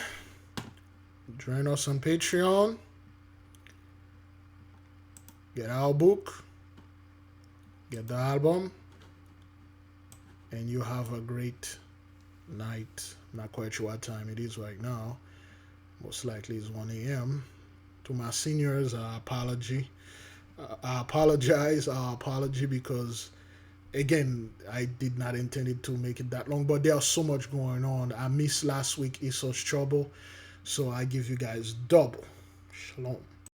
Join us on Patreon. Get our book. Get the album. And you have a great night. Not quite sure what time it is right now. Most likely it's 1 a.m. To my seniors, I apology because, again, I did not intend it to make it that long, but there's so much going on. I missed last week Esau's Trouble, so I give you guys double. Shalom.